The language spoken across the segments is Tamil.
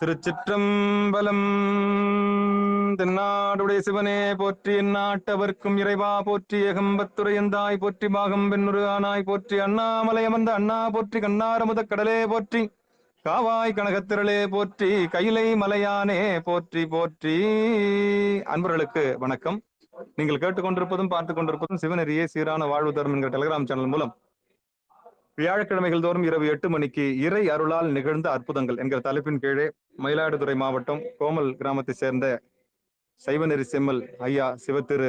திருச்சிற்றம்பலம். தென்னாடுடைய சிவனே போற்றி, எந்நாட்டவர்க்கும் இறைவா போற்றி, ஏகம்பத்துரையந்தாய் போற்றி, பாகம் பெண்ணுரு ஆனாய் போற்றி, அண்ணாமலை அமர்ந்த அண்ணா போற்றி, கண்ணாரமுத கடலே போற்றி, காவாய் கனகத்திரளே போற்றி, கைலை மலையானே போற்றி போற்றி. அன்பர்களுக்கு வணக்கம். நீங்கள் கேட்டுக்கொண்டிருப்பதும் பார்த்துக் கொண்டிருப்பதும் சிவநெறியே சீரான வாழ்வு தரும் என்கிற டெலிகிராம் சேனல் மூலம் வியாழக்கிழமைகள் தோறும் இரவு 8 மணிக்கு இறை அருளால் நிகழ்ந்த அற்புதங்கள் என்கிற தலைப்பின் கீழே மயிலாடுதுறை மாவட்டம் கோமல் கிராமத்தை சேர்ந்த சைவநெறி செம்மல் ஐயா சிவத்திரு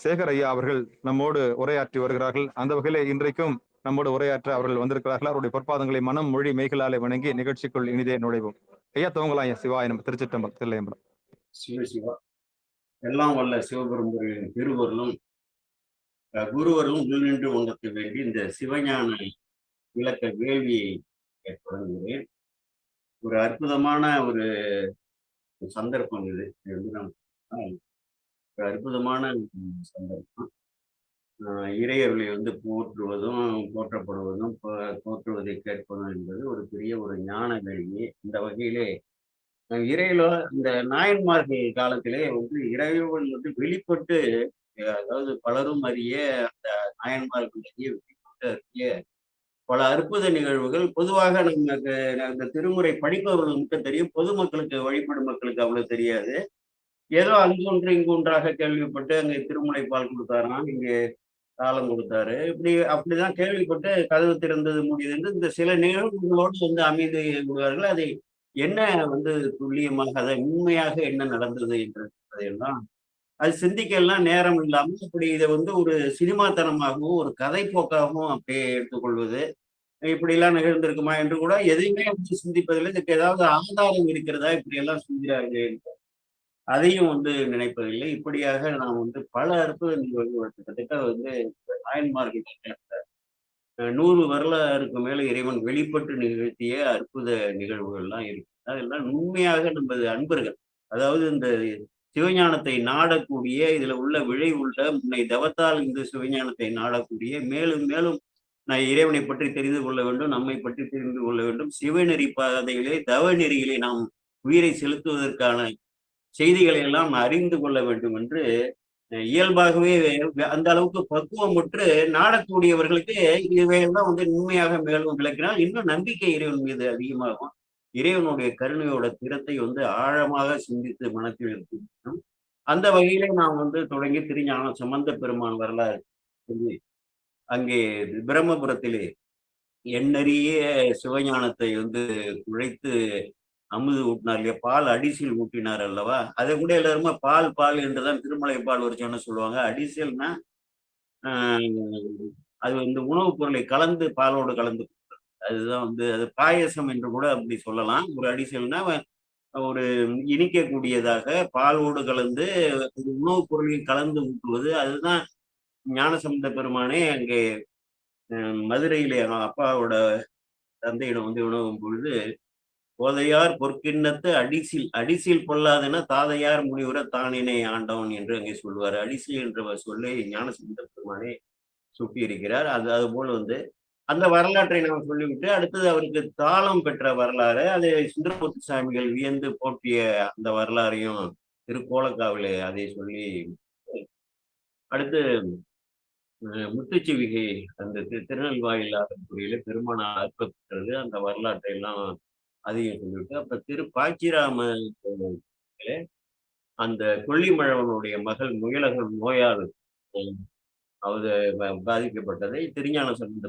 சேகர் ஐயா அவர்கள் நம்மோடு உரையாற்றி வருகிறார்கள். அந்த வகையிலே இன்றைக்கும் நம்மோடு உரையாற்ற அவர்கள் வந்திருக்கிறார்கள். அவருடைய பொற்பாதங்களை மனம் மொழி மெய்களாலே வணங்கி நிகழ்ச்சிக்குள் இனிதே நுழைவோம். ஐயா துவங்கலாம். ஐயா சிவாய திருச்சிற்றம்பலம் தில்லையம்பலம். சிவ சிவா. எல்லாம் வல்ல சிவபெரும்பொருளின் திருவருளும் குருவரும் உள்நின்று உணர்த்த வேண்டி இந்த சிவஞான விளக்க வேள்வியை தொடங்குகிறேன். ஒரு அற்புதமான ஒரு சந்தர்ப்பம் இது. ஒரு அற்புதமான சந்தர்ப்பம். இறையர்களை போற்றுவதும் போற்றப்படுவதும் போற்றுவதை கேட்பதும் என்பது ஒரு பெரிய ஒரு ஞான வேள்வி. இந்த வகையிலே இறையில இந்த நாயன்மார்கள் காலத்திலே இறைவன் வெளிப்பட்டு, அதாவது பலரும் அறிய அந்த நாயன்மார்களுடைய வெளிப்பட்டு அறிய பல அற்புத நிகழ்வுகள் பொதுவாக நமக்கு அந்த திருமுறை படிப்பவர்களுக்கு தெரியும். பொதுமக்களுக்கு, வழிபடும் மக்களுக்கு அவ்வளவு தெரியாது. ஏதோ அங்கொன்று இங்கொன்றாக கேள்விப்பட்டு அங்கே திருமுறை பால் கொடுத்தாராம், இங்கே தாளம் கொடுத்தாரு, இப்படி அப்படிதான் கேள்விப்பட்டு கதவு திறந்தது முடியுது என்று இந்த சில நிகழ்வுகளோடு அமைந்து விடுவார்கள். அதை என்ன துல்லியமாக, அதை உண்மையாக என்ன நடந்தது என்றதையெல்லாம் அது சிந்திக்கலாம் நேரம் இல்லாமல் இப்படி இதை ஒரு சினிமாத்தனமாகவும் ஒரு கதை போக்காகவும் அப்படியே எடுத்துக்கொள்வது, இப்படியெல்லாம் நிகழ்ந்திருக்குமா என்று கூட எதையுமே சிந்திப்பதில்லை. இதுக்கு ஏதாவது ஆதாரம் இருக்கிறதா, இப்படி எல்லாம் செஞ்சார்கள் அதையும் நினைப்பதில்லை. இப்படியாக நாம் பல அற்புத நிகழ்வுகள் கிட்டத்தட்ட நாயன்மார்கள் 100 வரலாறுக்கு மேல இறைவன் வெளிப்பட்டு நிகழ்த்திய அற்புத நிகழ்வுகள்லாம் இருக்கு. அதெல்லாம் உண்மையாக நமது அன்பர்கள், அதாவது இந்த சிவஞானத்தை நாடக்கூடிய, இதுல உள்ள விழை உள்ள முன்னை தவத்தால் இந்த சிவஞானத்தை நாடக்கூடிய, மேலும் மேலும் நான் இறைவனை பற்றி தெரிந்து கொள்ள வேண்டும், நம்மை பற்றி தெரிந்து கொள்ள வேண்டும், சிவநெறி பாதையிலே தவ நெறியிலே நாம் உயிரை செலுத்துவதற்கான செய்திகளை எல்லாம் அறிந்து கொள்ள வேண்டும் என்று இயல்பாகவே அந்த அளவுக்கு பக்குவமுற்று நாடக்கூடியவர்களுக்கு இவையெல்லாம் உண்மையாக மேலும் விளக்கினால் இன்னும் நம்பிக்கை இறைவன் மீது அதிகமாகும். இறைவனுடைய கருணையோட திறத்தை ஆழமாக சிந்தித்து மனத்தில் இருக்கும். அந்த வகையிலே நாம் தொடங்கி திருஞான சம்பந்த பெருமான் வரலாறு சொல்லி அங்கே பிரம்மபுரத்திலே எண்ணறிய சிவஞானத்தை உழைத்து அமுது ஊட்டினார் இல்லையா, பால் அடிசில் ஊட்டினார் அல்லவா. அதை கூட எல்லாருமே பால் பால் என்றுதான் திருமலை பால் ஒரு சொன்ன சொல்லுவாங்க. அடிசில்னா அது உணவுப் பொருளை கலந்து பாலோடு கலந்து, அதுதான் அது பாயசம் என்று கூட அப்படி சொல்லலாம். ஒரு அடிசில்னா ஒரு இனிக்கக்கூடியதாக பாலோடு கலந்து ஒரு உணவுப் பொருளையும் கலந்து ஊட்டுவது. அதுதான் ஞானசம்பந்த பெருமானே அங்கே மதுரையிலே அப்பாவோட தந்தையிடம் உணவும் பொழுது, போதையார் பொற்கிண்ணத்து அடிசில் பொல்லாதுன்னா தாதையார் முனிவுர தானினை ஆண்டவன் என்று அங்கே சொல்வார். அடிசில் என்ற சொல்லை ஞானசம்பந்த பெருமானே சுட்டி இருக்கிறார். அது போல அந்த வரலாற்றை நாம் சொல்லிவிட்டு அடுத்தது அவருக்கு தாளம் பெற்ற வரலாறு, அதை சுந்தரமூர்த்தி சாமிகள் வியந்து போற்றிய அந்த வரலாறையும் திருக்கோலக்காவிலே அதை சொல்லி, அடுத்து முத்துச்சிவிகை அந்த திருநெல்வாயில் ஆற்றக்குடியில பெருமானார் அற்புதப்பெற்றது, அந்த வரலாற்றை எல்லாம் அதையும் சொல்லிவிட்டு, அப்ப பாச்சிராம அந்த கொல்லிமழவனுடைய மகள் முயலகன் நோயால் அது பாதிக்கப்பட்டதை திருஞான சம்பந்த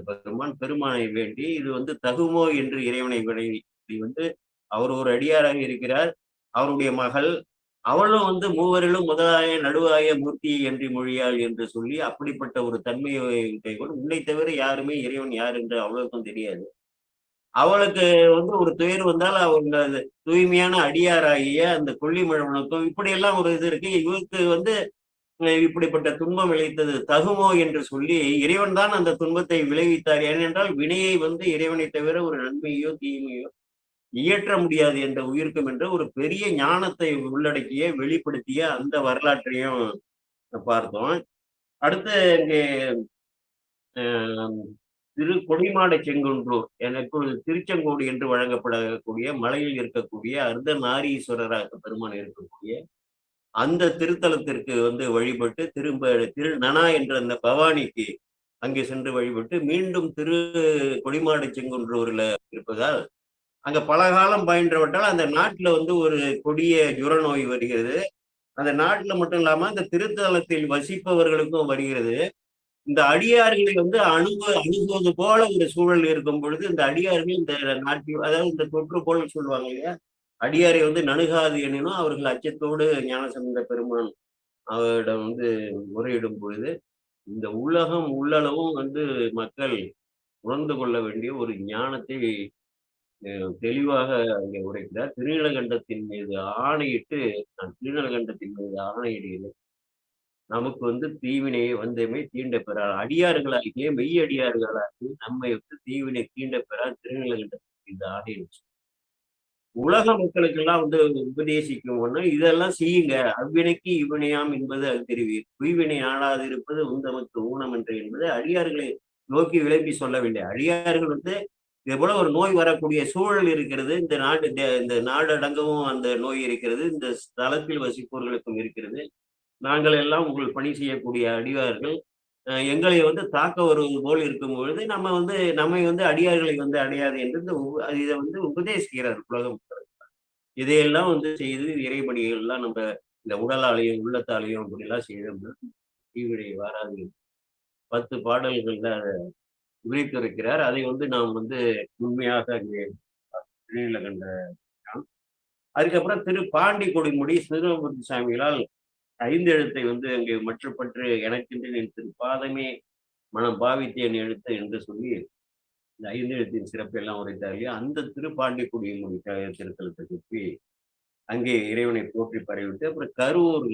பெருமானை வேண்டி, இது தகுமோ என்று இறைவனை வணங்கி, அவர் ஒரு அடியாராக இருக்கிறார், அவருடைய மகள், அவளும் மூவரிலும் முதலாய நடுவாய மூர்த்தி என்று மொழியாள் என்று சொல்லி அப்படிப்பட்ட ஒரு தன்மையை உன்னை தவிர யாருமே இறைவன் யார் என்று அவ்வளவுக்கும் தெரியாது. அவளுக்கு ஒரு துயர் வந்தால் அவங்க தூய்மையான அடியாராகிய அந்த கொல்லிமழவனுக்கும் இப்படியெல்லாம் ஒரு இது இருக்கு. இவருக்கு இப்படிப்பட்ட துன்பம் விளைத்தது தகுமோ என்று சொல்லி இறைவன் தான் அந்த துன்பத்தை விளைவித்தார். ஏனென்றால் வினையை இறைவனை தவிர ஒரு நன்மையோ தீமையோ இயற்ற முடியாது என்ற உயிர்க்கும் என்ற ஒரு பெரிய ஞானத்தை உள்ளடக்கிய வெளிப்படுத்திய அந்த கொடிமாட செங்குன்றூர் எனக்கு திருச்செங்கோடு என்று வழங்கப்படக்கூடிய மலையில் இருக்கக்கூடிய அர்த்தநாரீஸ்வரராக பெருமான் இருக்கக்கூடிய அந்த திருத்தலத்திற்கு வந்து வழிபட்டு திரும்ப நனா என்ற அந்த பவானிக்கு அங்கே சென்று வழிபட்டு மீண்டும் கொடிமாட செங்குன்றூர்ல இருப்பதால் அங்க பல காலம் பயின்றவற்றால் அந்த நாட்டுல வந்து ஒரு கொடிய ஜுர நோய் வருகிறது. அந்த நாட்டுல மட்டும் இல்லாம அந்த திருத்தலத்தில் வசிப்பவர்களுக்கும் வருகிறது. இந்த அடியார்களை வந்து அணுகுவது போல ஒரு சூழல் இருக்கும் பொழுது இந்த அடியார்கள் இந்த நாட்டில், அதாவது இந்த தொற்று போல சொல்லுவாங்க இல்லையா, அடியாரை வந்து நணுகாது எனினும் அவர்கள் அச்சத்தோடு ஞானசம்பந்த பெருமான் அவரிடம் வந்து முறையிடும் பொழுது இந்த உலகம் உள்ளளவும் வந்து மக்கள் உணர்ந்து கொள்ள வேண்டிய ஒரு ஞானத்தை தெளிவாக அங்கே உரைக்கிறார். திருநீலகண்டத்தின் மீது ஆணையிட்டு, நான் திருநீலகண்டத்தின் மீது ஆணையிடுகிறேன், நமக்கு வந்து தீவினையை வந்தமே தீண்ட பெறா, அடியார்களாகிய மெய்யடியார்களாகி நம்மை வந்து தீவினை தீண்ட பெறா திருநீலகண்டத்தின் மீது ஆணையிடுச்சு. உலக மக்களுக்கெல்லாம் வந்து உபதேசிக்கும் ஒண்ணு, இதெல்லாம் செய்யுங்க, அவ்வினைக்கு இவ்வினையாம் என்பது அது தெரிவீர், குய்வினை ஆளாது இருப்பது உந்தமக்கு ஊனம் என்று என்பது அடியார்களை நோக்கி விளம்பி சொல்லவில்லை. அடியார்கள் வந்து இது போல ஒரு நோய் வரக்கூடிய சூழல் இருக்கிறது, இந்த நாடடங்கவும் அந்த நோய் இருக்கிறது, இந்த ஸ்தலத்தில் வசிப்பவர்களுக்கும் இருக்கிறது, நாங்கள் எல்லாம் உங்கள் பணி செய்யக்கூடிய அடியார்கள், எங்களை வந்து தாக்க வருவது போல் இருக்கும் பொழுது நம்மை வந்து அடியார்களை வந்து அடையாது என்று இதை வந்து உபதேசிக்கிறார் உலகம். இதையெல்லாம் வந்து செய்து இறைபணிகள் எல்லாம் நம்ம இந்த உடலாலையும் உள்ளத்தாலையும் அப்படிலாம் செய்தோம்னா தீவிரை வராது. 10 பாடல்கள்ல அதை விரித்துரைக்கிறார். அதை வந்து நாம் வந்து உண்மையாக அங்கே திருநீல கண்ட. அதுக்கப்புறம் பாண்டி கொடிமுடி சிறுமூர்த்தி சாமிகளால் 5 எழுத்தை வந்து அங்கே மற்றப்பற்று எனக்கென்று என் திருப்பாதமே மனம் பாவித்தேன் எழுத்து என்று சொல்லி இந்த 5 எழுத்தின் சிறப்பு எல்லாம் உரைத்தார் இல்லையா, அந்த திருப்பாண்டி கொடிமுடி திருத்தலத்தை பற்றி அங்கே இறைவனை போற்றி பரவிட்டு அப்புறம் கரூர்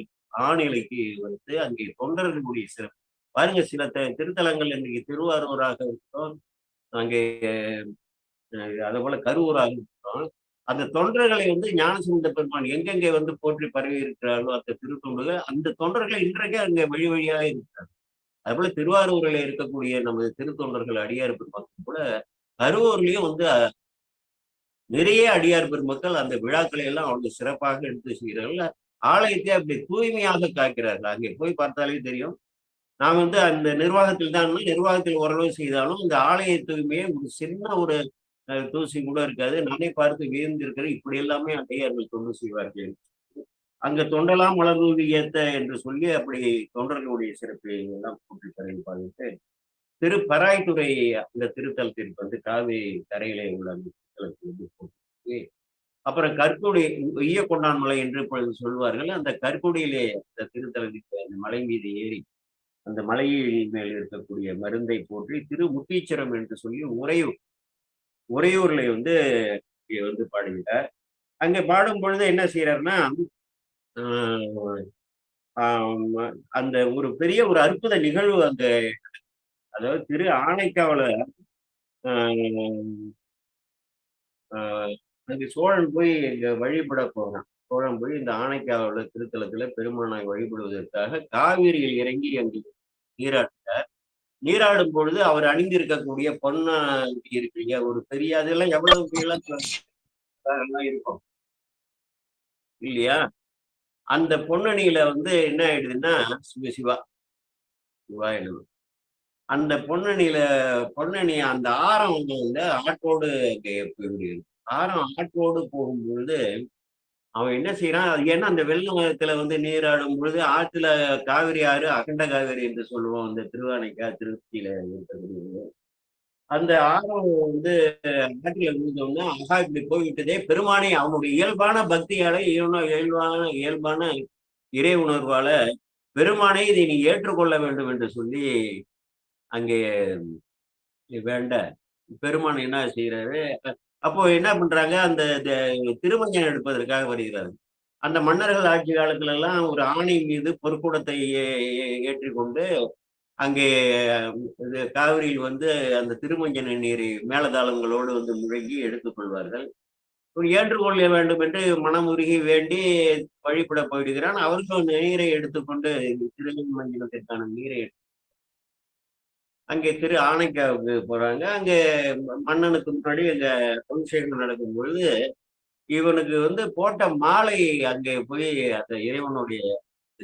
ஆணிலைக்கு வந்து அங்கே தொண்டர்களுடைய சிறப்பு பாருங்க. சில திருத்தலங்கள் இன்னைக்கு திருவாரூராக இருக்கட்டும், அங்கே அதே போல கரூராக இருக்கட்டும், அந்த தொண்டர்களை வந்து ஞானசம்பந்த பெருமான் எங்கெங்கே வந்து போற்றி பரவி இருக்கிறார்களோ அந்த திருத்தொண்டுகள், அந்த தொண்டர்களை இன்றைக்கே அங்கே வழி வழியாக இருக்கிறார். அதுபோல திருவாரூரில் இருக்கக்கூடிய நமது திருத்தொண்டர்கள் அடியார் பெருமக்கள் கூட கரூர்லயும் வந்து நிறைய அடியார் பெருமக்கள் அந்த விழாக்களை எல்லாம் அவங்க சிறப்பாக எடுத்து செய்கிறார்கள். ஆலயத்தை அப்படி தூய்மையாக காக்கிறார்கள். அங்கே போய் பார்த்தாலே தெரியும். நான் வந்து அந்த நிர்வாகத்தில் தான், நிர்வாகத்தில் ஓரளவு செய்தாலும் இந்த ஆலய தூய்மையை ஒரு சின்ன ஒரு தூசி கூட இருக்காது. நானே பார்த்து வியந்திருக்கிறேன். இப்படி எல்லாமே அடியார்கள் தொண்டு செய்வார்கள். அங்க தொண்டெல்லாம் மலர்தூவி ஏத்த என்று சொல்லி அப்படி தொண்டர்களுடைய சிறப்பை எல்லாம் போற்றி பரவிப்பாங்க. பராய்த்துறை அந்த திருத்தலத்திற்கு வந்து காவிரி கரையிலே உள்ள அந்த திருத்தலத்தில் வந்து போட்டு, அப்புறம் கற்குடி ஈயக்கொண்டான் மலை என்று இப்பொழுது சொல்வார்கள். அந்த கற்குடியிலே அந்த திருத்தலத்திற்கு அந்த மலை மீது ஏறி அந்த மலையின் மேல் இருக்கக்கூடிய மருந்தை போற்றி முத்தீச்சரம் என்று சொல்லி உறையூர்ல வந்து பாடுகிறார். அங்க பாடும் பொழுது என்ன செய்யறாருன்னா, அந்த ஒரு பெரிய ஒரு அற்புத நிகழ்வு அங்க, அதாவது ஆனைக்காவல அங்க சோழன் போய் இங்க வழிபட போகிறான். சோழன் போய் இந்த ஆனைக்காவல திருத்தலத்துல பெருமானை வழிபடுவதற்காக காவிரியில் இறங்கி அங்கு நீராடினார். நீராடும் பொழுது அவர் அணிந்திருக்கக்கூடிய பொன்னா இருக்கு இல்லையா, ஒரு பெரிய, அதெல்லாம் எவ்வளவு எல்லாம் இருக்கும் இல்லையா, அந்த பொன்னணியில வந்து என்ன ஆயிடுதுன்னா சிவா அந்த பொன்னணி அந்த ஆரம் வந்து ஆற்றோடு போய் ஆரம் ஆற்றோடு போகும்பொழுது அவன் என்ன செய்யறான், அது ஏன்னா அந்த வெள்ளத்துல வந்து நீராடும் பொழுது ஆற்றுல காவிரி ஆறு அகண்ட காவிரி என்று சொல்லுவோம். அந்த திருவானைக்கா திருச்சியில இருக்கக்கூடிய அந்த ஆரம் வந்து ஆற்றில விழுந்தோம்னா ஆகா இப்படி போய்விட்டதே, பெருமானை அவனுடைய இயல்பான பக்தியால இயல்பான இறை உணர்வால பெருமானை இதை நீ ஏற்றுக்கொள்ள வேண்டும் என்று சொல்லி அங்கே வேண்ட பெருமான் என்ன செய்யறாரு, அப்போ என்ன பண்றாங்க, அந்த திருமஞ்சனம் எடுப்பதற்காக வருகிறாரு. அந்த மன்னர்கள் ஆட்சி காலத்துல எல்லாம் ஒரு ஆணை மீது பொற்கூடத்தை ஏற்றிக்கொண்டு அங்கே காவிரியில் வந்து அந்த திருமஞ்சன நீரை மேலதாளங்களோடு வந்து முழங்கி எடுத்துக்கொள்வார்கள். ஏற்றுக்கொள்ள வேண்டும் என்று மனமுருகி வேண்டி வழிபட போயிடுகிறான். அவர்கள் நீரை எடுத்துக்கொண்டு திருமஞ்சனத்திற்கான நீரை அங்கே திரு ஆனைக்காவுக்கு போறாங்க. அங்கே மன்னனுக்கு முன்னாடி அங்க அபிஷேகம் நடக்கும் பொழுது இவனுக்கு போட்ட மாலை அங்கே போய் அந்த இறைவனுடைய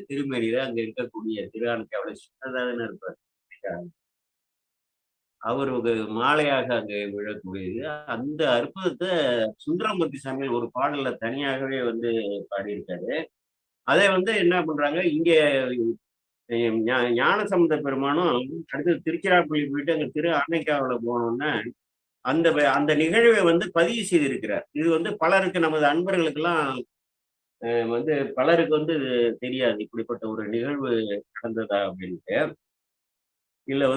திருமேனியில அங்க இருக்கக்கூடிய திரு ஆனைக்காவுல சின்னதா தானே இருப்பார். அவருக்கு மாலையாக அங்கே விழக்கூடியது. அந்த அற்புதத்த சுந்தரமூர்த்தி சாமி ஒரு பாடல்ல தனியாகவே பாடியிருக்காரு. அதை என்ன பண்றாங்க, இங்க ஞானசம்பந்த பெருமானும் அடுத்து திருச்சிராப்பள்ளி போயிட்டு அங்க திரு ஆனைக்காவுல போனோம்னா, அந்த நிகழ்வை பதிவு செய்திருக்கிறார். இது பலருக்கு நமது அன்பர்களுக்கெல்லாம் பலருக்கு இது தெரியாது. இப்படிப்பட்ட ஒரு நிகழ்வு நடந்ததா அப்படின்ட்டு. இதுல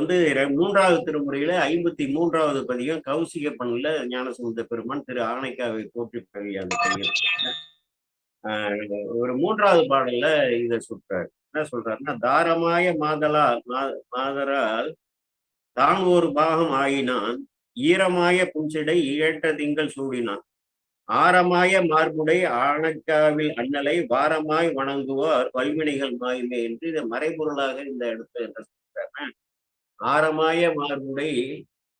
3வது திருமுறையில 53வது பதிகம் கௌசிக பண்ணல ஞானசம்பந்த பெருமான் திரு ஆனைக்காவை போற்றி பாடிய அந்த பதிகம். ஒரு 3வது பாடல்ல இத சொல்றாரு. என்ன சொல்றாருன்னா, தாரமாய மாதரால் தான் ஒரு பாகம் ஆயினான், ஈரமாய புன்சிடை இழட்ட திங்கள் சூடினான், ஆரமாய மார்புடை ஆனைக்காவில் அண்ணலை வாரமாய் வணங்குவார் வல்வினைகள் மாயுமே என்று இதை மறைபொருளாக இந்த இடத்துல என்ன சொல்றாருன்னா, ஆரமாய மார்புடை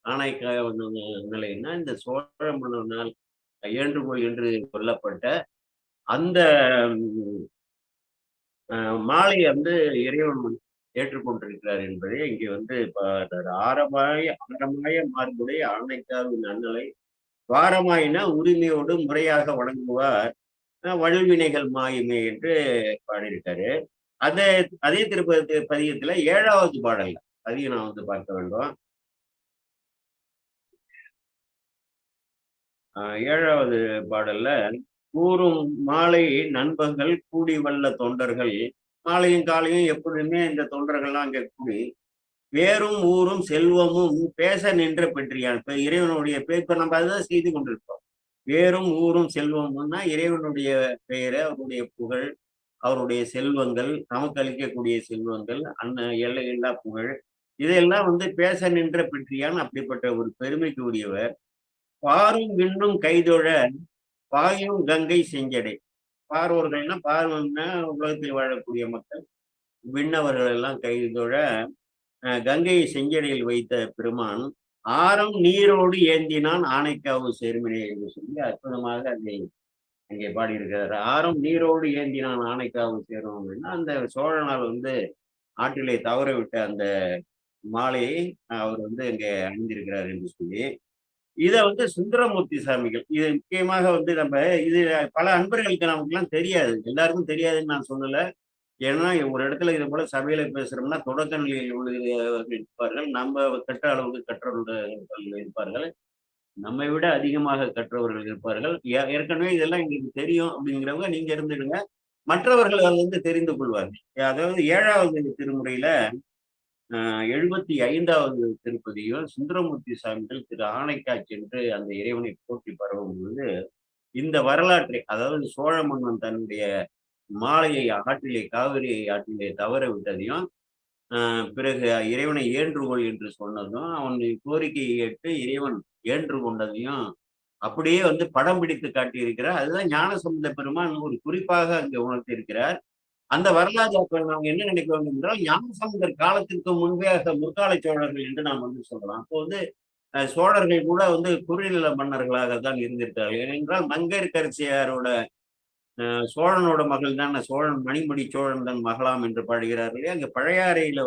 ஆனைக்காவினா இந்த சோழ மன்னனால் ஏன்றுகோள் என்று சொல்லப்பட்ட அந்த மாலையை இறைவன் ஏற்றுக்கொண்டிருக்கிறார் என்பதை இங்கே ஆரமாய மார்புடைய ஆனைக்காவின் அண்ணலை வாரமாயினா உரிமையோடு முறையாக வழங்குவார் வல்வினைகள் மாயுமே என்று பாடியிருக்காரு. அதே திருப்பதி பதிகத்துல 7வது பாடல்ல அதையும் நான் பார்க்க வேண்டும். 7வது பாடல்ல கூறும் மாலை நண்பர்கள் கூடி வல்ல தொண்டர்கள், மாலையும் காலையும் எப்பொழுதுமே இந்த தொண்டர்கள்லாம் அங்கே கூடி வேறும் ஊரும் செல்வமும் பேச நின்ற பெற்றியான். இப்ப இறைவனுடைய பேர் நம்ம அதுதான் செய்து கொண்டிருப்போம். வேறும் ஊரும் செல்வம்னா இறைவனுடைய பெயரை, அவருடைய புகழ், அவருடைய செல்வங்கள், நமக்கு அளிக்கக்கூடிய செல்வங்கள், எல்லையில்லா புகழ், இதெல்லாம் பேச நின்ற பெற்றியான். அப்படிப்பட்ட ஒரு பெருமைக்கு உரியவர். பாரும் விண்ணும் கைதொழ பாயும் கங்கை செஞ்சடை. பார்வோர்கள்னா பார்வன்னா உலகத்தில் வாழக்கூடிய மக்கள், விண்ணவர்கள் எல்லாம் கைதொழ கங்கையை செஞ்சடையில் வைத்த பெருமான் ஆரம் நீரோடு ஏந்தினான் ஆனைக்காவு சேர்மினே என்று சொல்லி அற்புதமாக அங்கே பாடியிருக்கிறார். ஆரம் நீரோடு ஏந்தினான் ஆனைக்காவு சேரும் அப்படின்னா அந்த சோழனால் ஆற்றிலே தவற விட்ட அந்த மாலையை அவர் இங்கே அணிந்திருக்கிறார் என்று சொல்லி இதை சுந்தரமூர்த்தி சாமிகள் இது முக்கியமாக நம்ம இது பல அன்பர்களுக்கு நமக்குலாம் தெரியாது, எல்லாருக்கும் தெரியாதுன்னு நான் சொல்லல. ஏன்னா ஒரு இடத்துல இது போல சபையில பேசுறோம்னா தொடக்க நிலையில் உள்ளவர்கள் இருப்பார்கள், நம்ம கற்ற அளவுக்கு கற்றவர்கள் இருப்பார்கள், நம்மை விட அதிகமாக கற்றவர்கள் இருப்பார்கள். ஏற்கனவே இதெல்லாம் எங்களுக்கு தெரியும் அப்படிங்கிறவங்க நீங்க இருந்துடுங்க, மற்றவர்கள் அதை தெரிந்து கொள்வார்கள். அதாவது 7வது திருமுறையில 75வது திருப்பதியும் சுந்தரமூர்த்தி சாமிகள் திரு ஆனைக்கா சென்று அந்த இறைவனை போற்றி பரவும் பொழுது இந்த வரலாற்றை, அதாவது சோழ மன்னன் தன்னுடைய மாலையை ஆற்றிலே காவிரி ஆற்றிலே தவற விட்டதையும் பிறகு இறைவனை ஏன்றுகொள் என்று சொன்னதும் அவன் கோரிக்கையை ஏற்று இறைவன் ஏன்று கொண்டதையும் அப்படியே படம் பிடித்து காட்டியிருக்கிறார். அதுதான் ஞானசம்பந்த பெருமான் ஒரு குறிப்பாக அங்கே உணர்த்தி இருக்கிறார். அந்த வரலாற்று நாம் என்ன நினைக்கிறோம் என்றால் ஞானசம்பந்தர் காலத்திற்கு முன்பே முற்கால சோழர்கள் என்று நாம் சொல்லலாம். அப்போ சோழர்கள் கூட குறுநில மன்னர்களாக தான் இருந்திருக்கார்கள். ஏனென்றால் மங்கையர்க்கரசியாரோட சோழனோட மகள் தான் சோழன், மணிமுடி சோழன் தன் மகளாம் என்று பாடுகிறார்களே. அங்க பழையாறையில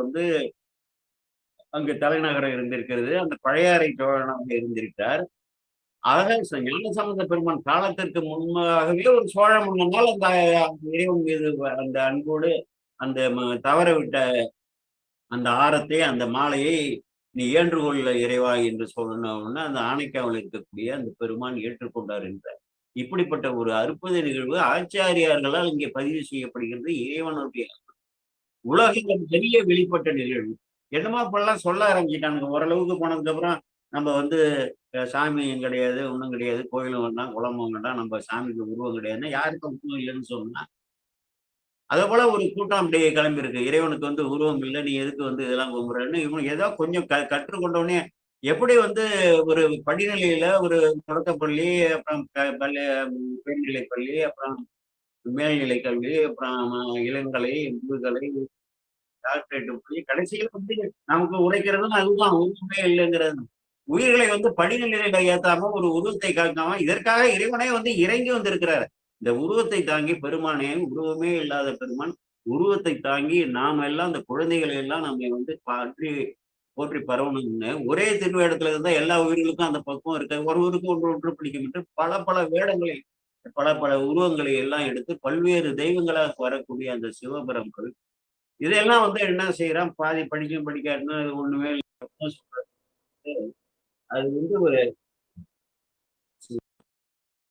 அங்கு தலைநகரம் இருந்திருக்கிறது. அந்த பழையாறை சோழனாக இருந்திருக்கிறார். ஆக ஞானசம்பந்த பெருமான் காலத்திற்கு முன்பாகவே ஒரு சோழ மன்னனால் அந்த இறைவன் மீது அந்த அன்போடு அந்த தவற விட்ட அந்த ஆரத்தை, அந்த மாலையை நீ ஏற்றுக்கொள்ள இறைவா என்று சொன்னோம்னா அந்த ஆனைக்காவில் இருக்கக்கூடிய அந்த பெருமான் ஏற்றுக்கொண்டார் என்ற இப்படிப்பட்ட ஒரு அற்புத நிகழ்வு ஆச்சாரியார்களால் இங்கே பதிவு செய்யப்படுகிறது. இறைவனுடைய உலகில் பெரிய வெளிப்பட்ட நிகழ்வு. என்னமா இப்பெல்லாம் சொல்ல ஆரம்பிச்சிட்டானுங்க. ஓரளவுக்கு போனதுக்கு அப்புறம் நம்ம சாமியும் கிடையாது, ஒன்றும் கிடையாது, கோயிலும் வேண்டாம், குளமும் வேண்டாம், நம்ம சாமிக்கு உருவம் கிடையாதுன்னா யாருக்கும் உருவம் இல்லைன்னு சொன்னா அதே போல ஒரு கூட்டம் அப்படியே கிளம்பி இருக்கு. இறைவனுக்கு உருவம் இல்லை, நீ எதுக்கு இதெல்லாம் கும்புறன்னு இவங்க ஏதோ கொஞ்சம் கற்றுக்கொண்டோடனே எப்படி ஒரு படிநிலையில ஒரு தொடக்கப்பள்ளி, அப்புறம் உயர்நிலை பள்ளி, அப்புறம் மேல்நிலை கல்வி, அப்புறம் இளங்கலை, முதுகலை, டாக்டரேட் போய் கடைசியில் வந்து நமக்கு உரைக்கிறதும் அதுதான் உண்மை இல்லைங்கிறது. உயிர்களை வந்து படிநிலையில ஏத்தாம ஒரு உருவத்தை காக்காம இதற்காக இறைவனே வந்து இறங்கி வந்திருக்கிறார். இந்த உருவத்தை தாங்கி பெருமானே, உருவமே இல்லாத பெருமான் உருவத்தை தாங்கி நாம எல்லாம் அந்த குழந்தைகளை எல்லாம் நம்ம வந்து போற்றி பரவணும்னு ஒரே திருவேடத்துல இருந்தா எல்லா உயிர்களுக்கும் அந்த பக்குவம் இருக்கு. ஒருவருக்கு ஒன்று ஒன்று பிடிக்கும் என்று பல பல வேடங்களை பல பல உருவங்களை எல்லாம் எடுத்து பல்வேறு தெய்வங்களாக வரக்கூடிய அந்த சிவபெருமான் இதெல்லாம் வந்து என்ன செய்யறான், பாதி படிக்கும் படிக்காதுன்னு ஒண்ணுமே இல்ல. அது வந்து ஒரு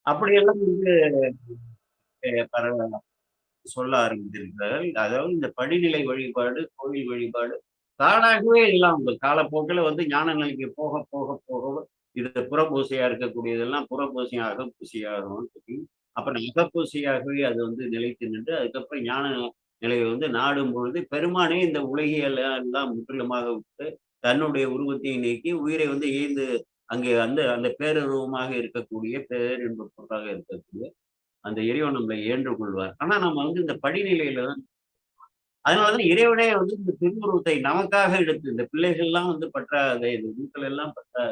அப்படியெல்லாம் வந்து பரவ சொல்ல ஆரம்பித்திருக்கிறார்கள். அதாவது இந்த படிநிலை வழிபாடு, கோவில் வழிபாடு தானாகவே எல்லாம் உங்க காலப்போக்கில வந்து ஞான நிலைக்கு போக போக போக இது புறப்பூசையா இருக்கக்கூடியதெல்லாம் புறப்பூசையா அகப்பூசையாகும் சொல்லி, அப்புறம் அகப்பூசையாகவே அது வந்து நிலைத்து நின்று அதுக்கப்புறம் ஞான நிலையை வந்து நாடும் பொழுது பெருமானே இந்த உலகியல் எல்லாம் முற்றிலுமாக விட்டு தன்னுடைய உருவத்தை நீக்கி உயிரை வந்து ஏய்ந்து அங்கே அந்த அந்த பேருருவமாக இருக்கக்கூடிய பேரின்ப பொருளாக இருக்கக்கூடிய அந்த இறைவன் நம்மை ஏற்றுக்கொள்வார். ஆனா நம்ம வந்து இந்த படிநிலையில அதனாலதான் இறைவனே வந்து இந்த திருவுருவத்தை நமக்காக எடுத்து இந்த பிள்ளைகள்லாம் வந்து பற்றாத இந்த வீட்டில் எல்லாம் பற்ற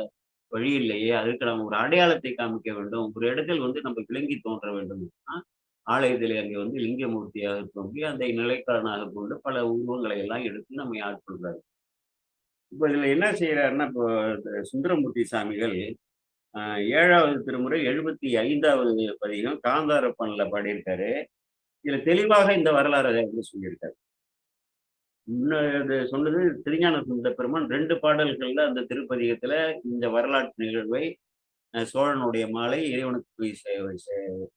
வழி இல்லையே அதுக்கு நம்ம ஒரு அடையாளத்தை காமிக்க வேண்டும். ஒரு இடத்தில் வந்து நம்ம விளங்கி தோன்ற வேண்டும். ஆலயத்திலே அங்கே வந்து லிங்கமூர்த்தியாக தோன்றி அந்த நிலைக்காரனாக கொண்டு பல உருவங்களை எல்லாம் எடுத்து நம்மை ஆட்கொள்றாரு. இப்ப இதுல என்ன செய்யறாருன்னா, இப்போ சுந்தரமூர்த்தி சாமிகள் 7வது திருமுறை 75வது பதிகம் காந்தாரப்பன்ல பாடியிருக்காரு. இதுல தெளிவாக இந்த வரலாறை வந்து சொல்லியிருக்காரு. முன்னாடி சொன்னது திருஞான சுந்தர பெருமான் 2 பாடல்கள்ல அந்த திருப்பதிகத்துல இந்த வரலாற்று நிகழ்வை சோழனுடைய மாலை இறைவனுக்கு போய்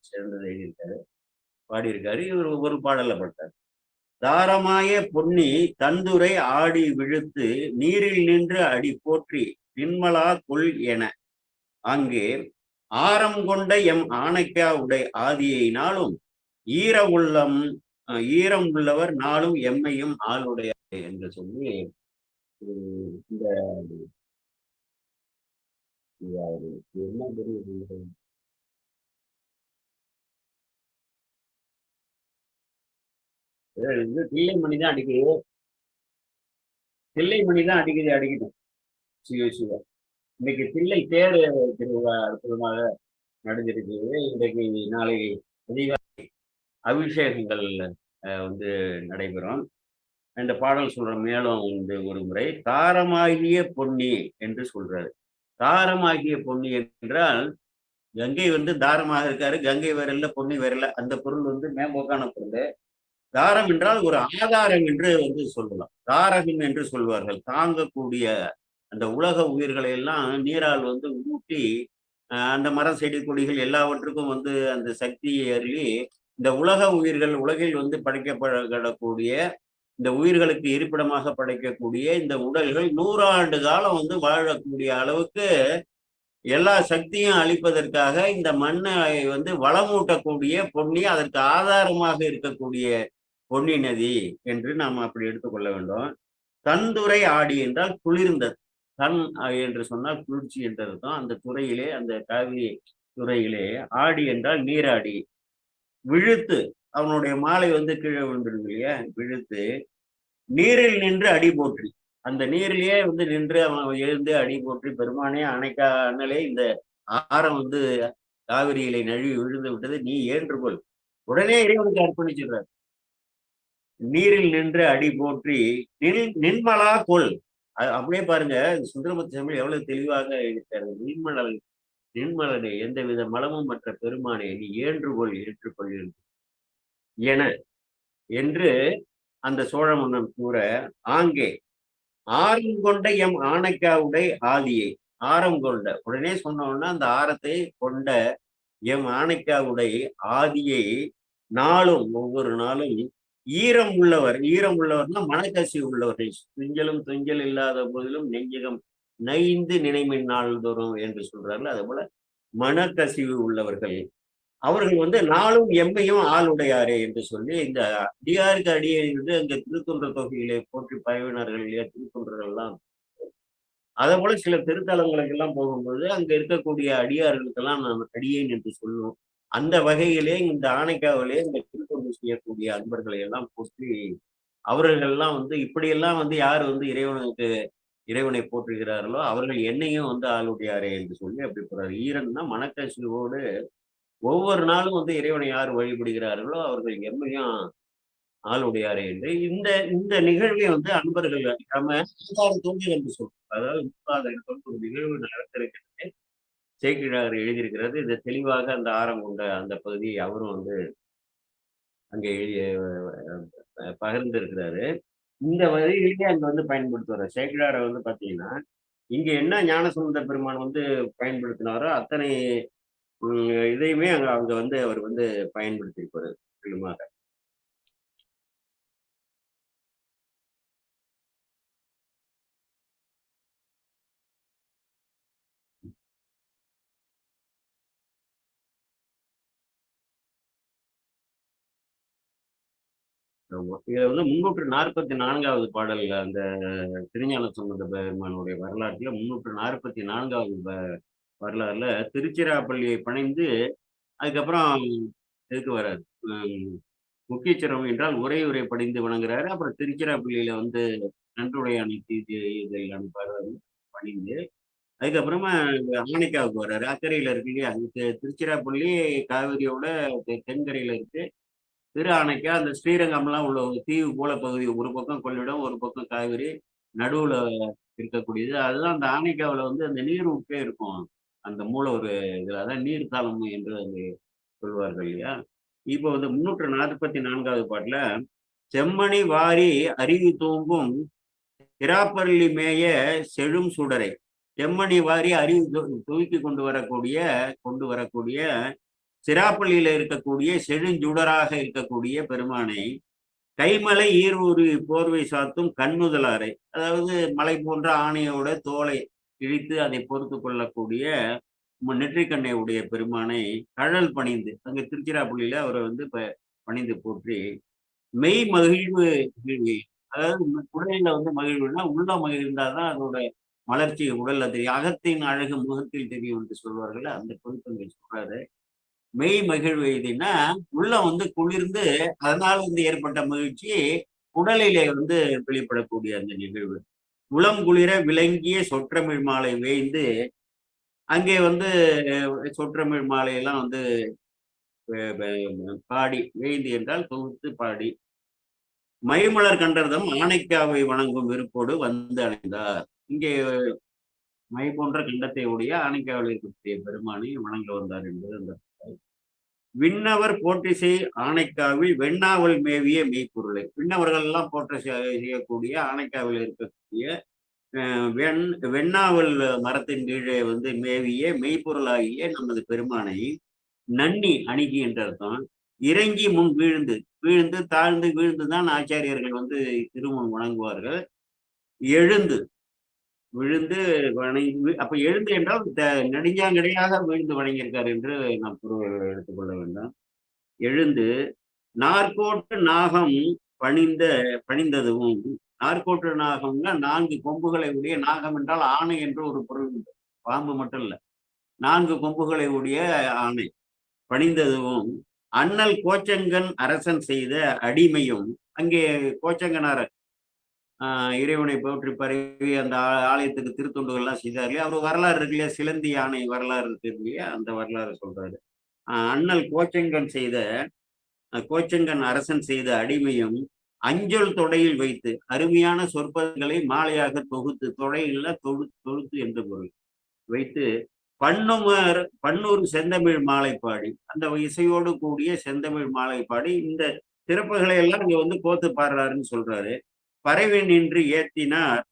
சேர்ந்ததை எழுதியிருக்காரு, பாடியிருக்காரு. இவர் ஒரு பாடல்ல பட்டார். தாரமாய பொன்னி தந்துரை ஆடி விழுத்து நீரில் நின்று அடி போற்றி நின்மலா கொள் என அங்கே ஆரம் கொண்ட எம் ஆணைக்கா உடை ஆதியினாலும் ஈர உள்ளம் ஈரம் உள்ளவர் நாளும் எம்மையும் ஆளுடைய என்று சொல்லி இந்த என்ன பெரிய இது தில்லைமணி தான் அடிக்குது. தில்லைமணி தான் அடிக்கட்டும். சிவ சிவ இன்னைக்கு தில்லை தேர் திருவிழா அற்புதமாக நடந்திருக்குது. இன்றைக்கு நாளை அதிகாலை அபிஷேகங்கள் வந்து நடைபெறும். இந்த பாடல் சொல்ற மேலும் வந்து ஒரு முறை தாரமாகிய பொன்னி என்று சொல்றாரு. தாரமாகிய பொன்னி என்றால் கங்கை வந்து தாரமாக இருக்காரு, கங்கை வேறல்ல பொன்னி வேறல்ல, அந்த பொருள் வந்து மேம்போக்கான பொருள். தாரம் என்றால் ஒரு ஆதாரம் என்று வந்து சொல்லலாம். தாரகம் என்று சொல்வார்கள். தாங்கக்கூடிய அந்த உலக உயிர்களை எல்லாம் நீரால் வந்து ஊட்டி அந்த மரம் செடி கொடிகள் எல்லாவற்றுக்கும் வந்து அந்த சக்தியை அருளி இந்த உலக உயிர்கள் உலகில் வந்து படைக்கப்படக்கூடிய இந்த உயிர்களுக்கு இருப்பிடமாக படைக்கக்கூடிய இந்த உடல்கள் 100 ஆண்டு காலம் வந்து வாழக்கூடிய அளவுக்கு எல்லா சக்தியும் அளிப்பதற்காக இந்த மண்ணை வந்து வளமூட்டக்கூடிய பொன்னி அதற்கு ஆதாரமாக இருக்கக்கூடிய பொன்னி நதி என்று நாம் அப்படி எடுத்துக்கொள்ள வேண்டும். தன்துறை ஆடி என்றால் குளிர்ந்த தன் என்று சொன்னால் குளிர்ச்சி என்று அர்த்தம். அந்த துறையிலே அந்த காவிரி துறையிலே ஆடி என்றால் நீராடி விழுத்து அவனுடைய மாலை வந்து கீழே விழுந்துருது இல்லையா, விழுத்து நீரில் நின்று அடி போற்றி அந்த நீரிலேயே வந்து நின்று அவன் எழுந்து அடி போற்றி பெருமானே அணைக்கா அண்ணலே இந்த ஆரம் வந்து காவிரியிலே நழுவி விழுந்து விட்டது, நீ ஏற்றுக்கொள். உடனே இறைவனுக்கு அர்ப்பணிச்சிடுறார். நீரில் நின்று அடி போற்றி நின்மலா கொள். அப்படியே பாருங்க சுந்தரமூர்த்தி சாமி எவ்வளவு தெளிவாக இருக்காரு. நின்மலனே எந்தவித மலமும் மற்ற பெருமானே நீ ஏற்றுக்கொள் என என்று அந்த சோழ மன்னன் கூற ஆங்கே ஆரம் கொண்ட எம் ஆணைக்காவுடை ஆதியை ஆரம் கொண்ட உடனே சொன்னோம்னா அந்த ஆரத்தை கொண்ட எம் ஆணைக்காவுடை ஆதியை நாளும் ஒவ்வொரு நாளும் ஈரம் உள்ளவர்னா மனக்கசி உள்ளவர்கள் துஞ்சல் இல்லாத போதிலும் நெஞ்சகம் நைந்து நினைமின் நாள்தோறும் என்று சொல்றார்கள். அது போல மனக்கசிவு உள்ளவர்கள் அவர்கள் வந்து நாளும் எம்மையும் ஆளுடையாரே என்று சொல்லி இந்த அடியாருக்கு அடியே இருந்து அங்க திருத்தொன்ற தொகையிலே போற்றி பயவினார்கள் இல்லையா, திருத்தொன்றர்கள் எல்லாம் அதே போல சில திருத்தலங்களுக்கு எல்லாம் போகும்போது அங்க இருக்கக்கூடிய அடியார்களுக்கெல்லாம் நாம் அடியேன் என்று சொல்லுவோம். அந்த வகையிலே இந்த ஆணைக்காவிலே இந்த திருத்தொண்டு செய்யக்கூடிய அன்பர்களை எல்லாம் போற்றி அவர்கள்லாம் வந்து இப்படியெல்லாம் வந்து யார் வந்து இறைவனை போற்றுகிறார்களோ அவர்கள் என்னையும் வந்து ஆளுடையாரே என்று சொல்லி அப்படி போறாரு. ஈரன்னா மனக்கசிவோடு ஒவ்வொரு நாளும் வந்து இறைவனை யார் வழிபடுகிறார்களோ அவர்கள் எம்மையும் ஆளுடையாரே என்று இந்த இந்த நிகழ்வை வந்து அன்பர்கள் நம்ம தோன்றி என்று சொல்றோம். அதாவது ஒரு நிகழ்வு நடத்திருக்கிறது. சேக்கிழார் எழுதியிருக்கிறது. இதை தெளிவாக அந்த ஆரம் கொண்ட அந்த பகுதியை அவரும் வந்து அங்கே எழுதி பகிர்ந்திருக்கிறாரு. இந்த வரியிலேயே அங்க வந்து பயன்படுத்துவாரு. சேக்கிழார வந்து பார்த்தீங்கன்னா, இங்க என்ன ஞானசம்பந்த பெருமான் வந்து பயன்படுத்தினாரோ, அத்தனை இதையுமே அங்க அங்க வந்து அவர் வந்து பயன்படுத்தியிருப்பாரு முற்றிலுமாக. ஆமா. இதுல வந்து 344வது பாடல்ல அந்த திருஞான சம்பந்த பெருமானுடைய வரலாற்றில 344வது வரலாறுல திருச்சிராப்பள்ளியை பணிந்து அதுக்கப்புறம் இதுக்கு வராரு. ம் முக்கியச்சிரம் என்றால் உரை படிந்து வணங்குறாரு. அப்புறம் திருச்சிராப்பள்ளியில வந்து நன்றுடையானை இதில் அனுப்பாரு பணிந்து. அதுக்கப்புறமா ஆனைக்காவுக்கு வர்றாரு. அக்கரையில இருக்கு இல்லையா? திருச்சிராப்பள்ளி காவிரியோட தென்கரையில இருக்கு. திரு ஆனைக்கா அந்த ஸ்ரீரங்கம்லாம் உள்ள ஒரு தீவு போல பகுதி. ஒரு பக்கம் கொள்ளிடம், ஒரு பக்கம் காவிரி. நடுவுல இருக்கக்கூடியது. அதுதான் அந்த ஆனைக்காவுல வந்து அந்த நீர் உப்பே இருக்கும். அந்த மூல ஒரு இதுல அதான் நீர் காலம் என்று அங்கு சொல்வார்கள் இல்லையா? இப்போ வந்து 344வது பாட்டுல, "செம்மணி வாரி அருவி தூங்கும் திராப்பள்ளி மேய செழும் சுடரை." செம்மணி வாரி அருவி தூக்கி கொண்டு வரக்கூடிய சிராப்பள்ளியில இருக்கக்கூடிய செழுஞ்சுடராக இருக்கக்கூடிய பெருமானை, கைமலை ஈர்வுரி போர்வை சாத்தும் கண்ணுதலாரை, அதாவது மலை போன்ற ஆணையோட தோலை இழித்து அதை பொறுத்துக் கொள்ளக்கூடிய நெற்றிக்கண்ணை உடைய பெருமானை கழல் பணிந்து, அங்க திருச்சிராப்பள்ளியில அவரை வந்து பணிந்து போற்றி, மெய் மகிழ்வு மகிழ்வு. அதாவது உடல்ல வந்து மகிழ்வுன்னா, உள்ள மகிழ்ந்தாதான் அதோட மலர்ச்சி உடல்ல தெரியும். அகத்தின் அழகு முகத்தில் தெரியும் என்று சொல்வார்கள். அந்த பொருத்தங்கள் சொல்றாரு. மெய் மகிழ்வு எய்தினா, உள்ளம் வந்து குளிர்ந்து, அதனால வந்து ஏற்பட்ட மகிழ்ச்சி, உடலிலே வந்து வெளிப்படக்கூடிய அந்த நிகழ்வு. உளம் குளிர விளங்கிய சொற்றமிழ் மாலை வேய்ந்து, அங்கே வந்து சொற்றமிழ் மாலையெல்லாம் வந்து பாடி, வேய்ந்து என்றால் தொகுத்து பாடி, மைமலர் கண்டர்தம் ஆனைக்காவை வணங்கும் விருப்போடு வந்து அடைந்தார். இங்கே மை போன்ற கண்டத்தை உடைய ஆனைக்காவில் இருக்கக்கூடிய பெருமானை வணங்க வந்தார் என்பது அந்த விண்ணவர் போற்றிசை ஆனைக்காவில் வெண்ணாவல் மேவிய மெய்ப்பொருளை. விண்ணவர்கள் எல்லாம் செய்யக்கூடிய ஆனைக்காவில் இருக்கக்கூடிய வெண் வெண்ணாவல் மரத்தின் கீழே வந்து மேவிய மெய்ப்பொருளாகிய நமது பெருமானை நன்னி அணுகி என்ற அர்த்தம். இறங்கி முன் வீழ்ந்து தாழ்ந்து வீழ்ந்துதான் ஆச்சாரியர்கள் வந்து திருமுன் வணங்குவார்கள். எழுந்து விழுந்து வணங்கி அப்ப எழுந்து என்றால் நெடுஞ்சாங்கடையாக வீழ்ந்து வணங்கியிருக்கார் என்று நாம் பொருள் எடுத்துக்கொள்ள வேண்டும். எழுந்து நாற்கோட்டு நாகம் பணிந்த பணிந்ததுவும் நாற்கோட்டு நாகம்னா 4 கொம்புகளை உடைய நாகம் என்றால் ஆணை என்று ஒரு பொருள் உண்டு. பாம்பு மட்டும் இல்ல. 4 கொம்புகளை உடைய ஆணை பணிந்ததுவும் அண்ணல் கோச்சங்கன் அரசன் செய்த அடிமையும் அங்கே கோச்சங்கனார் இறைவனை போற்றி பரவி அந்த ஆலயத்துக்கு திருத்தொண்டுகள் எல்லாம் செய்தார் இல்லையா? அவர் வரலாறு இருக்கு இல்லையா? சிலந்தி யானை வரலாறு இருக்கு இல்லையா? அந்த வரலாறு சொல்றாரு. அண்ணல் கோச்சங்கன் அரசன் செய்த அடிமையும் அஞ்சல் தொடையில் வைத்து அருமையான சொற்பதங்களை மாலையாக தொகுத்து, தொடையில தொகுத்து என்று பொருள் வைத்து பன்னூறு செந்தமிழ் மாலை பாடி, அந்த இசையோடு கூடிய செந்தமிழ் மாலை பாடி இந்த சிறப்புகளை எல்லாம் இங்க வந்து கோத்து பாடுறாருன்னு சொல்றாரு. பறவை நின்று ஏத்தினார்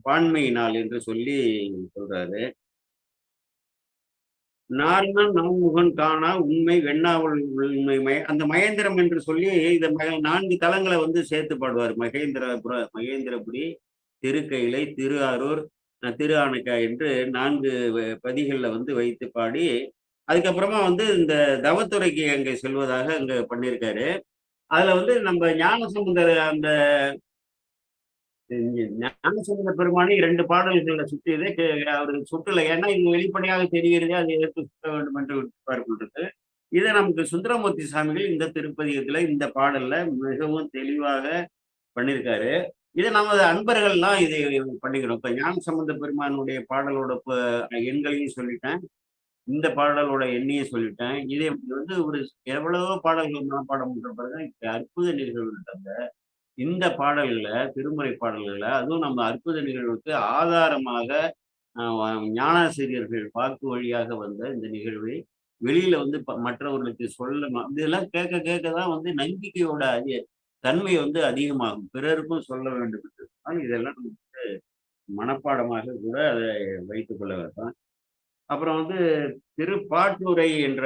பான்மையினால் என்று சொல்லி சொல்றாரு. நாரணன் நான்முகன் காணா உண்மை வெண்ணாவல் உண்மை அந்த மகேந்திரம் என்று சொல்லி இந்த 4 தலங்களை வந்து சேர்த்து பாடுவார். மகேந்திரபுரி, திருக்கைலை, திருஆரூர், திரு ஆனைக்கா என்று 4 பதிகள்ல வந்து வைத்து பாடி, அதுக்கப்புறமா வந்து இந்த தவத்துறைக்கு அங்கே செல்வதாக அங்க பண்ணியிருக்காரு. அதுல வந்து நம்ம ஞானசம்பந்தர் அந்த ஞானசம்பந்த பெருமானி 2 பாடல்களை சுற்றியதே அவரு சுட்டல. ஏன்னா இது வெளிப்படையாக தெரிகிறதே அதை எடுத்து சுட்ட வேண்டும் என்று விட்டுப்பார்கள். இதை நமக்கு சுந்தரமூர்த்தி சாமிகள் இந்த திருப்பதிகத்துல இந்த பாடல்ல மிகவும் தெளிவாக பண்ணியிருக்காரு. இதை நமது அன்பர்கள்லாம் இதை பண்ணிக்கணும். இப்ப ஞானசம்பந்த பெருமானுடைய பாடலோட எண்களையும் சொல்லிட்டேன். இந்த பாடலோட எண்ணையும் சொல்லிட்டேன். இதை வந்து ஒரு எவ்வளவோ பாடல்கள் மனப்பாடம் பண்ற பாருங்க. இப்ப அற்புத நிகழ்வுகள் இந்த பாடல்கள, திருமுறை பாடல்கள, அதுவும் நம்ம அற்புத நிகழ்வுக்கு ஆதாரமாக ஞானாசிரியர்கள் வாக்கு வழியாக வந்த இந்த நிகழ்வை வெளியில வந்து மற்றவர்களுக்கு சொல்லணும். இதெல்லாம் கேட்க கேட்க தான் வந்து நம்பிக்கையோட தன்மை வந்து அதிகமாகும். பிறருக்கும் சொல்ல வேண்டும் என்று சொன்னால், இதெல்லாம் நம்ம மனப்பாடமாக கூட அதை வைத்துக் கொள்ள வேண்டும். அப்புறம் வந்து திருப்பாட்டூரை என்ற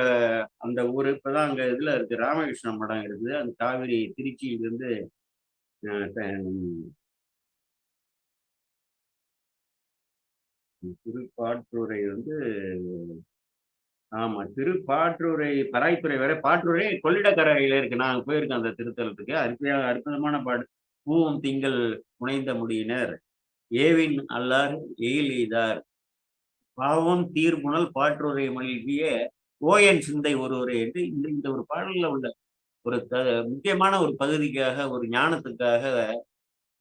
அந்த ஊரு இப்பதான் அங்க இதுல இருக்கு. ராமகிருஷ்ண மடம் இருக்குது. அந்த காவிரி திருச்சியிலிருந்து அ த திருப்பாற்றூரை வந்து ஆமா. திருப்பாற்றூரை பராய்த்துறை வேற. பாற்றூரை கொள்ளிடக்கரையில இருக்கு. நான் போயிருக்கேன் அந்த திருத்தலத்துக்கு. அற்புதமான பாடு. "பூவும் திங்கள் புனைந்த முடியினர், ஏவின் அல்லார் எயில் எய்தார், பாவம் தீர்புனல் பாற்றுரை மல்கிய ஓயன் சிந்தை ஒருவரே" என்று இந்த இந்த ஒரு பாடல்ல உள்ள ஒரு முக்கியமான ஒரு பகுதிக்காக, ஒரு ஞானத்துக்காக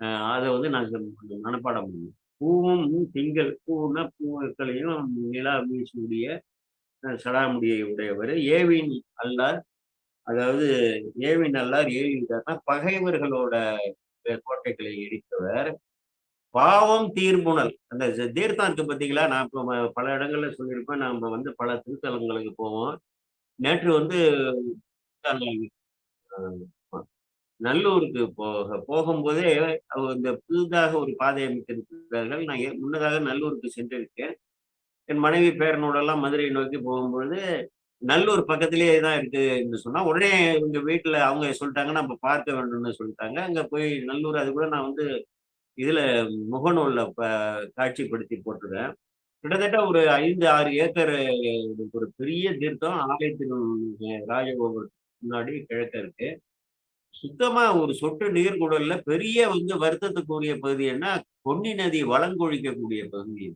அ அத வந்து நான் மனப்பாடம் பண்ணேன். "பூவும் திங்கள்" பூவுன்னா பூக்களையும் நிலா வீசக்கூடிய சடாமுடியை உடையவர். ஏவின் அல்லார் அதாவது ஏவின் அல்லார் ஏவிட்டார்னா பகைவர்களோட கோட்டைகளை இடித்தவர். பாவம் தீர்ப்புணல். அந்த தீர்த்தம் இருக்கு பார்த்தீங்களா? நான் இப்ப பல இடங்கள்ல சொல்லியிருப்பேன். நாம வந்து பல திருத்தலங்களுக்கு போவோம். நேற்று வந்து அ நல்லூருக்கு போகும்போதே இந்த புதிதாக ஒரு பாதை அமைத்திருக்கிறார்கள். நான் முன்னதாக நல்லூருக்கு சென்றிருக்கேன். என் மனைவி பேரனோடெல்லாம் மதுரை நோக்கி போகும்பொழுது, நல்லூர் பக்கத்திலேயே தான் இருக்கு என்று சொன்னா, உடனே எங்க வீட்ல அவங்க சொல்ட்டாங்க, நம்ம பார்க்க வேண்டும்னு சொல்லிட்டாங்க. அங்க போய் நல்லூர் அதுக்கூட நான் வந்து இதுல முகநூல்ல காட்சிப்படுத்தி போட்டுருக்கேன். கிட்டத்தட்ட ஒரு 5, 6 ஏக்கர் ஒரு பெரிய தீர்த்தம் ஆலயத்தின் ராஜகோபுரத்துக்கு முன்னாடி கிழக்க இருக்கு. சுத்தமா ஒரு சொட்டு நீர் கூட இல்ல. பெரிய வந்து வருத்தத்துக்குரிய பகுதி என்ன, பொன்னி நதி வளங்கொழிக்கக்கூடிய பகுதி.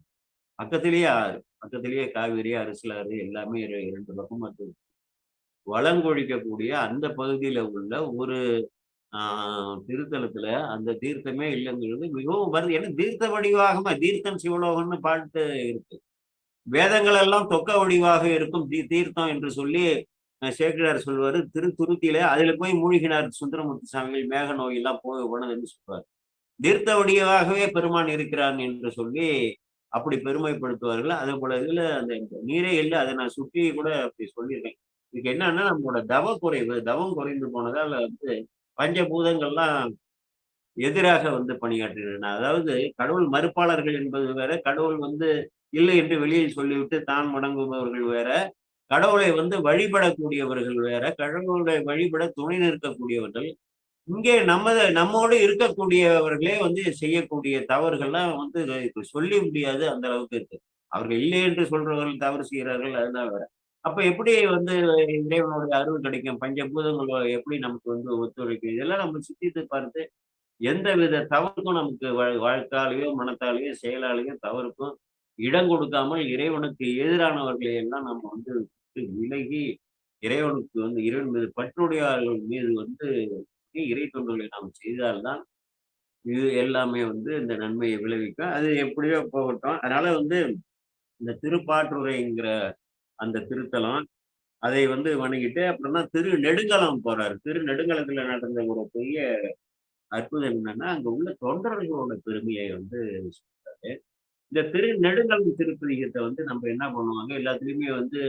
பக்கத்திலேயே ஆறு. பக்கத்திலேயே காவிரி, அரசலாறு எல்லாமே 2 பக்கமும் இருக்கு. வளங்கொழிக்கக்கூடிய அந்த பகுதியில உள்ள ஒரு ஆ திருத்தலத்துல அந்த தீர்த்தமே இல்லங்கிறது மிகவும் வருது. ஏன்னா தீர்த்த வடிவாகமா தீர்த்தம் சிவலோகம்னு பாட்டு இருக்கு. வேதங்கள் எல்லாம் தொக்க வடிவாக இருக்கும் தீர்த்தம் என்று சொல்லி சேக்கிழார் சொல்வாரு. திருத்துருத்தியில அதுல போய் மூழ்கினார் சுந்தரமூர்த்தி சாமிகள் மேக நோய் எல்லாம் போனதுன்னு சொல்வார். தீர்த்த வடிவாகவே பெருமான் இருக்கிறான் என்று சொல்லி அப்படி பெருமைப்படுத்துவார்கள். அதேபோல இதுல அந்த நீரே இல்ல. அத நான் சுற்றி கூட அப்படி சொல்லியிருக்கேன். இதுக்கு என்னன்னா நம்மளோட குறைவு. தவம் குறைந்து போனதால வந்து பஞ்சபூதங்கள்லாம் எதிராக வந்து பணியாற்றுகின்றன. அதாவது கடவுள் மறுப்பாளர்கள் என்பது வேற, கடவுள் வந்து இல்லை என்று வெளியில் சொல்லிவிட்டு தான் வணங்குபவர்கள் வேற, கடவுளை வந்து வழிபடக்கூடியவர்கள் வேற, கடவுளை வழிபட துணை நிற்கக்கூடியவர்கள். இங்கே நம்மோடு இருக்கக்கூடியவர்களே வந்து செய்யக்கூடிய தவறுகள்லாம் வந்து இப்ப சொல்லி முடியாது அந்த அளவுக்கு இருக்கு. அவர்கள் இல்லை என்று சொல்றவர்கள் தவறு செய்கிறார்கள் அதுதான் வேற. அப்ப எப்படி வந்து இறைவனுடைய அருள் கிடைக்கும்? பஞ்சபூதங்கள் எப்படி நமக்கு வந்து ஒத்துழைக்கும்? இதெல்லாம் நம்ம சிந்தித்து பார்த்து எந்தவித தவறுக்கும் நமக்கு வாழ்த்தாலேயோ, மனத்தாலேயோ, செயலாலேயோ தவறுக்கும் இடம் கொடுக்காமல் இறைவனுக்கு எதிரானவர்களை எல்லாம் நம்ம வந்து விட்டு விலகி இறைவனுக்கு வந்து இறைவன் மீது பற்றுடையார்கள் மீது வந்து இறை தொண்டுகளை நாம் செய்தால் தான் இது எல்லாமே வந்து இந்த நன்மையை விளைவிக்கும். அது எப்படியோ போகட்டும். அதனால வந்து இந்த திருப்பாற்றுறைங்கிற அந்த திருத்தலம், அதை வந்து வணங்கிட்டு அப்புறம் தான் திருநெடுங்களம் போறாரு. திருநெடுங்களத்துல நடந்த ஒரு பெரிய அற்புதம் என்னன்னா, அங்க உள்ள தொண்டர்களோட பெருமையை வந்து சொல்றாரு. இந்த திருநெடுங்களம் திருப்பதிகத்த வந்து நம்ம என்ன பண்ணுவாங்க, எல்லாத்துலயுமே வந்து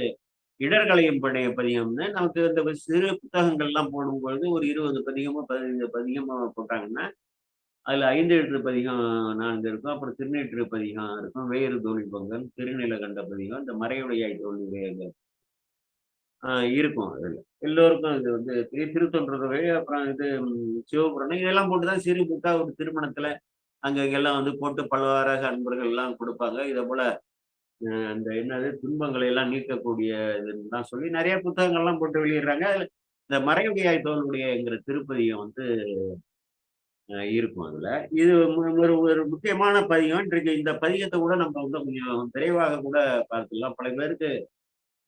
இடர்களையும் பதிகம்னு நமக்கு இந்த சிறு புத்தகங்கள்லாம் போடும்பொழுது ஒரு 20 பதிகமோ, 15 பதிகமோ போட்டாங்கன்னா, அதுல 5 எழுத்து பதிகம் 4 இருக்கும். அப்புறம் திருநீற்று பதிகம் இருக்கும். வேறு தோழி பங்கன், திருநிலகண்ட பதிகம், இந்த மறையுடையாய் தோன்றி இருக்கும் அதுல. எல்லோருக்கும் இது வந்து திருத்தொண்டர் வழி அப்புறம் இது சிவபுராணம் இதெல்லாம் போட்டு தான் சிறு புத்தா ஒரு திருமணத்துல அங்க இங்கெல்லாம் வந்து போட்டு பலவாறாக அன்பர்கள் எல்லாம் குடுப்பாங்க. இதேபோல அந்த என்னது துன்பங்களை எல்லாம் நீக்கக்கூடிய இதுன்னுலாம் சொல்லி நெறைய புத்தகங்கள்லாம் போட்டு வெளியிடுறாங்க. அதுல இந்த மறையுடையாய் தோளுடையங்கிற திருப்பதிகம் வந்து இருக்கும் அதுல. இது ஒரு ஒரு முக்கியமான பதிகம். இன்றைக்கு இந்த பதிகத்த கூட நம்ம வந்து கொஞ்சம் விரைவாக கூட பார்த்துடலாம். பல பேருக்கு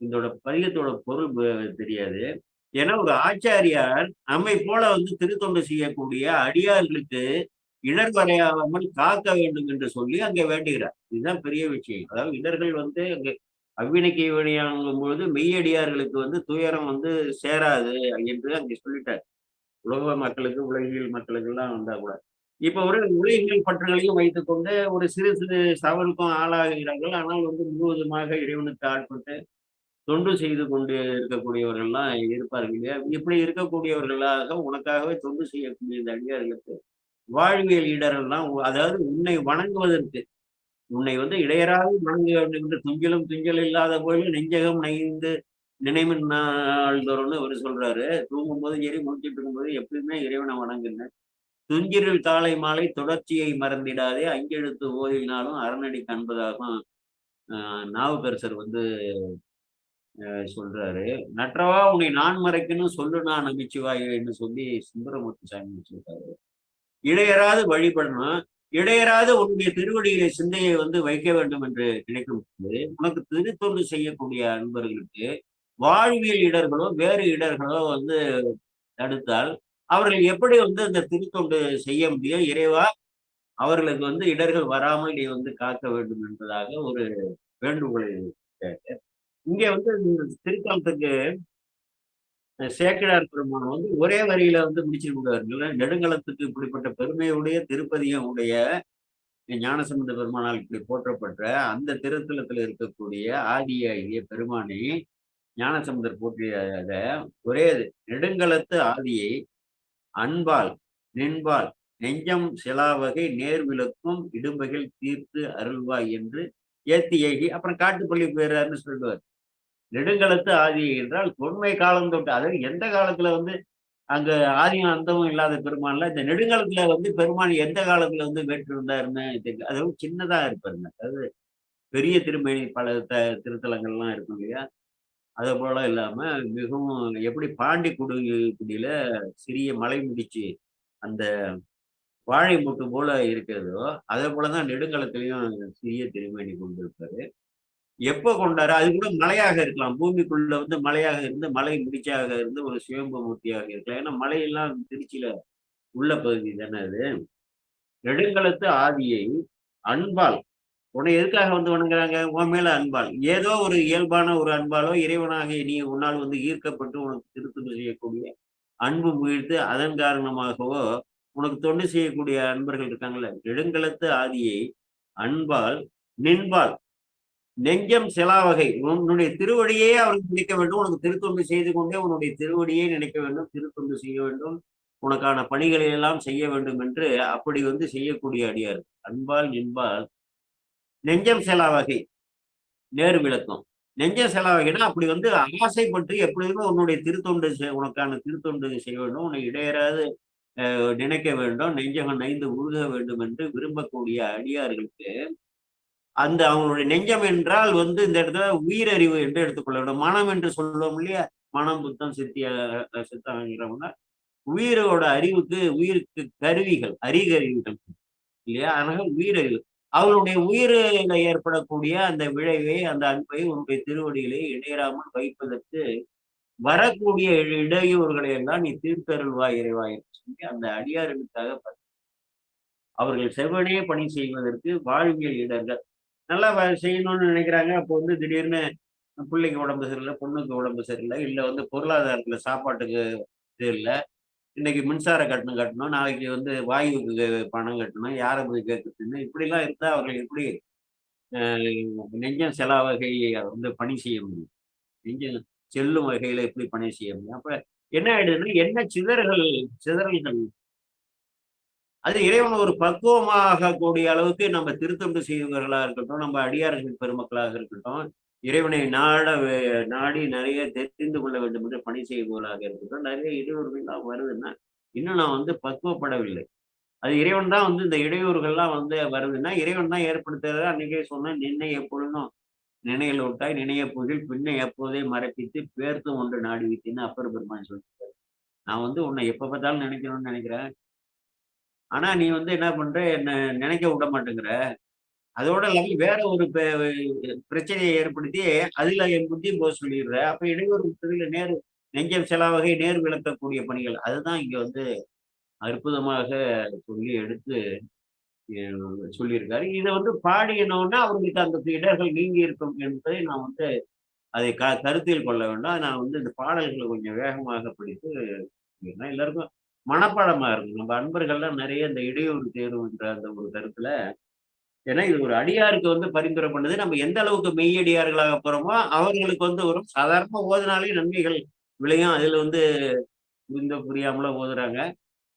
இதோட பதிகத்தோட பொருள் தெரியாது. ஏன்னா ஒரு ஆச்சாரியார் நம்மை போல வந்து திருத்தொண்டு செய்யக்கூடிய அடியார்களுக்கு இடர் வரையாமல் காக்க வேண்டும் என்று சொல்லி அங்கே வேண்டுகிறார். இதுதான் பெரிய விஷயம். அதாவது இடர்கள் வந்து அங்கே அவ்வினைக்கு வினையாகும் பொழுது மெய்யடியார்களுக்கு வந்து துயரம் வந்து சேராது என்று அங்கே சொல்லிட்டார். உலக மக்களுக்கு, உலகியல் மக்களுக்கு எல்லாம் வந்தா கூட. இப்ப ஒரு உலகியல் பற்றுகளையும் வைத்துக்கொண்டு ஒரு சிறு சிறு தவறுக்கும் ஆளாகிறார்கள். ஆனால் வந்து முழுவதுமாக இறைவனுக்கு ஆட்பட்டு தொண்டு செய்து கொண்டு இருக்கக்கூடியவர்கள்லாம் இருப்பார்கள் இல்லையா? இப்படி இருக்கக்கூடியவர்களாக உனக்காகவே தொண்டு செய்யக்கூடிய இந்த அடியார்களுக்கு வாழ்வியல் இடரெல்லாம் அதாவது உன்னை வணங்குவதற்கு, உன்னை வந்து இடையராது வணங்க வேண்டும் என்று துஞ்சிலும் துஞ்சல் இல்லாத போதிலும் நெஞ்சகம் நைந்து நினைமின் நாள்தோறும்னு அவரு சொல்றாரு. தூங்கும்போதும் சரி, முழிச்சிட்டு இருக்கும்போது எப்பயுமே இறைவனை வணங்குங்க. துஞ்சிருள் காலை மாலை தொடர்ச்சியை மறந்திடாதே அஞ்செழுத்து ஓதினாலும் அறநடி காண்பதாகும். நாவுக்கரசர் வந்து சொல்றாரு. நற்றவா உன்னை நான் மறைக்கணும் சொல்லு நான் நமச்சிவாயன்னு சொல்லி சுந்தரமூர்த்தி சாமி சொல்றாரு. இடையராது வழிபடணும். இடையராது உன்னுடைய திருவடியிலே சிந்தையை வந்து வைக்க வேண்டும் என்று நினைக்கும் போது, உனக்கு திருத்தொண்டு செய்யக்கூடிய அன்பர்களுக்கு வாழ்வியல் இடர்களோ, வேறு இடர்களோ வந்து தடுத்தால், அவர்கள் எப்படி வந்து அந்த திருத்தொண்டு செய்ய முடியும்? இறைவா, அவர்களுக்கு வந்து இடர்கள் வராமல் நீ வந்து காக்க வேண்டும் என்பதாக ஒரு வேண்டுகோளை வைத்தார். இங்க வந்து இந்த திருத்தலத்துக்கு சேக்கிழார் பெருமான் வந்து ஒரே வரியில வந்து முடிச்சிருக்கிறார். நெடுங்களத்துக்கு இப்படிப்பட்ட பெருமையுடைய திருப்பதியும் உடைய ஞானசம்பந்த பெருமானால் இப்படி போற்றப்பட்ட அந்த திருத்தலத்தில் இருக்கக்கூடிய ஆதியாகிய பெருமானை ஞானசம்பந்தர் போற்றியத ஒரே நெடுங்களத்து ஆதியை அன்பால் நின்பால் நெஞ்சம் சிலாவகை நேர்விளக்கும் இடும்பகில் தீர்த்து அருள்வாய் என்று ஏத்தி ஏகி அப்புறம் காட்டுப்பள்ளி போயிடுறாருன்னு சொல்லுவார். நெடுங்களத்து ஆதி என்றால் தொன்மை காலம் தொட்டு அதாவது எந்த காலத்துல வந்து அங்க ஆதியும் அந்தமும் இல்லாத பெருமான்ல இந்த நெடுங்காலத்துல வந்து பெருமான் எந்த காலத்துல வந்து வேற்றிருந்தாருன்னு தெரியல. அதாவது சின்னதா இருப்பாருங்க. அதாவது பெரிய திருமேனி பல திருத்தலங்கள்லாம் இருக்கும் இல்லையா? அது போல இல்லாம மிகவும் எப்படி பாண்டி குடியில சிறிய மலை முடிச்சு அந்த வாழை மூட்டு போல இருக்கிறதோ, அதே போலதான் நெடுங்காலத்திலையும் சிறிய திருமேனி கொண்டிருப்பாரு. எப்ப கொண்டாரு? அது கூட மலையாக இருக்கலாம். பூமிக்குள்ள வந்து மலையாக இருந்து, மலை முடிச்சாக இருந்து ஒரு சிவம்ப மூர்த்தியாக இருக்கலாம். ஏன்னா மலையெல்லாம் திருச்சியில உள்ள பகுதி தானே அது. நெடுங்களத்து ஆதியை அன்பால் உன்னை எதுக்காக வந்து வணங்குறாங்க? உன் மேல அன்பால். ஏதோ ஒரு இயல்பான ஒரு அன்பாலோ, இறைவனாகிய நீ உன்னால் வந்து ஈர்க்கப்பட்டு உனக்கு திருத்துண்டு செய்யக்கூடிய அன்பு முயர்த்து அதன் காரணமாகவோ, உனக்கு தொண்டு செய்யக்கூடிய அன்பர்கள் இருக்காங்கல்ல. நெடுங்களத்து ஆதியை அன்பால் நின்பால் நெஞ்சம் செலாவகை. உன்னுடைய திருவடியே அவருக்கு நினைக்க வேண்டும். உனக்கு திருத்தொண்டு செய்து கொண்டே உன்னுடைய திருவடியே நினைக்க வேண்டும். திருத்தொண்டு செய்ய வேண்டும். உனக்கான பணிகளை எல்லாம் செய்ய வேண்டும் என்று அப்படி வந்து செய்யக்கூடிய அடியார். அன்பால் நின்பால் நெஞ்சம் செலாவகை நேரு விளக்கம். நெஞ்சம் செலாவகைன்னா அப்படி வந்து ஆசைப்பட்டு எப்பொழுதுமே உன்னுடைய திருத்தொண்டு உனக்கான திருத்தொண்டு செய்ய வேண்டும். உன்னை இடையராது நினைக்க வேண்டும். நெஞ்சகம் நைந்து உருக வேண்டும் என்று விரும்பக்கூடிய அடியார்களுக்கு அந்த அவங்களுடைய நெஞ்சம் என்றால் வந்து இந்த இடத்துல உயிரறிவு என்று எடுத்துக்கொள்ள வேண்டும். மனம் என்று சொல்லுவோம் இல்லையா? மனம், புத்தம், சித்தம்ங்கிறவங்க உயிரோட அறிவுக்கு உயிருக்கு கருவிகள், அறிகருவிகள் இல்லையா? அதனால உயிரறிவு. அவளுடைய உயிரில ஏற்படக்கூடிய அந்த விளைவை, அந்த அன்பை உன்னுடைய திருவடியிலே இடையறாமல் வைப்பதற்கு வரக்கூடிய இடையூறுகளை எல்லாம் நீ தீர்த்தருள்வாய் இறைவா என்று சொல்லி அந்த அடியார்களுக்காக அவர்கள் செவ்வனே பணி செய்வதற்கு வாழ்வியல் இடர்கள் நல்லா செய்யணும்னு நினைக்கிறாங்க. அப்போ வந்து திடீர்னு பிள்ளைக்கு உடம்பு சரியில்லை, பொண்ணுக்கு உடம்பு சரியில்லை, இல்ல வந்து பொருளாதாரத்துல சாப்பாட்டுக்கு இது இல்ல. இன்னைக்கு மின்சார கட்டணம் கட்டணும், நாளைக்கு வந்து வாயுவுக்கு பணம் கட்டணும், யாரை போய் கேட்கறதுன்னு இப்படிலாம் இருந்தா அவர்கள் எப்படி நெஞ்சம் செலா வகையை வந்து பணி செய்ய முடியும்? நெஞ்சம் செல்லும் வகையில எப்படி பணி செய்ய முடியும்? அப்ப என்ன ஆயிடுதுன்னா, என்ன சிதறல்கள் அது இறைவன் ஒரு பக்குவமாக கூடிய அளவுக்கு நம்ம திருத்தொண்டு செய்தவர்களா இருக்கட்டும், நம்ம அடியார்கள் பெருமக்களாக இருக்கட்டும், இறைவனை நாடி நிறைய தெரிந்து கொள்ள வேண்டும் என்று பணி செய்பவர்களாக இருக்கட்டும், நிறைய இடையூறுகள்லாம் வருதுன்னா, இன்னும் நான் வந்து பக்குவப்படவில்லை. அது இறைவன் தான் வந்து இந்த இடையூறுகள்லாம் வந்து வருதுன்னா, இறைவன் தான் ஏற்படுத்துறத அன்னைக்கே சொன்னேன். நின்னை எப்பொழுதும் நினையல் விட்டாய் நினைய புகில் பின்னை எப்போதே மரப்பித்து பேர்த்தும் ஒன்று நாடி வைத்தின்னு அப்பர் பெருமான் சொல்லிட்டாரு. நான் வந்து உன்னை எப்ப பார்த்தாலும் நினைக்கணும்னு நினைக்கிறேன். ஆனா நீ வந்து என்ன பண்ற? என்ன நினைக்க விட மாட்டேங்கிற. அதோட இல்லாம வேற ஒரு பிரச்சனையை ஏற்படுத்தி அதுல என் புத்தி போக சொல்லிடுற. அப்ப இடையூறு விட்டதுல நெஞ்சம் செலாவகை நேர் விளக்கக்கூடிய பணிகள். அதுதான் இங்க வந்து அற்புதமாக சொல்லி எடுத்து சொல்லியிருக்காரு. இத வந்து பாடினோன்னா அவங்களுக்கு அந்த இடர்கள் நீங்கி இருக்கும் என்பதை நான் வந்து அதை கருத்தில் கொள்ள வேண்டும். நான் வந்து இந்த பாடல்கள கொஞ்சம் வேகமாக படித்து ஏன்னா எல்லாருக்கும் மனப்பாடமா இருக்கும். நம்ம அன்பர்கள்லாம் நெறைய இந்த இடையூறு தேர்வுன்ற அந்த ஒரு கருத்துல ஏன்னா இது ஒரு அடியாருக்கு வந்து பரிந்துரை பண்ணுது. நம்ம எந்த அளவுக்கு மெய்யடியார்களாக போறோமோ, அவர்களுக்கு வந்து வரும். சாதாரணமா ஓதுனாலே நன்மைகள் விளையும். அதுல வந்து புரிந்தோ புரியாமலோ ஓதுறாங்க.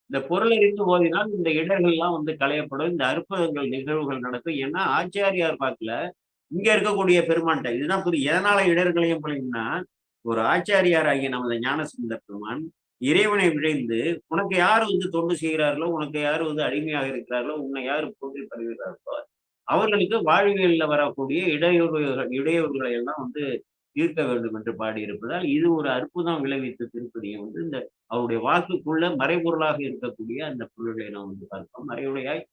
இந்த பொருளறிந்து ஓதினால் இந்த இடர்கள்லாம் வந்து களையப்படும். இந்த அற்புதங்கள் நிகழ்வுகள் நடக்கும். ஏன்னா ஆச்சாரியார் வாக்குல இங்க இருக்கக்கூடிய பெருமான்ட்ட இதுதான் எதனால இடர்களையும் பிழைக்கும்னா, ஒரு ஆச்சாரியார் ஆகிய நமது ஞானசம்பந்தர் பெருமான் இறைவனை விழைந்து, உனக்கு யார் வந்து தொண்டு செய்கிறார்களோ, உனக்கு யார் வந்து அடிமையாக இருக்கிறார்களோ, உன்னை யார் போற்றி பருகிறார்களோ, அவர்களுக்கு வாழ்வியல்ல வரக்கூடிய இடையூறுகளை எல்லாம் வந்து தீர்க்க வேண்டும் என்று பாடியிருப்பதால், இது ஒரு அற்புதம் விளைவித்த திருப்பதியை வந்து இந்த அவருடைய வாக்குக்குள்ள மறைபொருளாக இருக்கக்கூடிய அந்த பொருள்களை நாம் வந்து பார்க்கிறோம். மறைவுடையாய்,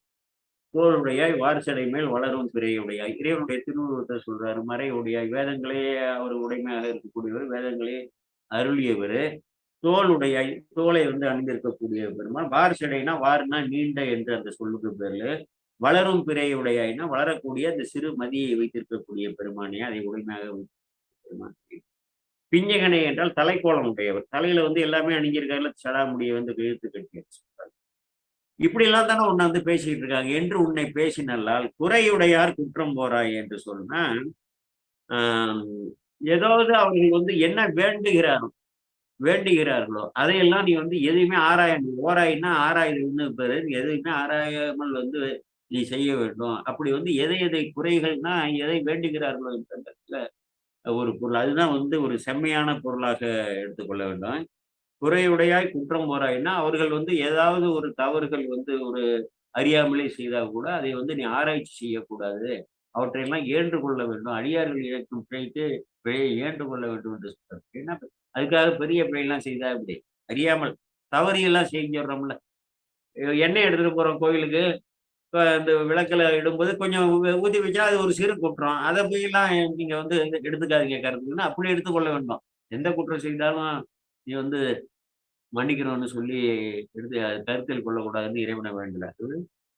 தோளுடையாய், வார்சடை மேல் வளரும் பிறையுடையாய். இறைவனுடைய திருவுருவத்த சொல்றாரு. மறையுடையாய், வேதங்களே அவர் உடைமையாக இருக்கக்கூடியவர், வேதங்களே அருளியவரு. தோளுடையாய், தோலை வந்து அணிந்திருக்கக்கூடிய பெருமான். வார்சடைனா வார்னா நீண்ட என்று அந்த சொல்லுக்கு பேரு. வளரும் பிறையுடையாய்னா வளரக்கூடிய அந்த சிறு மதியை வைத்திருக்கக்கூடிய பெருமானே, அதை உடைமையாக பெருமான். பிஞ்ஞகனை என்றால் தலைக்கோலம் உடையவர். தலையில வந்து எல்லாமே அணிஞ்சிருக்காருல, சடாமுடிய வந்து இழுத்து கட்டி வச்சிருக்காரு. இப்படிலாம் தானே உன்னை வந்து பேசிட்டு இருக்காங்க. என்று உன்னை பேசினல்லால் குறையுடையார் குற்றம் போராய் என்று சொன்னா, ஆம், ஏதாவது அவர்கள் வந்து என்ன வேண்டுகிறார்களோ, அதையெல்லாம் நீ வந்து எதையுமே ஆராயணும். ஓராயின்னா ஆராய்தல்னு பேரு. எதையுமே ஆராயாமல் வந்து நீ செய்ய வேண்டும். அப்படி வந்து எதை எதை குறைகள்னா, எதை வேண்டுகிறார்களோ என்ற ஒரு பொருள். அதுதான் வந்து ஒரு செம்மையான பொருளாக எடுத்துக்கொள்ள வேண்டும். குறையுடையாய் குற்றம் போராய்ன்னா, அவர்கள் வந்து ஏதாவது ஒரு தவறுகள் வந்து ஒரு அறியாமலே செய்தா கூட, அதை வந்து நீ ஆராய்ச்சி செய்யக்கூடாது. அவற்றையெல்லாம் ஏற்றுக்கொள்ள வேண்டும். அடியார்கள் இழைக்கும் பிழையை ஏற்றுக்கொள்ள வேண்டும் என்று சொல்றார். ஏன்னா, அதுக்காக பெரிய பிழைலாம் செய்தா எப்படி? அறியாமல் தவறியெல்லாம் செஞ்சிடுறோம்ல. எண்ணெய் எடுத்துட்டு போறோம் கோயிலுக்கு. இந்த விளக்குல இடும்போது கொஞ்சம் ஊத்தி வச்சா அது ஒரு சிறு குற்றம். அத போய்லாம் நீங்க வந்து எடுத்துக்காதீங்க கருத்துக்குன்னு அப்படி எடுத்துக்கொள்ள வேண்டும். எந்த குற்றம் செய்தாலும் நீ வந்து மன்னிக்கணும்னு சொல்லி எடுத்து கருத்தில் கொள்ளக்கூடாதுன்னு இறைவனை வேண்டல.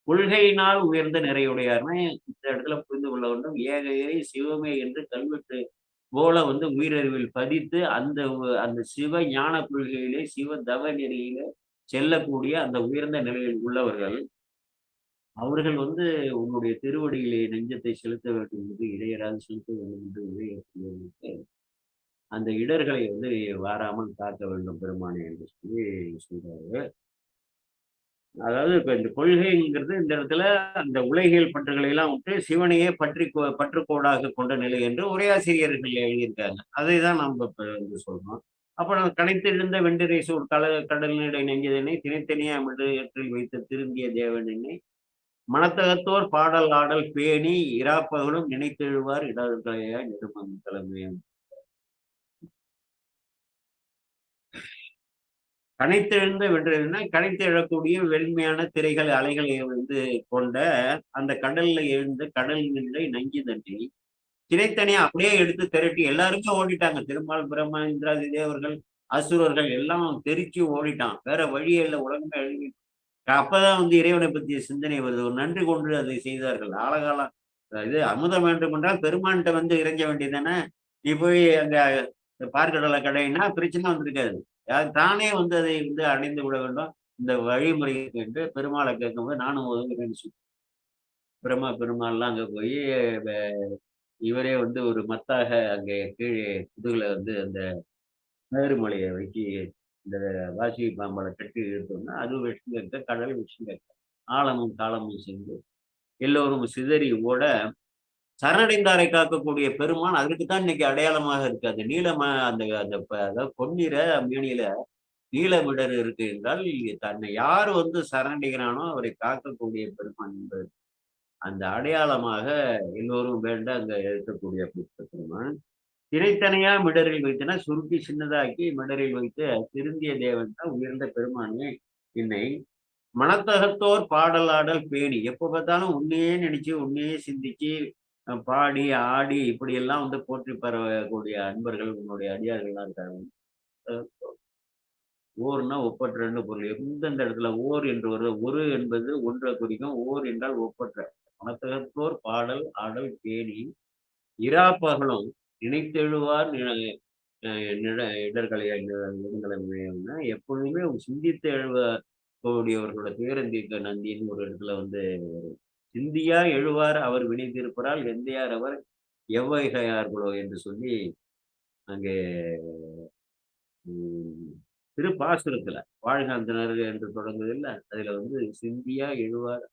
கொள்கையினால் உயர்ந்த நிறையுடையார்னா இந்த இடத்துல புரிந்து கொள்ள வேண்டும். ஏக இறை சிவமே என்று கல்வெட்டு போல வந்து உயிரறிவில் பதித்து அந்த சிவ ஞான கொள்கையிலே சிவ தவ நெறியிலே செல்லக்கூடிய அந்த உயர்ந்த நிலையில் உள்ளவர்கள் அவர்கள் வந்து உன்னுடைய திருவடியிலே நெஞ்சத்தை செலுத்த வேண்டும் என்று இடையராது செலுத்த வேண்டும் என்று இதயத்திலே அந்த இடர்களை வந்து வாராமல் காக்க வேண்டும் பெருமானே என்று சொல்லி சொல்றாரு. அதாவது இப்ப இந்த கொள்கைங்கிறது இந்த இடத்துல அந்த உலகியல் பற்றுகளை எல்லாம் விட்டு சிவனையே பற்றுக்கோடாக கொண்ட நிலை என்று உரையாசிரியர்கள் எழுதியிருக்காங்க. அதை தான் நம்ம இப்ப வந்து சொல்றோம். அப்ப நம்ம கனைத்தெழுந்த வெண்டிரை சூழ் கடல் நீடை நெஞ்சதனை தினைத்தனியே அமிழ்து ஏற்றில் வைத்த திருந்திய தேவனென்னை மனத்தகத்தோர் பாடல் ஆடல் பேணி இராப்பகலும் நினைத்தெழுவார் இடர்களையாய் நெடுமங்கலமே. கனைத்தெழுந்த வென்றதுன்னா கனைத்து எழக்கூடிய வெண்மையான திரைகள் அலைகளை வந்து கொண்ட அந்த கடல்ல எழுந்த கடல் நின்றை நங்கி தண்ணி திரைத்தனியா அப்படியே எடுத்து திரட்டி எல்லாருமே ஓடிட்டாங்க. திருமால் பிரம்மா இந்திராதி தேவர்கள் அசுரர்கள் எல்லாம் தெரிச்சு ஓடிட்டான். வேற வழியே இல்லை. உலகமே எழுதி அப்பதான் வந்து இறைவனை பற்றிய சிந்தனை வருது. ஒரு நன்றி கொண்டு அதை செய்தார்கள். ஆழகாலம் இது அமுதம் வேண்டும் என்றால் பெருமான்கிட்ட வந்து இறங்க வேண்டியதானே. நீ போய் அங்க பார்க்கடலை கடைன்னா பிரச்சனை வந்திருக்காது. தானே வந்து அதை வந்து அடைந்து விட வேண்டும். இந்த வழிமுறை என்று பெருமாளை கேட்கும்போது நானும் உதவுகிறேன்னு சொல்லி பிரம்மா பெருமாள்லாம் அங்க போய் இவரே வந்து ஒரு மத்தாக அங்கே கீழே முதுகுல வந்து அந்த மேருமலையை வைத்து இந்த வாசுகி பாம்பால கட்டி இழுத்தோம்னா அது விஷம் கேட்க கடல் விஷம் கேட்க ஆழமும் காலமும் சேர்ந்து எல்லோரும் சிதறி ஓட சரணடைந்தாரை காக்கக்கூடிய பெருமான் அதற்குத்தான் இன்னைக்கு அடையாளமாக இருக்கு. அந்த நீளமா அந்த அந்த அதாவது பொன்னிற மேனியில நீலமிடர் இருக்கு என்றால் தன்னை யார் வந்து சரணடைகிறானோ அவரை காக்கக்கூடிய பெருமான் என்பது அந்த அடையாளமாக எல்லோரும் வேண்ட அங்க இருக்கக்கூடிய பெருமான் திரைத்தனையா மிடரில் வைத்தனா சுருக்கி சின்னதாக்கி மிடரில் வைத்து திருந்திய தேவன் தான் உயர்ந்த பெருமானே என்னை மனத்தகத்தோர் பாடல் ஆடல் பேணி எப்ப பார்த்தாலும் உன்னையே நினைச்சு உன்னையே சிந்திச்சு பாடி ஆடி இப்படியெல்லாம் வந்து போற்றி பெறக்கூடிய அன்பர்கள் உன்னுடைய அடியார்கள்லாம் இருக்காங்க. அஹ் ஓர்னா ஒப்பற்றன்னு பொருள். எந்தெந்த இடத்துல ஓர் என்று வருது, ஒரு என்பது ஒன்றை குறிக்கும். ஓர் என்றால் ஒப்பற்ற. மனத்தகத்தோர் பாடல் ஆடல் பேணி இராப்பகலும் நினைத்தெழுவார் இடர்களை நெடுங்கலை எப்பொழுதுமே சிந்தித்து எழுவ கூடியவர்களோட துயரந்தீர்க்க நந்தின்னு ஒரு இடத்துல வந்து சிந்தியா எழுவார் அவர் வினைத்திருப்பரால் எந்தையார் அவர் எவ்வகையார்களோ என்று சொல்லி அங்கே உம், திருப்பாசுரத்துல வாழ்காந்தனர் என்று தொடங்குதில்ல அதுல வந்து சிந்தியா எழுவார்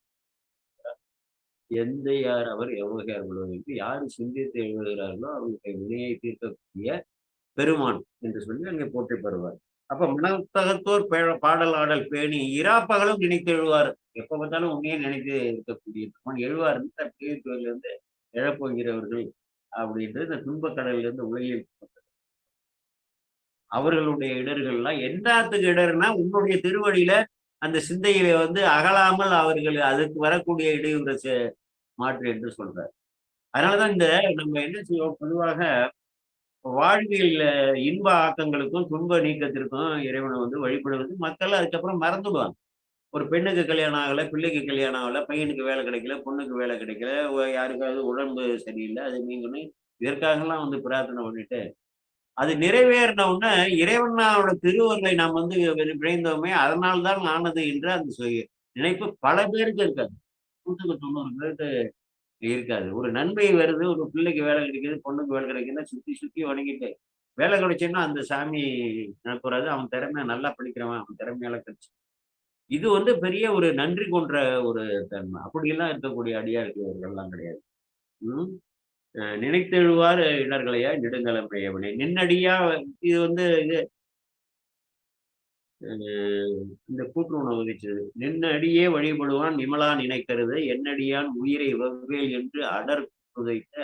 எந்தையார் அவர் எவ்வகையார்களோ என்று யாரு சிந்தித்து எழுதுகிறார்களோ அவர்களுடைய வினையை தீர்க்கக்கூடிய பெருமான் என்று சொல்லி அங்கே போற்றி பெறுவார். அப்ப மனத்தகத்தோர் பாடல் ஆடல் பேணி இராப்பகலும் நினைத்து எழுவார். எப்ப பார்த்தாலும் உண்மையே நினைத்து இருக்கக்கூடிய பெருமான் எழுவார் இருந்து எழப்போகிறவர்கள் அப்படின்ட்டு இந்த துன்பக் கடல்ல இருந்து உலகில் அவர்களுடைய இடர்கள்லாம் என்னத்துக்கு இடர்னா உன்னுடைய திருவடியில அந்த சிந்தையில வந்து அகலாமல் அவர்கள் அதுக்கு வரக்கூடிய இடையூறு மாற்று என்று சொல்றார். அதனாலதான் இந்த நம்ம என்ன செய்வோம் பொதுவாக வாழ்வியல் இன்ப ஆக்கங்களுக்கும் துன்ப நீக்கத்திற்கும் இறைவனை வந்து வழிபடுவது மக்கள் அதுக்கப்புறம் மறந்துடுவாங்க. ஒரு பெண்ணுக்கு கல்யாணம் ஆகல, பிள்ளைக்கு கல்யாணம் ஆகல, பையனுக்கு வேலை கிடைக்கல, பொண்ணுக்கு வேலை கிடைக்கல, யாருக்காவது உடம்பு சரியில்லை, அது நீங்கணும் இதற்காகலாம் வந்து பிரார்த்தனை பண்ணிட்டு அது நிறைவேறின உடனே இறைவனோட திருவருளை நாம் வந்து விழைந்தோமே அதனால்தான் ஆனது என்று அந்த நினைப்பு பல பேருக்கு இருக்காது. 190 பேருக்கு இருக்காது. ஒரு நன்மை வருது, ஒரு பிள்ளைக்கு வேலை கிடைக்குது, பொண்ணுக்கு வேலை கிடைக்குதுன்னா சுத்தி சுத்தி வணங்கிட்டு வேலை கிடைச்சுன்னா அந்த சாமி நினைப்புறாது. அவன் திறமை நல்லா படிக்கிறவன், அவன் திறமையால கிடைச்சு இது வந்து பெரிய ஒரு நன்றி கொன்ற ஒரு தன்மை. அப்படியெல்லாம் இருக்கக்கூடிய அடியார்கள்லாம் கிடையாது. உம் நினைத்தெழுவார் இடர்களையா நெடுங்கலமையவனே நின்னடியா இது வந்து இந்த கூட்டுறவு வகிச்சது. நின்னடியே வழிபடுவான் நிமலா நினைக்கிறது என்னடியான் உயிரை வெவ்வேல் என்று அடர் புதைத்த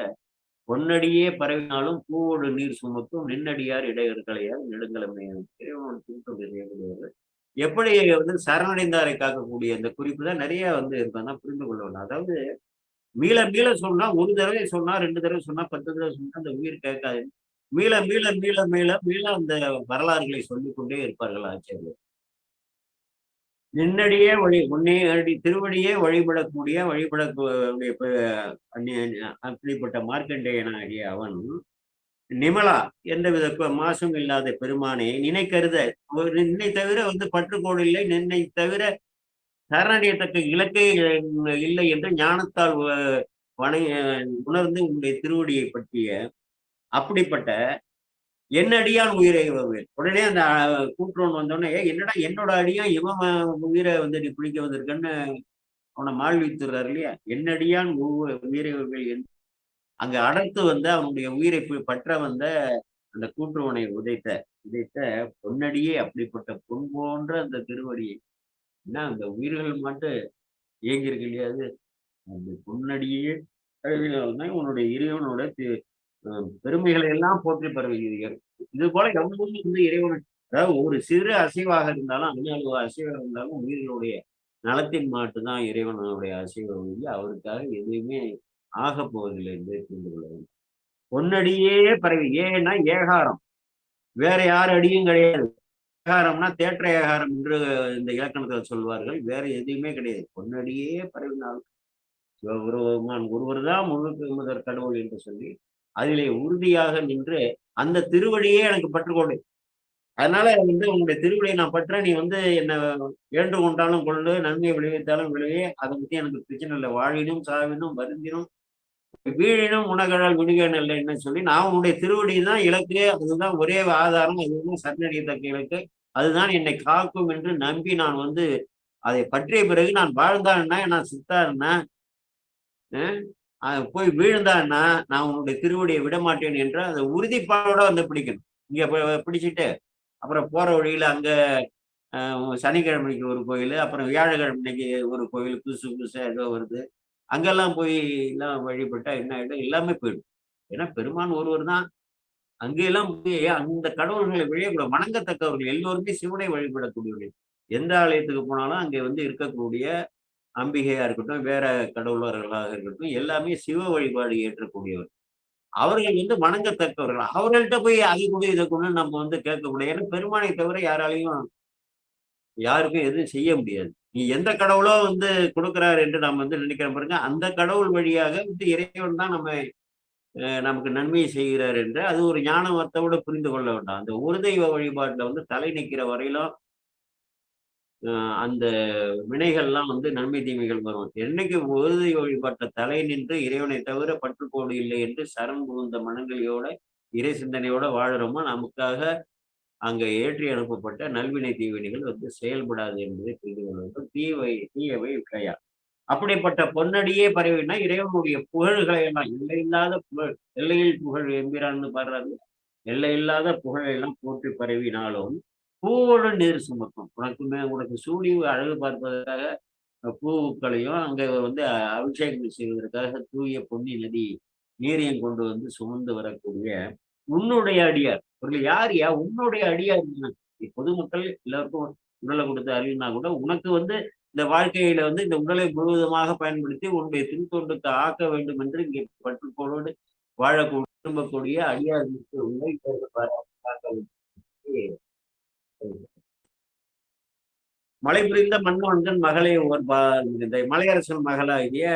பொன்னடியே பரவினாலும் பூவோடு நீர் சுமக்கும் நின்னடியார் இடையர்களையார் நெடுங்கலமையவன் செய்யக்கூடியவர். எப்படி வந்து சரணடைந்தாரை காக்கக்கூடிய இந்த குறிப்பு தான் நிறைய வந்து இருக்காங்க புரிந்து கொள்ள வேண்டும். அதாவது மீள மீள சொன்னா ஒரு தடவை சொன்னா 2 தடவை சொன்னா 10 தடவை சொன்னா அந்த உயிர் கேட்காது. மீள மீள மீள மீள மீள அந்த வரலாறுகளை சொல்லிக் கொண்டே இருப்பார்கள் ஆச்சாரியர். நின்னடியே உன்னே திருவடியே வழிபடக்கூடிய அப்படிப்பட்ட மார்க்கண்டேயனாகிய அவன் நிமலா எந்தவித மாசும் இல்லாத பெருமானை நினைக்கருத நின்னை தவிர வந்து பற்றுக்கோடு இல்லை, நின்னை தவிர சரணடையத்தக்க இலக்கே இல்லை என்று ஞானத்தால் உணர்ந்து உன்னுடைய திருவடியை பற்றிய அப்படிப்பட்ட என் அடியான் உயிரை உடனே அந்த கூட்டுறவன் வந்தோடனே என்னடா என்னோட அடியான் இவன் உயிரை வந்து நீ பிடிக்க வந்திருக்கன்னு அவனை மாழ்வித்துறாரு இல்லையா. என்னடியான் உயிரை அங்க அடர்த்து வந்த அவனுடைய உயிரை பற்ற வந்த அந்த கூட்டுறவனை உதைத்த பொன்னடியே அப்படிப்பட்ட பொன் போன்ற அந்த திருவடியை ஏன்னா அந்த உயிர்கள் மட்டும் இயங்கியிருக்கு இல்லையா அந்த பொன்னடியே கழுவினால்தான் உன்னுடைய இறைவனோட பெருமைகளை எல்லாம் போற்றி பரவுகிறீர்கள். இது போல எவ்வளவு வந்து இறைவன் அதாவது ஒரு சிறு அசைவாக இருந்தாலும் 14 அசைவாக இருந்தாலும் உயிர்களுடைய நலத்தின் மாட்டுதான் இறைவனுடைய அசைவம் இல்லை, அவருக்காக எதுவுமே ஆக போவதில்லை என்று புரிந்து கொள்ள வேண்டும். பொன்னடியே பரவி ஏன்னா ஏகாரம் வேற யார் அடியும் கிடையாது. ஏகாரம்னா தேற்ற ஏகாரம் என்று இந்த இலக்கணத்தில் சொல்வார்கள். வேற எதுவுமே கிடையாது. பொன்னடியே பரவினால் ஒருவர் தான் முழுக்க முதற் கடவுள் என்று சொல்லி அதிலே உறுதியாக நின்று அந்த திருவடியே எனக்கு பற்றுக்கொண்டு அதனால வந்து உங்களுடைய திருவடியை நான் பற்ற நீ வந்து என்ன வேண்டு கொண்டாலும் கொண்டு நன்மை விளைவித்தாலும் விளைவே அதை பத்தி எனக்கு பிரச்சனை இல்லை. வாழினும் சாவினும் வருந்தினும் வீழினும் உணகழல் விடுகன்னு சொல்லி நான் உன்னுடைய திருவடி தான் இலக்கு, அதுதான் ஒரே ஆதாரம், அதுதான் சரணடையத்தக்க இலக்கு, அதுதான் என்னை காக்கும் என்று நம்பி நான் வந்து அதை பற்றிய பிறகு நான் வாழ்ந்தான்னா நான் சித்தாருன்னா போய் வீழ்ந்தான்னா நான் உன்னுடைய திருவடியை விட மாட்டேன் என்று அந்த உறுதிப்பாடோட வந்து பிடிக்கணும். இங்க பிடிச்சிட்டு அப்புறம் போற வழியில அங்க சனிக்கிழமைக்கு ஒரு கோயில், அப்புறம் வியாழக்கிழமைக்கு ஒரு கோயில் புதுசா ஏதோ வருது, அங்கெல்லாம் போய் எல்லாம் வழிபட்டா என்ன ஆயிடும், எல்லாமே போயிடும். ஏன்னா பெருமான் ஒருவர் தான். அங்கெல்லாம் போய் அந்த கடவுள்களை விழையக்கூடாது. வணங்கத்தக்கவர்கள் எல்லோருமே சிவனை வழிபடக்கூடியவர்கள். எந்த ஆலயத்துக்கு போனாலும் அங்கே வந்து இருக்கக்கூடிய அம்பிகையா இருக்கட்டும், வேற கடவுளர்களாக இருக்கட்டும், எல்லாமே சிவ வழிபாடு ஏற்றக்கூடியவர். அவர்கள் வந்து வணங்கத்தக்கவர்கள். அவர்கள்ட்ட போய் அதை கொடு, இதை கொடுன்னு நம்ம வந்து கேட்க முடியாது. ஏன்னா பெருமானை தவிர யாருக்கும் எதுவும் செய்ய முடியாது. நீ எந்த கடவுளோ வந்து கொடுக்கிறார் என்று நாம் வந்து நினைக்கிறோம் பாருங்க, அந்த கடவுள் வழியாக வந்து இறைவன் தான் நமக்கு நன்மையை செய்கிறார் என்று அது ஒரு ஞானவத்தோட புரிந்து கொள்ள வேண்டாம். அந்த ஒரு தெய்வ வழிபாட்டுல வந்து தலை நிற்கிற வரையிலும் அந்த வினைகள்லாம் வந்து நன்மை தீமைகள் வரும். என்னைக்கு ஒரு தெய்வ வழிபாட்டுல தலை நின்று இறைவனை தவிர பற்றுக்கோடு இல்லை என்று சரண் புகுந்த மனநிலையோட இறை சிந்தனையோட வாழுறோமோ, நமக்காக அங்க ஏற்றி அனுப்பப்பட்ட நல்வினை தீவினைகள் வந்து செயல்படாது என்பதை புரிந்து கொள்ள வேண்டும். தீயவை விளையா. அப்படிப்பட்ட பொன்னடியே பரவினா இறைவனுடைய புகழ்களை எல்லாம் எல்லையில்லாத புகழ், எல்லையில் புகழ் எம்பிரான்னு பாடுறாரு. எல்லையில்லாத புகழை எல்லாம் போற்றி பரவினாலும் பூவோடு நீர் சுமக்கும். உனக்கு சூடி அழகு பார்ப்பதற்காக பூக்களையும் அங்க வந்து அபிஷேகம் செய்வதற்காக தூய பொன்னி நதி நீரையும் கொண்டு வந்து சுமந்து வரக்கூடிய உன்னுடைய அடியார். இவர்கள் யாருயா? உன்னுடைய அடியார் தானே. பொதுமக்கள் எல்லாருக்கும் உடலை கொடுத்து அறிவினா கூட உனக்கு வந்து இந்த வாழ்க்கையில வந்து இந்த உடலை முழுவதுமாக பயன்படுத்தி உன்னுடைய திருத்தொண்டுக்கு ஆக்க வேண்டும் என்று இங்கே பற்றுக்கோளோடு வாழக்கூடிய விரும்பக்கூடிய அடியார்களுக்கு உண்மை காக்க வேண்டும். மழை புரிந்த மன்னவன்கள் மகளை ஒரு இந்த மலையரசன் மகளாகிய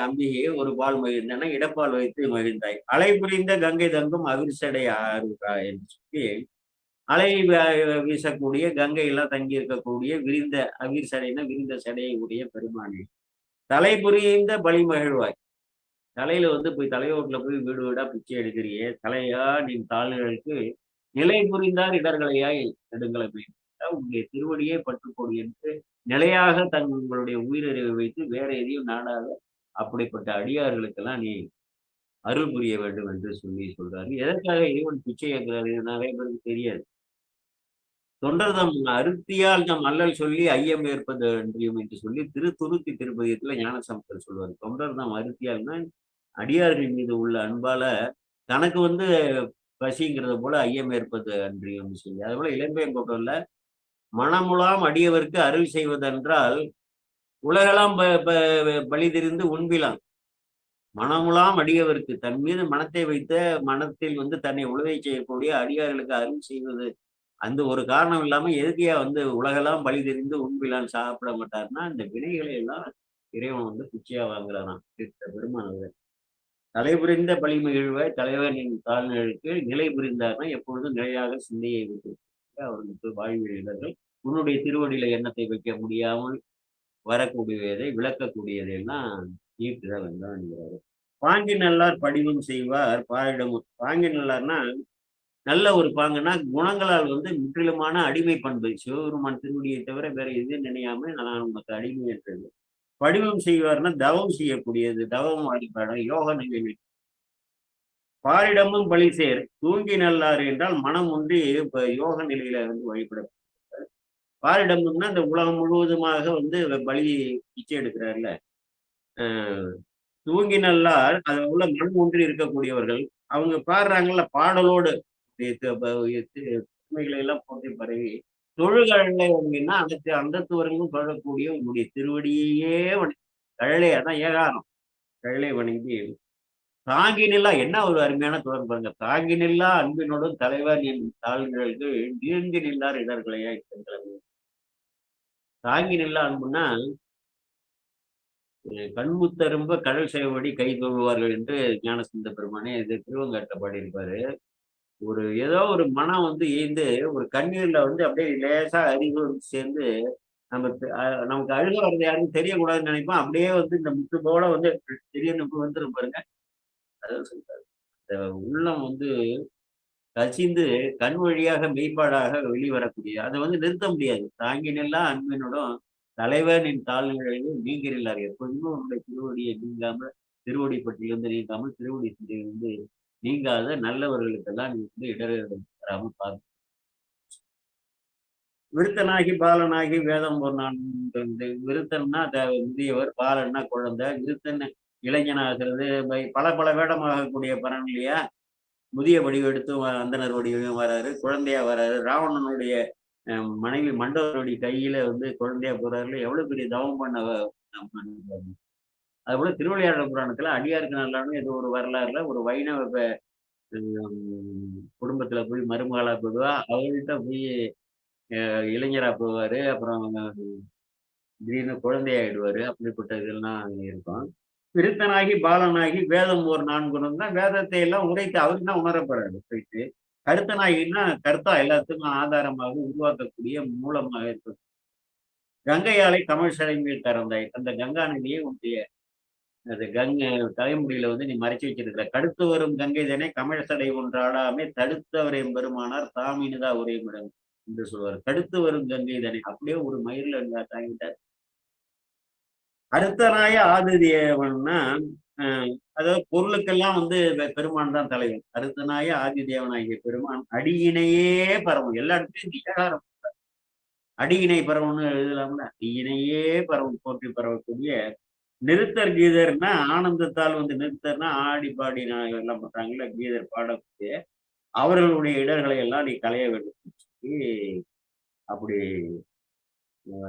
அம்பிகையை ஒரு பால் மகிழ்ந்தன, இடப்பால் வைத்து மகிழ்ந்தாய். அலை புரிந்த கங்கை தங்கும் அவிர்சடை ஆறுகா என்று சொல்லி அலை வீசக்கூடிய கங்கை எல்லாம் தங்கி இருக்கக்கூடிய விரிந்த அவிர் சடைனா விரிந்த சடையை உடைய பெருமானே, தலை புரிந்த பலி மகிழ்வாய். தலையில வந்து போய் தலையோட்டுல போய் வீடு வீடா பிச்சை எடுக்கிறியே, தலையா நீ தாள்களுக்கு நிலை புரிந்தார் இடர்களையாய் நெடுங்களை உன்னுடைய திருவடியே பற்றுக்கொடு என்று நிலையாக தங்களுடைய உயிரறிவை வைத்து வேற எதையும் நாடாத அப்படிப்பட்ட அடியார்களுக்கெல்லாம் நீ அருள் புரிய வேண்டும் என்று சொல்றாரு. எதற்காக இறைவன் பிச்சை கேட்கிறாரு நிறைய பேருக்கு தெரியாது. தொண்டர் தம் அருத்தியால் தம் அல்லல் சொல்லி ஐயம் ஏற்பது அன்றியும் என்று சொல்லி திருத்துருத்தி திருப்பதியத்துல ஞானசம்பந்தர் சொல்வார். தொண்டர் தம் அருத்தியால்னா அடியார்கள் மீது உள்ள அன்பால தனக்கு வந்து பசிங்கிறது போல ஐயம் ஏற்பது அன்றியும் சொல்லி. அதே போல இளம்பெயங்கோட்டம்ல மனமுலாம் அடியவருக்கு அருள் செய்வதென்றால் உலகெல்லாம் பலி திரிந்து உண்பிலாம். மனமுலாம் அடியவருக்கு தன் மீது மனத்தை வைத்த மனத்தில் வந்து தன்னை உழவை செய்யக்கூடிய அடியார்களுக்கு அருள் செய்வது அந்த ஒரு காரணம் இல்லாம எதுக்கையா வந்து உலகெல்லாம் பலி தெரிந்து உண்பிலான் சாப்பிட மாட்டாருன்னா இந்த வினைகளை எல்லாம் இறைவன் வந்து பிச்சையா வாங்குறாராம் பெருமானவர். தலை புரிந்த பலி மகிழ்வாய் தலைவனின் தாழ்நிலைக்கு நிலை புரிந்தார்னா எப்பொழுதும் நிலையாக சிந்தையை விட்டு அவர்களுக்கு வாழ்வியர்கள் உன்னுடைய திருவடியில எண்ணத்தை வைக்க முடியாமல் வரக்கூடியதை விளக்கக்கூடியதையெல்லாம் ஈட்டுத வேண்டாம் என்கிறாரு. பாங்கி நல்லார் படிவும் செய்வார் பாரிடமும். பாங்கி நல்லார்னா நல்ல ஒரு பாங்குனா குணங்களால் வந்து முற்றிலுமான அடிமை பண்பு. சிவபெருமான் திருவடியை தவிர வேற எதுவும் நினையாம நான் உனக்கு அடிமை என்றது. படிவம் செய்வார்னா தவம் செய்யக்கூடியது, தவம் வழிபாடு யோக நிலையில். பாரிடமும் பலி சேர் தூங்கி நல்லார் என்றால் மனம் ஒன்றி யோக நிலையில வந்து வழிபட. பாரிடம்னா இந்த உலகம் முழுவதுமாக வந்து பலி பிச்சை எடுக்கிறார்ல. தூங்கி நல்லார் அது உள்ள மனம் ஒன்றி இருக்கக்கூடியவர்கள். அவங்க பாடுறாங்கல்ல பாடலோடு உண்மைகளை எல்லாம் போற்றி பரவி தொழுகழலை அப்படின்னா அந்த துவரங்களும் தொழக்கூடிய உங்களுடைய திருவடியே கழலை அதான் ஏகாரம் கழலை வணங்கி தாங்கி நில்லா என்ன ஒரு அருமையான தொடர்பு பாருங்க. தாங்கி நில்லா அன்பினோடும் தலைவர் என் தாள்களுக்கு நீங்கி நில்லார் இடர்களையா இருக்கிறது. தாங்கி நில்லா அன்புன்னா கண்முத்தரும்ப கடல் செய்வபடி கை தொழுவார்கள் என்று ஞானசந்த பெருமானே இது திருவங்காட்ட பாடியிருப்பாரு. ஏதோ ஒரு மனம் வந்து ஈந்து ஒரு கண்ணீர்ல வந்து அப்படியே லேசா அறிவு சேர்ந்து நமக்கு அழுக வர்றது யாருக்கும் தெரியக்கூடாதுன்னு நினைப்போம். அப்படியே வந்து இந்த முத்து போல வந்து திடீர்னு வந்துரும் பாருங்க. அதான் சொல்றாரு. இந்த உள்ளம் வந்து கசிந்து கண் வழியாக மெய்ப்பாடாக வெளிவரக்கூடிய அதை வந்து நிறுத்த முடியாது. தாங்கினெல்லாம் அன்பினோடும் தலைவர் என் தாழ்நிலையிலும் நீங்கிறார். எப்போதுமே உன்னுடைய திருவடியை நீங்காம திருவடி பட்டியலிருந்து நீங்காமல் திருவடி வந்து நீங்காத நல்லவர்களுக்கெல்லாம் நீ வந்து இடராம பார்க்க. விருத்தனாகி பாலனாகி வேதம் பொருளான். விருத்தன்னா முதியவர், பாலன்னா குழந்தை, விருத்தன் இளைஞனாகிறது. பல பல வேடமாகக்கூடிய பரன் இல்லையா. முதிய வடிவெடுத்து அந்தனர் வடிவையும் வராரு, குழந்தையா வராரு. ராவணனுடைய மனைவி மண்டபருடைய கையில வந்து குழந்தையா போறாருல, எவ்வளவு பெரிய தவம் பண்ண அதுபோல திருவிளையாடல் புராணத்துல அடியாருக்கு நல்லான்னு ஏதோ ஒரு வரலாறுல ஒரு வைணவ குடும்பத்துல போய் மருமகளா போடுவா. அவங்கள்ட்ட போய் இளைஞரா போவாரு. அப்புறம் திடீர்னு குழந்தையாயிடுவாரு. அப்படிப்பட்ட இதெல்லாம் இருக்கும். விருத்தனாகி, பாலனாகி, வேதம் ஒரு 4 தான் வேதத்தை எல்லாம் உரைத்து அவருக்கு தான் உணரப்போறாரு போயிட்டு. கருத்தனாகின்னா, கர்த்தா எல்லாத்துக்கும் ஆதாரமாக உருவாக்கக்கூடிய மூலமாக இருக்கும். கங்கையாலை கமழ் சடை மேல் கறந்தாய். அந்த கங்கா நதியை உன்னுடைய அது தலைமுடியில வந்து நீ மறைச்சு வச்சிருக்கிற. கடுத்து வரும் கங்கை தானே கமழ் சடை ஒன்றாடாமே தடுத்தவர் எம்பெருமானார் தாமினிதா உரையுமிடம் என்று சொல்வார். கடுத்து வரும் கங்கை தானே அப்படியே ஒரு மயிர்ல தாங்கிட்டார். அறுத்தனாய ஆதிதேவன்னா, அ அதாவது பொருளுக்கெல்லாம் வந்து பெருமான் தான் தலைவன். அறுத்தனாய ஆதிதேவனாகிய பெருமான் அடியினையே பரவும். எல்லா இடத்துலயும் திகாரம். அடியினை பரவும்னு எழுதலாம்ல. அடியினையே பரவும் போற்றி பரவக்கூடிய நிறுத்தர் கீதர்னா ஆனந்தத்தால் வந்து நிறுத்தர்னா ஆடி பாடி எல்லாம் பண்றாங்கல்ல கீதர் பாடக்கூடிய அவர்களுடைய இடர்களை எல்லாம் நீ களைய வேண்டும் சொல்லி அப்படி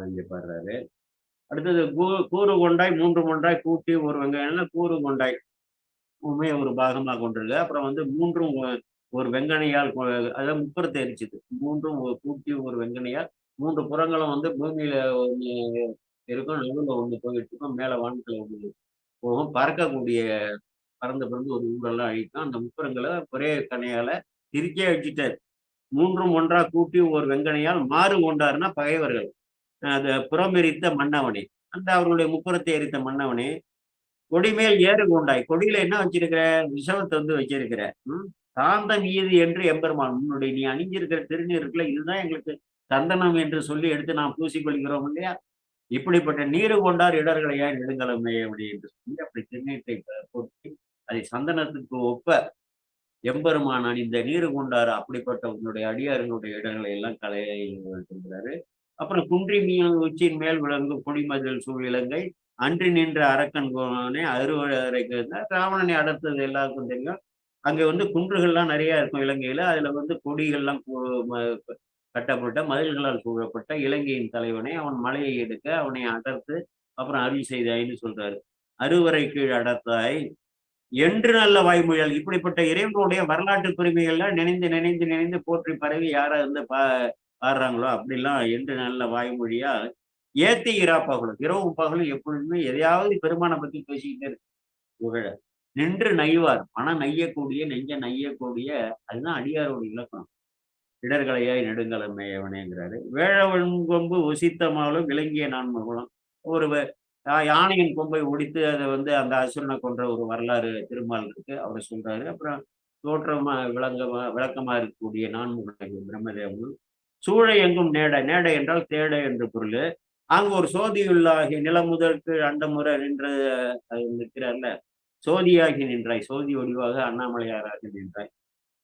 இங்க பாடுறாரு. அடுத்தது கூறு கொண்டாய் 3 கொண்டாய் கூட்டி ஒரு வெங்காயம் கூறு கொண்டாய் உண்மையை ஒரு பாகமா கொண்டிருக்கு. அப்புறம் வந்து 3ம் ஒரு வெங்கணையால் அதாவது முப்புறத்தை எரிச்சுது. 3ம் கூட்டி ஒரு வெங்கணையால் 3 புறங்களும் வந்து பூமியில ஒண்ணு இருக்கும். நடுவுல ஒண்ணு போயிட்டு இருக்கும். மேல வானத்துல ஒண்ணு போகும். பறந்து பறந்து ஒரு ஊரெல்லாம் அழிக்கும். அந்த முப்புரங்கள ஒரே கணையால திருக்கியே அழிச்சிட்டாரு. 3ம் ஒன்றா கூட்டி ஒரு வெங்கணையால் மாறு கொண்டாருன்னா பகைவர்கள். அது புறமெரித்த மன்னவனே. அந்த அவர்களுடைய முப்புறத்தை எரித்த மன்னவனே, கொடிமேல் ஏறு கொண்டாய். கொடியில என்ன வச்சிருக்கிற? விஷமத்த வந்து வச்சிருக்கிற. ம். சாந்தம் ஈது என்று எம்பெருமான். உன்னுடைய நீ அணிஞ்சிருக்கிற திருநீர் இருக்குல்ல, இதுதான் எங்களுக்கு சந்தனம் என்று சொல்லி எடுத்து நாம் பூசிக்கொள்கிறோம் இல்லையா? இப்படிப்பட்ட நீரு கொண்டார் இடர்களையாய் நெடுங்கலமே அப்படி என்று சொல்லி அப்படி திருநீற்றை போற்றி அதை சந்தனத்துக்கு ஒப்ப எம்பெருமான் அணிந்த நீரு கொண்டார் அப்படிப்பட்ட உன்னுடைய அடியார்களுடைய இடங்களை எல்லாம் களைகிறாரு. அப்புறம் குன்றி மீன் உச்சியின் மேல் விளங்கும் கொடிமதில் சூழ் இலங்கை அன்றி நின்ற அரக்கன் கோனே அறுவரைக்கு ராவணனை அடர்த்தது எல்லாருக்கும் தெரியும். அங்க வந்து குன்றுகள்லாம் நிறைய இருக்கும் இலங்கையில. அதுல வந்து கொடிகள்லாம் கட்டப்பட்ட மதில்களால் சூழப்பட்ட இலங்கையின் தலைவனை அவன் மலையை எடுக்க அவனை அடர்த்து அப்புறம் அருள் செய்தாய்ன்னு சொல்றாரு. அறுவரை கீழ் அடர்த்தாய் என்று நல்ல வாய்மொழியால் இப்படிப்பட்ட இறைவனுடைய வரலாற்று பெருமைகள்லாம் நினைந்து நினைந்து நினைந்து போற்றி பரவி யாரை வந்து பாடுறாங்களோ அப்படிலாம் என்று நல்ல வாய்மொழியா ஏத்தி இராப்பகலும் இரவும் பகலும் எப்பொழுதுமே எதையாவது பெருமானை பத்தி பேசிக்கிட்டே இருக்கு புகழ நின்று நைவார் மனம் நையக்கூடிய நெஞ்ச நையக்கூடிய அதுதான் அடியாரோட இலக்கணம். இடர்களையாய் நெடுங்கலமேயவனேங்கிறாரு. வேழவன் கொம்பு ஒசித்தமாலும் விளங்கிய நான் மகுளம் ஒரு யானையின் கொம்பை ஒடித்து அதை வந்து அந்த அசுரனை கொன்ற ஒரு வரலாறு திருமால் இருக்கு. அவரை சொல்றாரு. அப்புறம் தோற்றமா விளக்கமா இருக்கக்கூடிய நான்முகனாகிய பிரம்மதேவனும் சூழ எங்கும் நேடை என்றால் தேட என்று பொருள். அங்கு ஒரு சோதியுள்ளாகி நிலமுதற்கு அண்டமுறை நின்று நிற்கிறார்ல சோதியாகி நின்றாய். சோதி ஒளிவாக அண்ணாமலையாராக நின்றாய்.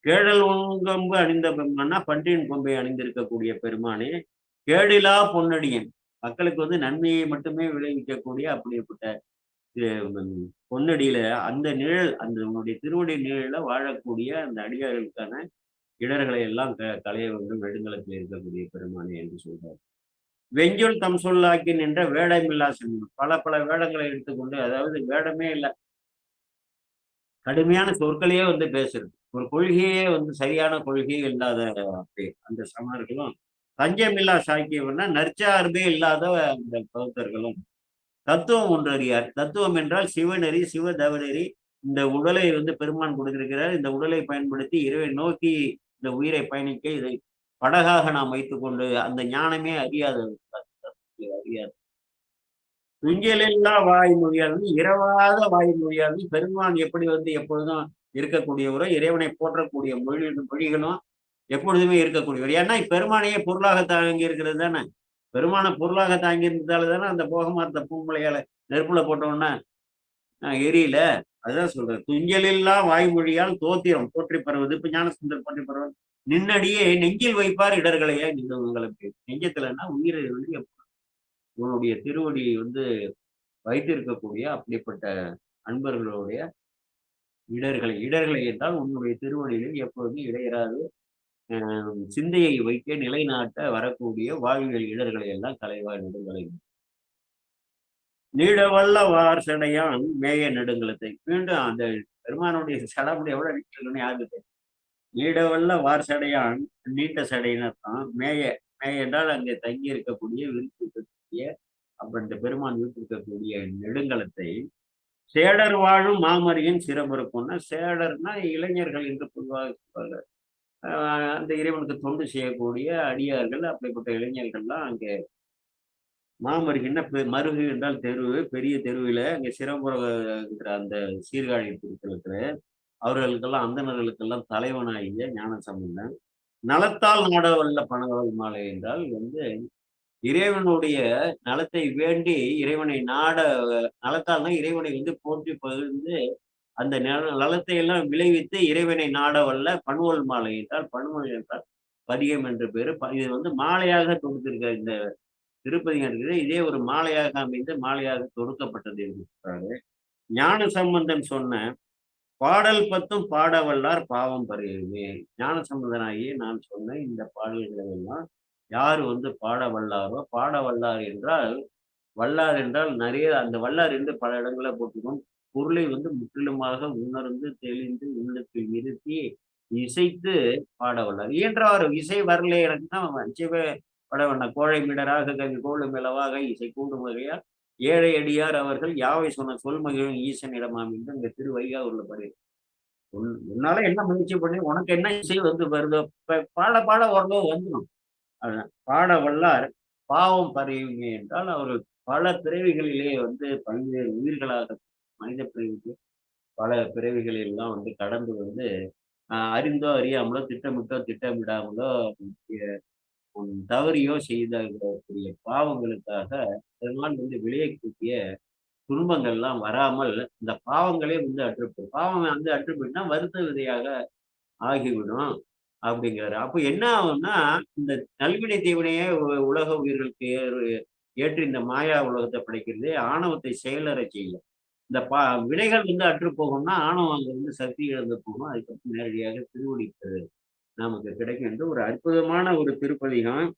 கேழல் உங்கொம்பு அணிந்த பெருமானா பன்றியின் கொம்பை அணிந்திருக்கக்கூடிய பெருமானே கேடிலா பொன்னடியன் மக்களுக்கு வந்து நன்மையை மட்டுமே விளைவிக்கக்கூடிய அப்படிப்பட்ட பொன்னடியில அந்த நிழல் அந்த உன்னுடைய திருவடி நிழல வாழக்கூடிய அந்த அடியார்களுக்கான இடர்களை எல்லாம் களைய வேண்டும் நெடுங்கலத்தில் இருக்கக்கூடிய பெருமானே என்று சொல்றார். வெஞ்சொல் தம் சொல்லாக்கி நின்ற வேடமில்லா செல்வம் பல பல வேடங்களை எடுத்துக்கொண்டு அதாவது வேடமே இல்லை கடுமையான சொற்களையே வந்து பேசுறது. ஒரு கொள்கையே வந்து சரியான கொள்கையே இல்லாத அப்படி அந்த சமணர்களும் தஞ்சமில்லா சாக்கியம்னா நற்சார்பே இல்லாத அந்த பௌத்தர்களும் தத்துவம் ஒன்று அறியார். தத்துவம் என்றால் சிவநெறி சிவ தவநெறி. இந்த உடலை வந்து பெருமான் கொடுத்திருக்கிறார். இந்த உடலை பயன்படுத்தி இறைவை நோக்கி இந்த உயிரை பயணிக்க இதை படகாக நாம் வைத்துக் கொண்டு அந்த ஞானமே அறியாது அறியாது. துஞ்சலில்லா வாய்மொழியால் இரவாத வாய்மொழியால் பெருமான் எப்படி வந்து எப்பொழுதும் இருக்கக்கூடியவரோ இறைவனை போற்றக்கூடிய மொழிகளும் எப்பொழுதுமே இருக்கக்கூடியவர். ஏன்னா பெருமானையே பொருளாக தாங்கி இருக்கிறது தானே. பெருமான பொருளாக தாங்கி இருந்ததால தானே அந்த போகமார்த்த பூமலையால நெருப்புல போட்டோம்னா எரியல. அதுதான் சொல்றது. துஞ்சலில்லா வாய்மொழியால் தோத்திரம் போற்றி பரவுது. இப்ப ஞானசுந்தர் போற்றி பரவது நின்னடியே நெஞ்சில் வைப்பார் இடர்களையா நீங்க உங்களுக்கு நெஞ்சத்துலன்னா உயிரை வந்து உன்னுடைய திருவடி வந்து வைத்திருக்கக்கூடிய அப்படிப்பட்ட அன்பர்களுடைய இடர்களை என்றால் உன்னுடைய திருவடியில் எப்பொழுதும் இடையராது சிந்தையை வைக்க நிலைநாட்ட வரக்கூடிய வாழ்வியல் இடர்களை எல்லாம் கலைவாய் நெடுங்கலை. நீடவல்ல வார்சடையான் மேய நெடுங்கலத்தை. மீண்டும் அந்த பெருமானுடைய சடமுடி எவ்வளவு நீட்டிருக்குன்னு யாருக்கு தெரியும்? நீடவல்ல வார்சடையான் நீண்ட சடையின்னு அர்த்தம். மேய மேய என்றால் அங்கே தங்கி இருக்கக்கூடிய விருப்பி இருக்கக்கூடிய அப்படின்ற பெருமான் வீட்டிருக்கக்கூடிய நெடுங்கலத்தை சேடர் வாழும் மாமரியின் சிறப்பிறப்புன்னா, சேடர்னா இளைஞர்கள் என்று பொதுவாக சொல்வாங்க. அந்த இறைவனுக்கு தொண்டு செய்யக்கூடிய அடியார்கள், அப்படிப்பட்ட இளைஞர்கள்லாம் அங்கே மாமருகின்னா மருகு என்றால் தெரு, பெரிய தெருவில அங்கே சிறப்புற இருக்கிற அந்த சீர்காழி திருத்தலத்துல அவர்களுக்கெல்லாம் அந்தணர்களுக்கெல்லாம் தலைவனாகிய ஞானசம்பந்தன். நலத்தால் நாடவல்ல பணவல் மாலை என்றால் வந்து இறைவனுடைய நலத்தை வேண்டி இறைவனை நாட நலத்தால்னா இறைவனை வந்து போற்றி பகிர்ந்து அந்த நலத்தை எல்லாம் விளைவித்து இறைவனை நாட வல்ல பணுவல் மாலை என்றால் பணுவல் என்றால் பதிகம் என்ற பேரு. இது வந்து மாலையாக தொடுத்திருக்க இந்த திருப்பதிகம் இருக்குது. இதே ஒரு மாலையாக அமைந்து மாலையாக தொடுக்கப்பட்டது என்று சொல்றாரு. ஞான சம்பந்தன் சொன்ன பாடல் பத்தும் பாட வல்லார் பாவம் பறியுமே. ஞான சம்பந்தனாகிய நான் சொன்ன இந்த பாடல்களை எல்லாம் யார் வந்து பாட வல்லாரோ, பாட வல்லார் என்றால் வல்லார் என்றால் நிறைய அந்த வல்லார் என்று பல இடங்கள்ல போட்டிருக்கோம். பொருளை வந்து முற்றிலுமாக உணர்ந்து தெளிந்து உள்ளத்தில் இருத்தி இசைத்து பாட வல்லார். இயன்றார் இசை வரல எனக்குன்னா இசைவே பட வேண்டாம். கோழை மீடராக கவி கோளும் இலவாக இசை கூடும் வகையால் ஏழை அடியார் அவர்கள் யாவை சொன்ன சொல் மகிழும் ஈசனிடமாம் என்று இந்த திருவைகாவூர்ல பாடி. உன்னால என்ன முயற்சி பண்ணி உனக்கு என்ன இசை வந்து வருதோ பாட பாட ஓரளவு வந்துடும். அதுதான் பாட வல்லார் பாவம் பறியுமே என்றால் அவர் பல பிறவிகளிலே வந்து பல்வேறு உயிர்களாக மனித பிறவிக்கு பல பிறவிகளெல்லாம் வந்து கடந்து வந்து அறிந்தோ அறியாமலோ திட்டமிட்டோ திட்டமிடாமலோ தவறியோ செய்தக்கூடிய பாவங்களுக்காக அதனால் வந்து விளையக்கூடிய துன்பங்கள்லாம் வராமல் இந்த பாவங்களே வந்து அற்றுப்போம். பாவம் வந்து அற்றுப்போயிட்டா வருத்த விதையாக ஆகிவிடும் அப்படிங்கிறாரு. அப்போ என்ன ஆகும்னா இந்த நல்வினை தீவினையே உலக உயிர்களுக்கு ஏற்று இந்த மாயா உலகத்தை படைக்கிறது ஆணவத்தை செயலற செய்யும். இந்த வினைகள் வந்து அற்று போகும்னா ஆணவம் அங்க வந்து சக்தி இழந்து போகும். அதுக்கப்புறம் நேரடியாக திருவடி நமக்கு கிடைக்கும் என்று ஒரு அற்புதமான ஒரு திருப்பதிகம்.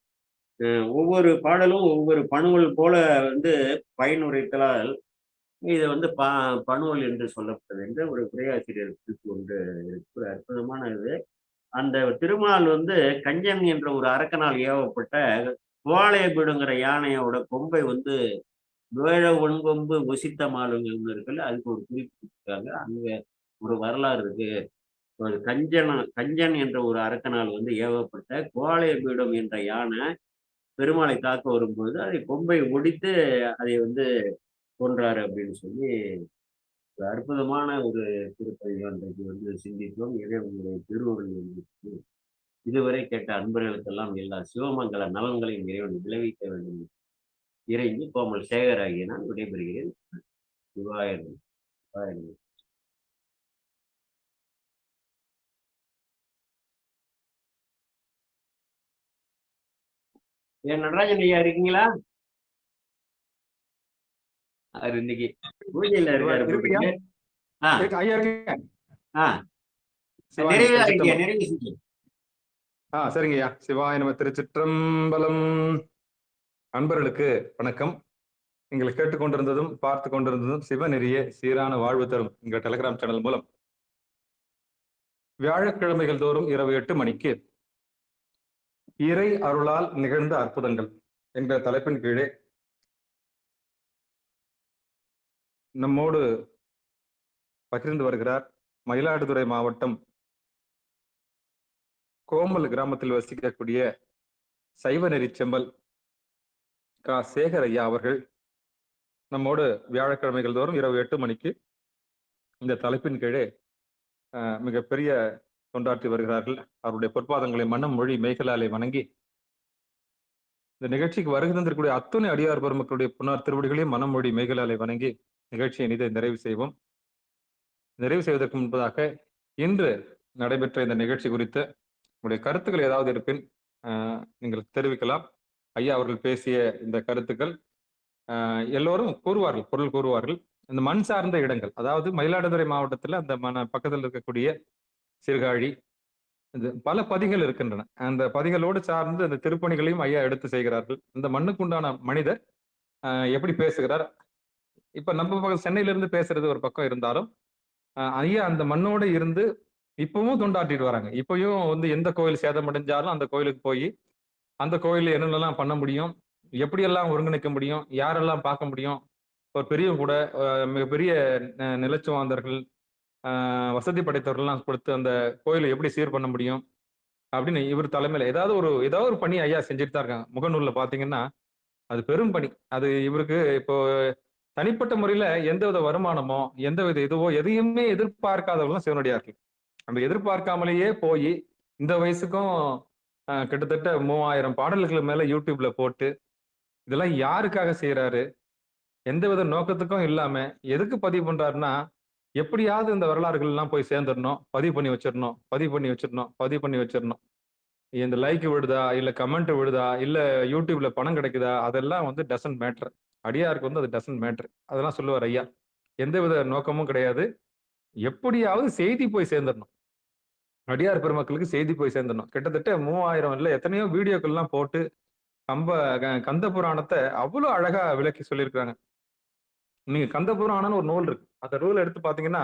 ஒவ்வொரு பாடலும் ஒவ்வொரு பணுவல் போல வந்து பயனுரைத்தலால் இது வந்து பணுவல் என்று சொல்லப்பட்டது என்று ஒரு உரையாசிரியர் குறிப்பு ஒன்று இருக்கு. ஒரு அற்புதமான இது. அந்த திருமால் வந்து கஞ்சன் என்ற ஒரு அரக்கனால் ஏவப்பட்ட குவாலயபீடுங்கிற யானையோட கொம்பை வந்து வேழ ஒன்கொம்பு ஒசித்த மாலுங்க இருக்குல்ல, அதுக்கு ஒரு குறிப்பு இருக்காங்க. அங்க ஒரு வரலாறு இருக்கு. ஒரு கஞ்சன் என்ற ஒரு அரக்கனால் வந்து ஏவப்பட்ட குவாலயபீடம் என்ற யானை பெருமாளை தாக்க வரும்போது அதை கொம்பை ஒடித்து அதை வந்து கொன்றாரு அப்படின்னு சொல்லி ஒரு அற்புதமான ஒரு திருப்பதிகம் அன்றைக்கு வந்து சிந்தித்தோம். இறைவனுடைய திருவருள் வந்து இதுவரை கேட்ட அன்பர்களுக்கெல்லாம் எல்லா சிவமங்கல நலன்களையும் இறைவன் விளைவிக்க வேண்டும். இறைஞ்சி கோமல் சேகர் ஆகிய நான் விடைபெறுகிறேன். சிவாயன். ஏன் நடராஜன் ஐயா இருக்கீங்களா? அவர் இன்னைக்கு பூஜையில இருக்காரு. சரிங்கய்யா. சிவாய நம. திருச்சிற்றம்பலம். அன்பர்களுக்கு வணக்கம். நீங்கள் கேட்டுக்கொண்டிருந்ததும் பார்த்து கொண்டிருந்ததும் சிவநெறிய சீரான வாழ்வு தரும் எங்கள் டெலிகிராம் சேனல் மூலம் வியாழக்கிழமைகள் தோறும் இரவு 8 மணிக்கு இறை அருளால் நிகழ்ந்த அற்புதங்கள் என்ற தலைப்பின் கீழே நம்மோடு பகிர்ந்து வருகிறார் மயிலாடுதுறை மாவட்டம் கோமல் கிராமத்தில் வசிக்கக்கூடிய சைவநெறி செம்பல் கா சேகர் ஐயா அவர்கள் நம்மோடு வியாழக்கிழமைகள் தோறும் இரவு 8 மணிக்கு இந்த தலைப்பின் கீழே மிகப்பெரிய தொண்டாற்றி வருகிறார்கள். அவருடைய பொற்பாதங்களை மனம் மொழி மேகலாலை வணங்கி இந்த நிகழ்ச்சிக்கு வருகை தந்திருக்கூடிய அத்துணை அடியார் பெருமக்களுடைய புன்னார் திருவடிகளையும் மனம் மொழி மேகலாலை வணங்கி நிகழ்ச்சியை இதை நிறைவு செய்வோம். நிறைவு செய்வதற்கு முன்பதாக இன்று நடைபெற்ற இந்த நிகழ்ச்சி குறித்து உங்களுடைய கருத்துக்கள் ஏதாவது இருப்பின் நீங்கள் தெரிவிக்கலாம். ஐயா அவர்கள் பேசிய இந்த கருத்துக்கள் எல்லோரும் கூறுவார்கள், பொருள் கூறுவார்கள். இந்த மண் சார்ந்த இடங்கள், அதாவது மயிலாடுதுறை மாவட்டத்தில் அந்த பக்கத்தில் இருக்கக்கூடிய சீர்காழி, இது பல பதிகள் இருக்கின்றன. அந்த பதிகளோடு சார்ந்து அந்த திருப்பணிகளையும் ஐயா எடுத்து செய்கிறார்கள். இந்த மண்ணுக்குண்டான மனிதர் எப்படி பேசுகிறார்? இப்ப நம்ம பக்கம் சென்னையில இருந்து பேசுறது ஒரு பக்கம் இருந்தாலும், ஐயா அந்த மண்ணோட இருந்து இப்பவும் தொண்டாற்றிட்டு வராங்க. இப்பயும் வந்து எந்த கோயில் சேதமடைஞ்சாலும் அந்த கோயிலுக்கு போயி, அந்த கோயில்ல என்னென்னலாம் பண்ண முடியும்? எப்படியெல்லாம் ஒருங்கிணைக்க முடியும்? யாரெல்லாம் பார்க்க முடியும்? ஒரு பெரியவங்க கூட மிகப்பெரிய நிலச்சுவாந்தர்கள், வசதி படைத்தவர்கள்லாம் கொடுத்து அந்த கோயிலை எப்படி சீர் பண்ண முடியும்? அப்படின்னு இவர் தலைமையில ஏதாவது ஒரு பணி ஐயா செஞ்சுட்டு தான் இருக்காங்க. முகநூல்ல பார்த்தீங்கன்னா, அது பெரும் பணி. அது இவருக்கு இப்போ தனிப்பட்ட முறையில எந்தவித வருமானமோ, எந்தவித இதுவோ எதையுமே எதிர்பார்க்காதவர்களும் சிவனடியார்கள். அந்த எதிர்பார்க்காமலேயே போயி, இந்த வயசுக்கும் கிட்டத்தட்ட 3000 பாடல்களுக்கு மேல YouTubeல போட்டு, இதெல்லாம் யாருக்காக செய்றாரு? எந்தவித நோக்கத்துக்கும் இல்லாம, எதுக்கு பதிவு பண்றாருன்னா, எப்படியாவது இந்த வரலாறுகள்லாம் போய் சேர்ந்துரணும். பதிவு பண்ணி வச்சிரணும், பதிவு பண்ணி வச்சிரணும், பதிவு பண்ணி வச்சிரணும். இந்த லைக் விழுதா, இல்ல கமெண்ட் விழுதா, இல்ல YouTubeல பணம் கிடைக்குதா, அதெல்லாம் வந்து டசன்ட் மேட்டர். அடியாருக்கு வந்து அது டசன்ட் மேட்டர். அதெல்லாம் சொல்லுவார் ஐயா. எந்தவித நோக்கமும் கிடையாது. எப்படியாவது செய்தி போய் சேர்ந்துரணும். அடியார் பெருமக்களுக்கு செய்தி போய் சேர்ந்துரணும். கிட்டத்தட்ட 3000 இல்ல எத்தனையோ வீடியோக்கள்லாம் போட்டு கம்ப கந்த புராணத்த அவ்வளோ அழகா விளக்கி சொல்லியிருக்காங்க. நீங்க கந்த புராணம்னு ஒரு நூல் இருக்கு. அந்த நூல எடுத்து பார்த்தீங்கன்னா,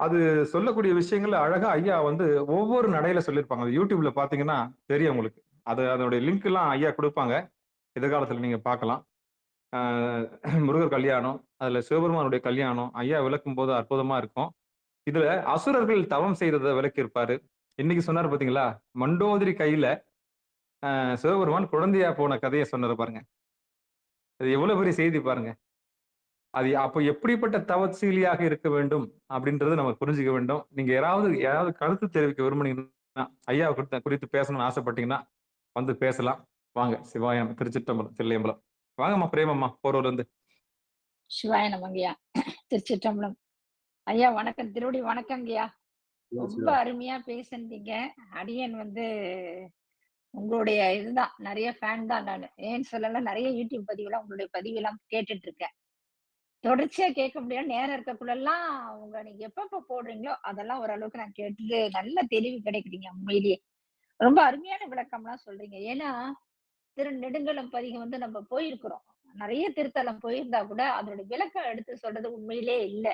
அது சொல்லக்கூடிய விஷயங்கள அழகா ஐயா வந்து ஒவ்வொரு நடையில சொல்லியிருப்பாங்க. அது YouTubeல பார்த்தீங்கன்னா தெரியும் உங்களுக்கு. அதனுடைய லிங்க்லாம் ஐயா குடுப்பாங்க. எதிர்காலத்துல நீங்க பார்க்கலாம். ஆ முருகர் கல்யாணம், அதுல சிவபெருமானுடைய கல்யாணம், ஐயா விளக்கும்போது அற்புதமா இருக்கும். இதுல அசுரர்கள் தவம் செய்தத விளக்கியிருப்பாரு. இன்னைக்கு சொன்னாரு பார்த்தீங்களா? மண்டோதரி கையில சிவபெருமான் குழந்தையா போன கதைய சொன்னாரு பாருங்க. அது எவ்வளவு பெரிய செய்தி பாருங்க. அது அப்ப எப்படிப்பட்ட தவசீலியாக இருக்க வேண்டும் அப்படின்றத நம்ம புரிஞ்சுக்க வேண்டும். நீங்க யாராவது கருத்து தெரிவிக்க விரும்புனீங்கன்னா, ஐயா குறித்து பேசணும்னு ஆசைப்பட்டீங்கன்னா, வந்து பேசலாம். வாங்க. சிவாயம், திருச்சிற்றம்பலம், தில்லையம்பலம். வாங்கம்மா பிரேமம்மா, போரூர்ல இருந்து. சிவாய நமங்கய்யா. திருச்சிற்றம்பலம். ஐயா வணக்கம். திருவடி வணக்கங்கய்யா. ரொம்ப அருமையா பேசுனீங்க. அடியேன் வந்து உங்களுடைய இதுதான் நெறைய ஃபேன் தான் நானு. ஏன்னு சொல்லலாம் நெறைய யூடியூப் பதிவுலாம் உங்களுடைய பதிவெல்லாம் கேட்டுட்டு இருக்கேன். தொடர்ச்சியா கேட்க முடியாது. நேரம் இருக்கக்குள்ளலாம் நீங்க எப்பப்ப போடுறீங்களோ, அதெல்லாம் ஓரளவுக்கு நான் கேட்டுட்டு நல்ல தெளிவு கிடைக்குதுங்க உண்மையிலேயே. ரொம்ப அருமையான விளக்கம்லாம் சொல்றீங்க. ஏன்னா, திருநெடுங்கலம் பதிகம் வந்து நம்ம போயிருக்கிறோம். நெறைய திருத்தலம் போயிருந்தா கூட, அதனுடைய விளக்கம் எடுத்து சொல்றது உண்மையிலே இல்ல.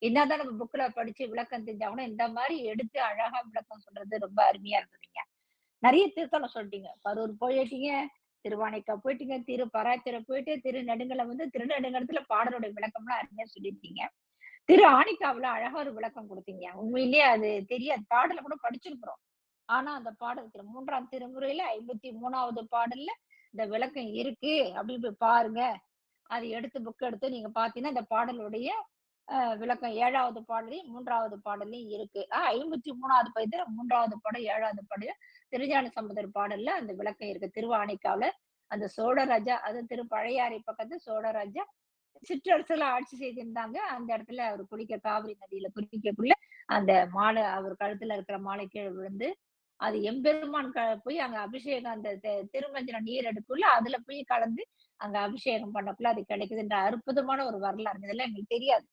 என்னதான் நம்ம புக்ல படிச்சு விளக்கம் தெரிஞ்சா கூட, இந்த மாரி எடுத்து அழகா விளக்கம் சொல்றது ரொம்ப அருமையா இருந்ததுங்க. நெறைய திருத்தலம் சொல்லிட்டீங்க. கரூர் போயிட்டீங்க, திருவானைக்கா போயிட்டீங்க, திருப்பராய்த்துறை போயிட்டு, திருநெடுங்கலம் வந்து திருநெடுங்கலத்துல பாடலுடைய விளக்கம்லாம் அருமையா சொல்லியிருக்கீங்க. திரு ஆனைக்காவுல அழகா ஒரு விளக்கம் குடுத்தீங்க. உண்மையிலேயே அது தெரியாது. பாடல கூட படிச்சிருக்கிறோம். ஆனா அந்த பாடல் 3ஆம் திருமுறையில 53வது பாடல்ல இந்த விளக்கம் இருக்கு அப்படின்னு போய் பாருங்க. அது எடுத்து புக் எடுத்து நீங்க பார்த்தீங்கன்னா, இந்த பாடலுடைய விளக்கம் 7வது பாடலையும், 3வது பாடல்லயும் இருக்கு. 53வது பதியத்துல 3வது பாடல், 7வது பாடல் திருஞான சம்பந்தர் பாடல்ல அந்த விளக்கம் இருக்கு. திருவானைக்காவுல அந்த சோழராஜா அது பழையாறை பக்கத்து சோழராஜா சிற்றரசுல ஆட்சி செய்திருந்தாங்க. அந்த இடத்துல அவரு காவிரி நதியில குளிக்கக்குள்ள அந்த மாலை அவர் கழுத்துல இருக்கிற மாலை கீழ விழுந்து அது எம்பெருமான் போய் அங்க அபிஷேகம் அந்த திருமஞ்சனம் நீர் எடுக்குள்ள அதுல போய் கலந்து அங்க அபிஷேகம் பண்ணக்குள்ள அது கிடைக்குதுன்ற அற்புதமான ஒரு வரலாறு. இதெல்லாம் எங்களுக்கு தெரியாது.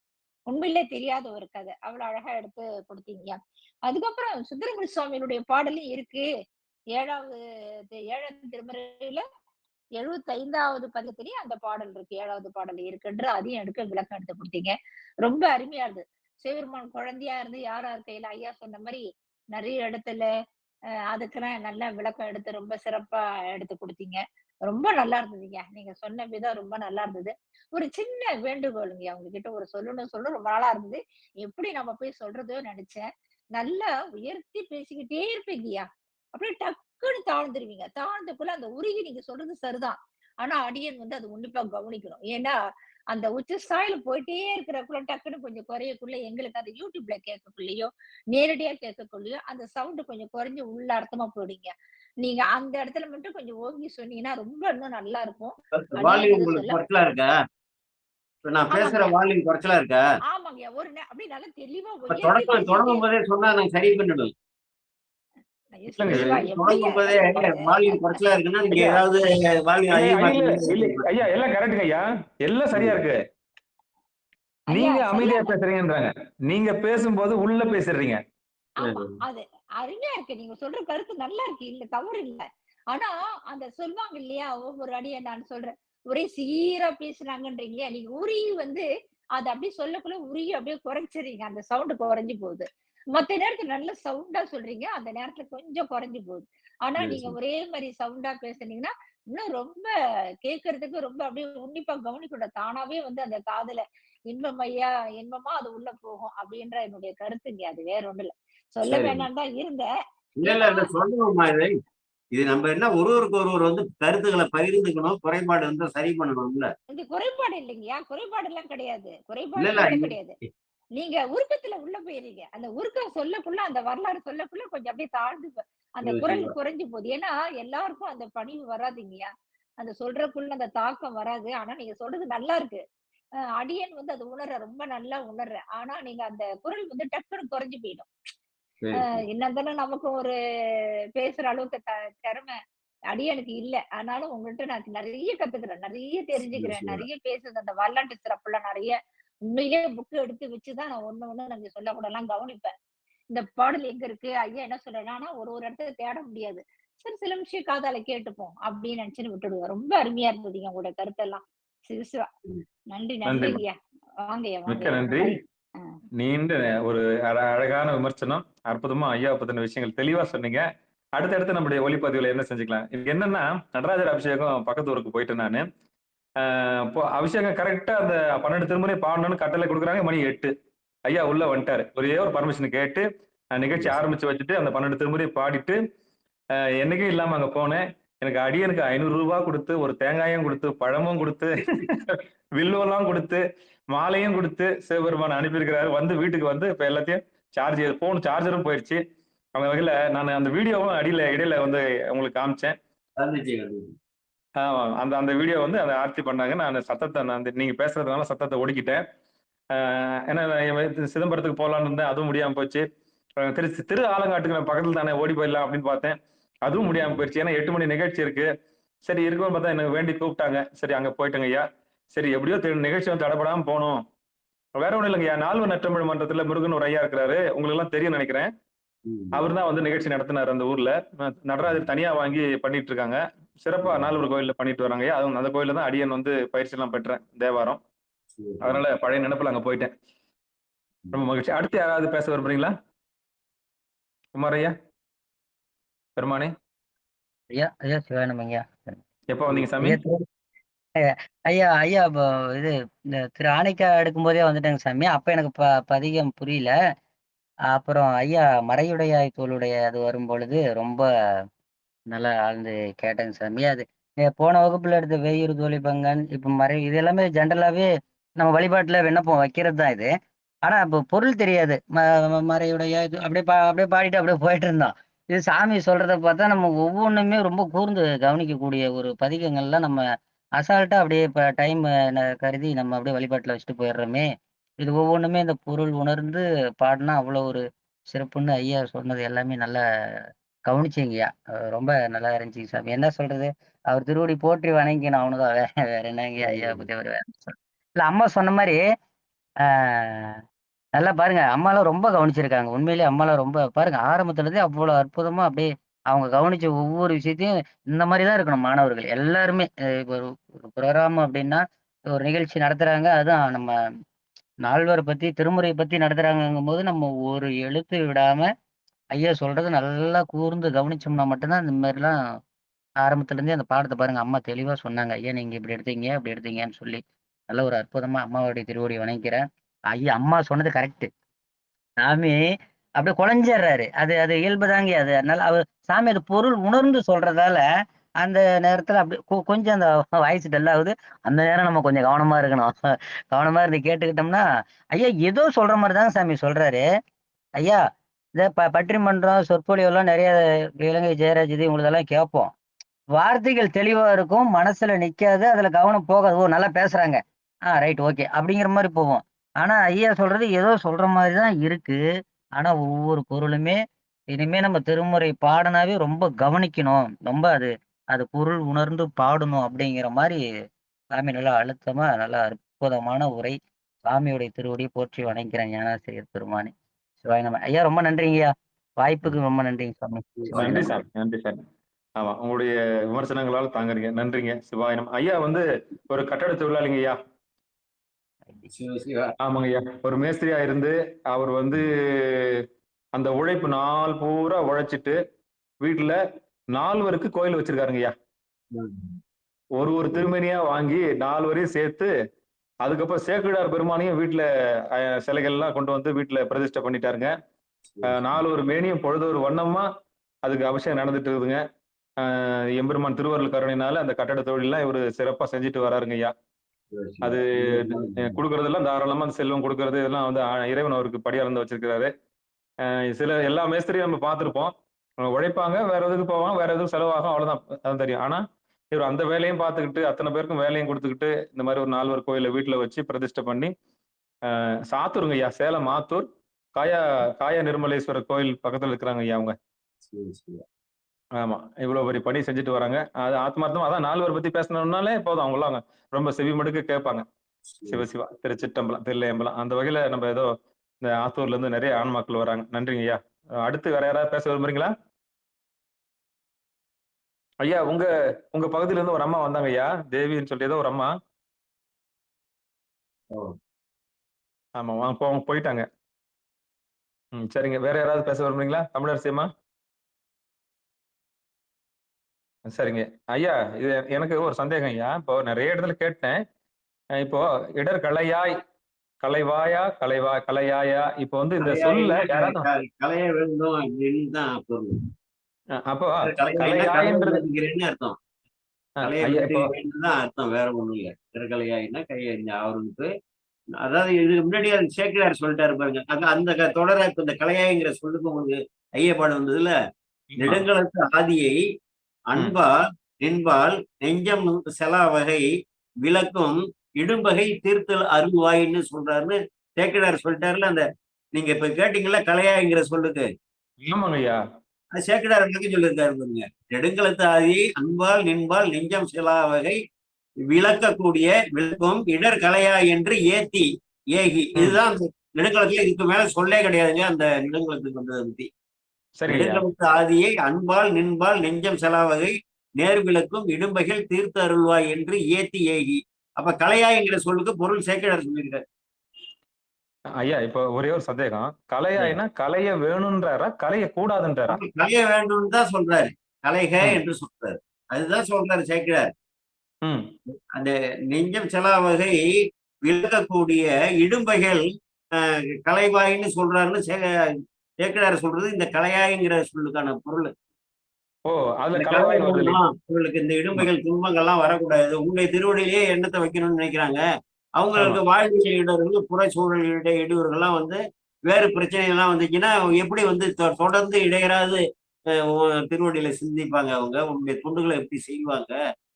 உண்மையிலே தெரியாத ஒரு கதை. அவ்வளவு அழகா எடுத்து கொடுத்தீங்க. அதுக்கப்புறம் சுந்தரமூர்த்தி சுவாமியினுடைய பாடலும் இருக்கு. 7ஆம் திருமுறையில 75வது பதிகத்திலேயே அந்த பாடல் இருக்கு. 7வது பாடல் இருக்குன்ற அதையும் எடுக்க விளக்கம் எடுத்து கொடுத்தீங்க. ரொம்ப அருமையா இருந்தது. சிவபெருமான் குழந்தையா இருந்து யார் யார் கையில ஐயா சொன்ன மாரி நெறைய இடத்துல அதுக்கெல்லாம் நல்லா விளக்கம் எடுத்து ரொம்ப சிறப்பா எடுத்து குடுத்தீங்க. ரொம்ப நல்லா இருந்ததுங்க. நீங்க சொன்ன விதம் ரொம்ப நல்லா இருந்தது. ஒரு சின்ன வேண்டுகோளுங்கய்யா உங்ககிட்ட ஒரு சொல்லணும் ரொம்ப நாளா இருந்தது. எப்படி நம்ம போய் சொல்றதோ நெனச்சேன். நல்லா உயர்த்தி பேசிக்கிட்டே இருப்பீங்கய்யா. அப்படியே டக்குன்னு தாழ்ந்துருவீங்க. தாழ்ந்தக்குள்ள அந்த உருகி நீங்க சொல்றது சரிதான். ஆனா அடியேன் வந்து அது உன்னிப்பா கவனிக்கணும். ஏன்னா, அந்த உச்ச ஸ்தாயில போயிட்டே இருக்கிறக்குள்ள டக்குன்னு கொஞ்சம் குறையக்குள்ள எங்களுக்கு அந்த YouTubeல கேட்கக்குள்ளயோ, நேரடியா கேட்கக்குள்ளயோ அந்த சவுண்ட் கொஞ்சம் குறைஞ்சு உள்ள அர்த்தமா போயிடுங்க. நீங்க அந்த இடத்துல மட்டும் கொஞ்சம் ஓங்கி சொன்னீங்கன்னா ரொம்ப இன்னும் நல்லா இருக்கும். வால்யூம் அடியேன் உங்களுக்கு சொல்ல குறைச்சலா இருக்கா? இப்ப நான் பேசுற ஆமாங்கய்யா. வால்யூம் குறைச்சலா இருக்கா? ஆமாங்கய்யா. அப்படியே நல்லா தெளிவா இப்ப உயர்த்தி பேசிக்கிட்டே தொடங்கும் போதே சொன்னா நான் சரி பண்ணிடுவேன். ஐயோ சிவ இல்லங்க. சிவா எப்படிங்க தொடங்கும் போதே வால்யூம் குறைச்சலா இருக்குன்னா நீங்க ஐயா, ஏதாவது வால்யூம் இல்ல, அதிகமாக்கி இல்ல, ஐயா எல்லாம் கரெக்ட்டுங்க ஐயா. எல்லாம் சரியா இருக்கு. ஐயா நீங்க அமைதியா சரியான பேசுறீங்கன்றாங்க. நீங்க பேசும்போது உள்ள பேசுறீங்க. ஆமா. அது அருமையா இருக்கு. நீங்க சொல்ற கருத்து நல்லா இருக்கு. இல்ல தவறு இல்ல. ஆனா, அந்த சொல்லுவாங்க இல்லையா? ஒவ்வொரு அடியா நான் சொல்றேன். ஒரே சீரா பேசுனாங்கன்றீங்க இல்லையா? நீங்க உருகி வந்து அத அப்படியே சொல்லக்குள்ள உருகி அப்படியே குறைச்சிறீங்க. அந்த சவுண்ட் குறைஞ்சு போகுது. மத்த நேரத்துல நல்ல சவுண்டா சொல்றீங்க. அந்த நேரத்துல கொஞ்சம் குறைஞ்சு போகுது. ஆனா, சரி, நீங்க சரி. ஒரே மாரி சவுண்டா பேசுனீங்கன்னா, இன்னும் ரொம்ப கேட்கறதுக்கு ரொம்ப அப்படியே உன்னிப்பா கவனிக்கணும். தானாவே வந்து அந்த காதுல இன்பமையா இன்பமா அது உள்ள போகும். அப்படின்ற என்னுடைய கருத்துங்க. அது வேற ஒண்ணும் இல்ல. சொல்ல சரி. வேணாம்னு தான் இருந்தேன். இல்ல, இல்ல. ஏன்னா, இத சொல்லணுமா இதை? இது நம்ம என்ன ஒருவருக்கு ஒருவர் வந்து கருத்துக்கள பகிர்ந்துக்கணும். குறைபாடு இருந்தா சரி பண்ணணும்ல. இது குறைபாடு இல்லைங்கய்யா. குறைபாடுலாம் கிடையாது. இல்ல, குறைபாடுலாம் இல்ல. கூட கிடையாது. நீங்க உருக்கத்துல உள்ள போயிறீங்க. அந்த உருக்கம் சொல்லக்குள்ள, அந்த வரலாறு சொல்லக்குள்ள கொஞ்சம் அப்படியே தாழ்ந்து அந்த குரல் யோசிங்க. குறைஞ்சு போகுது. ஏன்னா, எல்லாருக்கும் அந்த பணிவு வராதுங்கய்யா. அந்த சொல்றதுக்குள்ள அந்த தாக்கம் வராது. ஆனா, நீங்க சொல்றது நல்லா இருக்கு. அடியேன் வந்து அத உணர்றேன். ரொம்ப நல்லா உணர்றேன். ஆனா, நீங்க அந்த குரல் வந்து டக்குனு குறைஞ்சு போயிடும். சரி, சரி. என்ன இருந்தாலும் நமக்கு ஒரு பேசுற அளவுக்கு திறமை அடியனுக்கு இல்ல. ஆனாலும் உங்கள்ட்ட நான் நெறைய கத்துக்கிறேன். நெறைய தெரிஞ்சுக்கிறேன். நிச்சயமா. நெறைய பேசுது அந்த வரலாற்று சிறப்புல நெறைய உண்மையிலேயே புக் எடுத்து வச்சு தான் நான் ஒண்ணு ஒண்ணு நாங்க சொல்லக்கூடலாம் கவனிப்பேன். இந்த பாடல் எங்க இருக்கு? ஐயா என்ன சொல்றாருன்னா, ஒரு ஒரு இடத்துல தேட முடியாது. சரி சில விஷயம் காதால கேட்டுப்போம் அப்படின்னு நினைச்சுன்னு விட்டுடுவேன். ரொம்ப அருமையா இருந்ததுங்க உங்களோட கருத்தெல்லாம். சிவா. ம். நன்றி, நன்றிம்மா. நன்றிங்கய்யா. வாங்கய்யா, மிக்க வாங்கய்யா. நன்றி. லை அ. நீண்ட ஒரு அழகான விமர்சனம். அற்புதமா ஐயாவ பத்தின விஷயங்கள் தெளிவா சொன்னீங்க. அடுத்தடுத்து நம்முடைய ஒளிப்பதிவுல என்ன செஞ்சுக்கலாம். இதுக்கு என்னன்னா, நடராஜர் அபிஷேகம் பக்கத்து ஊருக்கு போயிட்டேன் நானு. இப்போ அபிஷேகம் கரெக்ட்டா அந்த 12 திருமுறை பாடணும்னு கட்டளை குடுக்குறாங்க. மணி 8. ஐயா உள்ள வந்துட்டாரு. ஒரே ஒரு பர்மிஷன் கேட்டு, நிகழ்ச்சி சரி, சரி. ஆரம்பிச்சு வச்சுட்டு, அந்த 12 திருமுறை பாடிட்டு, என்னைக்கும் இல்லாம அங்க போனேன். எனக்கு அடியனுக்கு ரூ. 500 குடுத்து, ஒரு தேங்காயும் குடுத்து, பழமும் குடுத்து, வில்லுவெல்லாம் குடுத்து, மாலையும் குடுத்து, சிவபெருமான் அனுப்பியிருக்கிறாரு. வந்து வீட்டுக்கு வந்து இப்ப எல்லாத்தையும் ஃபோன் சார்ஜரும் போயிருச்சு. அந்த வகையில நான் அந்த வீடியோவும் அடியில இடையில வந்து உங்களுக்கு காமிச்சேன். வந்துச்சு, வந்துச்சு. ஆமா. அந்த அந்த வீடியோ வந்து அத ஆர்த்தி பண்ணாங்க. நான் சத்தத்த நான் நீங்க பேசுறதுனால சத்தத்த ஒடுக்கிட்டேன். ஏன்னா சிதம்பரத்துக்கு போலான்னு இருந்தேன். அதுவும் முடியாம போச்சு. திரு ஆலங்காட்டுக்கு நான் பக்கத்துல தானே ஓடி போயிடலாம் அப்படின்னு பார்த்தேன். அதுவும் முடியாம ம். போயிருச்சு. ஏன்னா 8 மணி நிகழ்ச்சி இருக்கு. சரி இருக்கும்னு பார்த்தா எனக்கு வேண்டி கூப்பிட்டாங்க. சரி அங்க போயிட்டேங்க ஐயா. சரி எப்படியோ நிகழ்ச்சி வந்து தடப்படாம போணும். வேற ஒண்ணும் இல்லைங்கய்யா. நால்வர் நற்றமிழ் மன்றத்துல முருகன் ஒரு ஐயா இருக்கிறாரு. உங்களுக்கு எல்லாம் தெரியும் நினைக்கிறேன். ம். அவர் தான் வந்து நிகழ்ச்சி நடத்தினார் அந்த ஊர்ல. நடராஜர் தனியா வாங்கி பண்ணிட்டு இருக்காங்க. சிறப்பா ம். நால்வர் கோயில்ல பண்ணிட்டு வராங்கய்யா. அதுவும் அந்த கோயில்ல தான் அடியேன் வந்து பயிற்சி எல்லாம் பெற்றேன். தேவாரம். சரி, சரி. அதனால பழைய நினைப்புல அங்க போயிட்டேன். ரொம்ப ம். மகிழ்ச்சி. அடுத்து யாராவது பேச விரும்புறீங்களா? குமார் ஐயா, பெருமானே, ஐயா ஐயா சிவானந்தம் ஐயா. எப்ப வந்தீங்க சாமி? ஐயா ஐயா ஐயா ஐயா, இப்போ இது இந்த திரு ஆனைக்கா எடுக்கும்போதே வந்துட்டேங்க சாமி. அப்ப எனக்கு பதிகம் புரியல. அப்புறம் ஐயா மறையுடையாய் தோளுடைய அது வரும்பொழுது ரொம்ப நல்லா ஆழ்ந்து கேட்டேங்க சாமி. அது போன வகுப்புல எடுத்த வேயூர் தோழி பங்கன், இப்ப இது எல்லாமே ஜென்ரலாவே நம்ம வழிபாட்டுல விண்ணப்பம் வைக்கிறது தான் இது. ஆனா இப்போ பொருள் தெரியாது. மறையுடையாய் அப்படியே அப்படியே பாடிட்டு அப்படியே போயிட்டு இருந்தோம். இது சாமி சொல்றத பார்த்தா நம்ம ஒவ்வொன்னுமே ரொம்ப கூர்ந்து கவனிக்கக்கூடிய ஒரு பதிகங்கள்லாம் நம்ம அசால்ட்டா அப்படியே இப்ப டைம் கருதி நம்ம அப்படியே வழிபாட்டுல வச்சுட்டு போயிடுறோமே. இது ஒவ்வொன்னுமே இந்த பொருள் உணர்ந்து பாடுனா அவ்வளோ ஒரு சிறப்புன்னு ஐயா சொன்னது எல்லாமே நல்லா கவனிச்சீங்கய்யா. ரொம்ப நல்லா இருந்துச்சுங்க சாமி. என்ன சொல்றது? அவர் திருவடி போற்றி வணங்கிக்கணும் அவ்வளோதான். வேற என்னங்கய்யா ஐயா பத்தி ஒரு வேற இல்ல அம்மா சொன்ன மாரி, ஆ நல்லா பாருங்க. அம்மாலாம் ரொம்ப கவனிச்சிருக்காங்க. உண்மையிலேயே அம்மாலாம் ரொம்ப பாருங்க ஆரம்பத்துலருந்தே அவ்வளோ அற்புதமா அப்படியே அவங்க கவனிச்ச ஒவ்வொரு விஷயத்தையும் இந்த மாரி தான் இருக்கணும் மாணவர்கள். எல்லாருமே இப்ப ஒரு ஒரு ப்ரோகிராம் அப்படின்னா, ஒரு நிகழ்ச்சி நடத்துறாங்க. அதுவும் நம்ம நால்வர பத்தி, திருமுறைய பத்தி நடத்துறாங்கங்கும்போது, நம்ம ஒரு எழுத்து விடாம ஐயா சொல்றத நல்லா கூர்ந்து கவனிச்சோம்னா மட்டும் தான் இந்த மாரிலாம் ஆரம்பத்துலருந்தே அந்த பாடத்த பாருங்க அம்மா தெளிவா சொன்னாங்க. ஐயா நீங்க இப்படி எடுத்தீங்க, அப்படி எடுத்தீங்கன்னு சொல்லி. நல்ல ஒரு அற்புதமா அம்மாவுடைய திருவடிய வணங்கிக்கிறேன். ஐயா அம்மா சொன்னது கரெக்ட். சாமி அப்படியே குழஞ்சிர்றாரு. அது அது இயல்புதாங்கய்யா அது. அதனால சாமி அது பொருள் உணர்ந்து சொல்றதால, அந்த நேரத்துல அப்படியே கொஞ்சம் அந்த வாய்ஸ் டல் ஆகுது. அந்த நேரம் நம்ம கொஞ்சம் கவனமா இருக்கணும். கவனமா இருந்து கேட்டுக்கிட்டோம்னா, ஐயா ஏதோ சொல்ற மாரி தாங்க சாமி சொல்றாரு. ஐயா இந்த பட்டிமன்றம், சொற்பொழிவுலாம் நெறைய இலங்கை ஜெயராஜ் இது இவங்களதெல்லாம் கேட்போம். வார்த்தைகள் தெளிவா இருக்கும். மனசுல நிக்காது. அதுல கவனம் போகாது. ஓ! நல்லா பேசுறாங்க. Right okay. அப்படிங்கிற மாரி போகும். ஆனா ஐயா சொல்றது ஏதோ சொல்ற மாரி தான் இருக்கு. ஆனா ஒவ்வொரு பொருளுமே இனிமே நம்ம திருமுறை பாடுனாவே ரொம்ப கவனிக்கணும். ரொம்ப அது அது பொருள் உணர்ந்து பாடணும் அப்படிங்கிற மாரி சாமி நல்லா அழுத்தமா, நல்லா அற்புதமான உரை. சாமியுடைய திருவடிய போற்றி வணங்கிறேன் ஞானாசிரியர் பெருமானே. சிவாய நம. ஐயா ரொம்ப நன்றிங்கய்யா. வாய்ப்புக்கு ரொம்ப நன்றிங்க சாமி. நன்றி சிவாய சாமி, நன்றி சாமி. ஆமா, உங்களுடைய விமர்சனங்களால் தாங்குறீங்க. நன்றிங்க. சிவாயினம். ஐயா வந்து ஒரு கட்டட தொழிலாளிங்க ஐயா. சிவ சிவா. ஆமாங்க ஐயா. ஒரு மேஸ்திரியா இருந்து அவர் வந்து அந்த உழைப்பு நாள் பூரா உழைச்சிட்டு வீட்டுல 4 பேருக்கு கோயில் வச்சிருக்காருங்க ஐயா. ஒரு திருமேனியா வாங்கி 4 வரையும் சேர்த்து அதுக்கப்புறம் சேக்கிழார் பெருமானையும் வீட்டுல சிலைகள் எல்லாம் கொண்டு வந்து வீட்டுல பிரதிஷ்டை பண்ணிட்டாருங்க. 4 ஒரு மேனியும் பொழுது ஒரு வண்ணமா அதுக்கு அபிஷேகம் நடந்துட்டு இருக்குதுங்க. எம்பெருமான் திருவருள் கருணையினால அந்த கட்டட தொழிலாம் இவர் சிறப்பா செஞ்சுட்டு வராருங்க ஐயா. அது கொடுக்கறதெல்லாம் தாராளமா அந்த செல்வம் கொடுக்கறது இதெல்லாம் வந்து இறைவன் அவருக்கு படியார்ந்து வச்சிருக்கிறாரு. சில எல்லா மேஸ்திரியும் நம்ம பார்த்திருப்போம். உழைப்பாங்க, வேற எதுக்கு போவாங்க, வேற எதுவும் செலவாகும், அவ்வளவுதான். அதான் தெரியும். ஆனா இவர் அந்த வேலையும் பார்த்துக்கிட்டு அத்தனை பேருக்கும் வேலையும் கொடுத்துக்கிட்டு இந்த மாதிரி ஒரு 4 கோயிலை வீட்டுல வச்சு பிரதிஷ்டை பண்ணி சாத்தூருங்க ஐயா, சேலம் ஆத்தூர் காயா நிர்மலேஸ்வரர் கோயில் பக்கத்துல இருக்கிறாங்க ஐயா அவங்க. ஆமா, இவ்வளவு பெரிய பணி செஞ்சுட்டு வராங்க. அது ஆத்மார்த்தமா அதான் 4 பேர் பத்தி பேசணும்னாலே போதும், அவங்களாம் ரொம்ப செவி மடுக்க கேட்பாங்க. சிவசிவா, திருச்சிற்றம்பலம், தில்லையம்பலம். அந்த வகையில நம்ம ஏதோ இந்த ஆத்தூர்ல இருந்து நிறைய ஆன்மாக்கள் வராங்க. நன்றிங்க ஐயா. அடுத்து வேற யாராவது பேச விரும்புறீங்களா? ஐயா, உங்க பகுதியில இருந்து ஒரு அம்மா வந்தாங்க ஐயா, தேவின்னு சொல்லி ஏதோ ஒரு அம்மா. ஆமா, அவங்க போயிட்டாங்க. சரிங்க. வேற யாராவது பேச விரும்புறீங்களா? தமிழரசியம்மா. சரிங்க ஐயா. இது எனக்கு ஒரு சந்தேகம் ஐயா. இப்போ நிறைய இடத்துல கேட்டேன். இப்போ இடர் கலையாய், கலைவாயா, கலையாயா, இப்போ வந்து இந்த சொல்ல யாராவது கலைய வேண்டும் அப்படின்னு தான் பொருள். அப்போ கலையாயின்றது அர்த்தம். ஐயா அர்த்தம், வேற ஒண்ணும் இல்ல. திருக்கலையாயின்னா அவருக்கு, அதாவது இதுக்கு முன்னாடி அது சேக்கிழார் சொல்லிட்டாரு பாருங்க. அந்த தொடர இந்த கலையாய்ங்கிற சொல்லுக்கு உங்களுக்கு ஐயப்பாடு வந்ததுல, நெடுங்களத்து ஆதியை அன்பால் நின்பால் நெஞ்சம் செலா வகை விளக்கும் இடும்பகை தீர்த்தல் அருள்வாயின்னு சொல்றாருன்னு சேக்கிழார் சொல்லிட்டாருல. அந்த நீங்க இப்ப கேட்டீங்கல்ல கலையாய்ங்கிற சொல்லுக்கு, அது சேக்கிழார் விளக்கம் சொல்லியிருக்காரு பாருங்க. நெடுங்களத்து ஆதியை அன்பால் நின்பால் நெஞ்சம் செலா வகை விளக்கக்கூடிய விளக்கும் இடர் கலையா என்று ஏத்தி ஏகி. இதுதான் நெடுங்களத்துல, இதுக்கு மேல சொல்லே கிடையாதுங்க அந்த நெடுங்களத்துக்கு வந்ததை பத்தி. நெடுங்களத்து ஆதியை அன்பால் நின்பால் நெஞ்சம் செலாவகை நேர் விளக்கும் இடும்பைகள் தீர்த்த அருள்வாய் என்று ஏத்தி ஏகி. அப்ப கலையாய்ங்கிற சொல்லுக்கு பொருள் சேக்கிழார் சொல்லியிருக்காரு. ஐயா, இப்ப ஒரே ஒரு சந்தேகம். கலையாய்னா கலைய வேணும்ன்றாரா, கலைய கூடாதுன்றாரா? கலைய வேணும்னு தான் சொல்றாரு, கலைக என்று சொல்றாரு. அதுதான் சொல்றாரு சேக்கிழார். அந்த நெஞ்சம் செலாவகை விளக்கக்கூடிய இடும்பைகள் கலைவாயின்னு சொல்றாருன்னு சேக்கிழார் சொல்றது இந்த கலையாய்ங்கிற சொல்லுக்கான பொருள். உங்களுக்கு இந்த இடும்பைகள் துன்பங்கள்லாம் வரக்கூடாது, உங்களுடைய திருவடியிலேயே எண்ணத்தை வைக்கணும்னு நினைக்கிறாங்க. அவங்களுக்கு வாழ்வியல் இடர்கள், புற சூழல் இடையூறுகள்லாம் வந்து வேறு பிரச்சனைகள்லாம் வந்துச்சுன்னா எப்படி வந்து தொடர்ந்து இடையராது திருவடியில சிந்திப்பாங்க? அவங்க உங்களுடைய தொண்டுகளை எப்படி செய்வாங்க?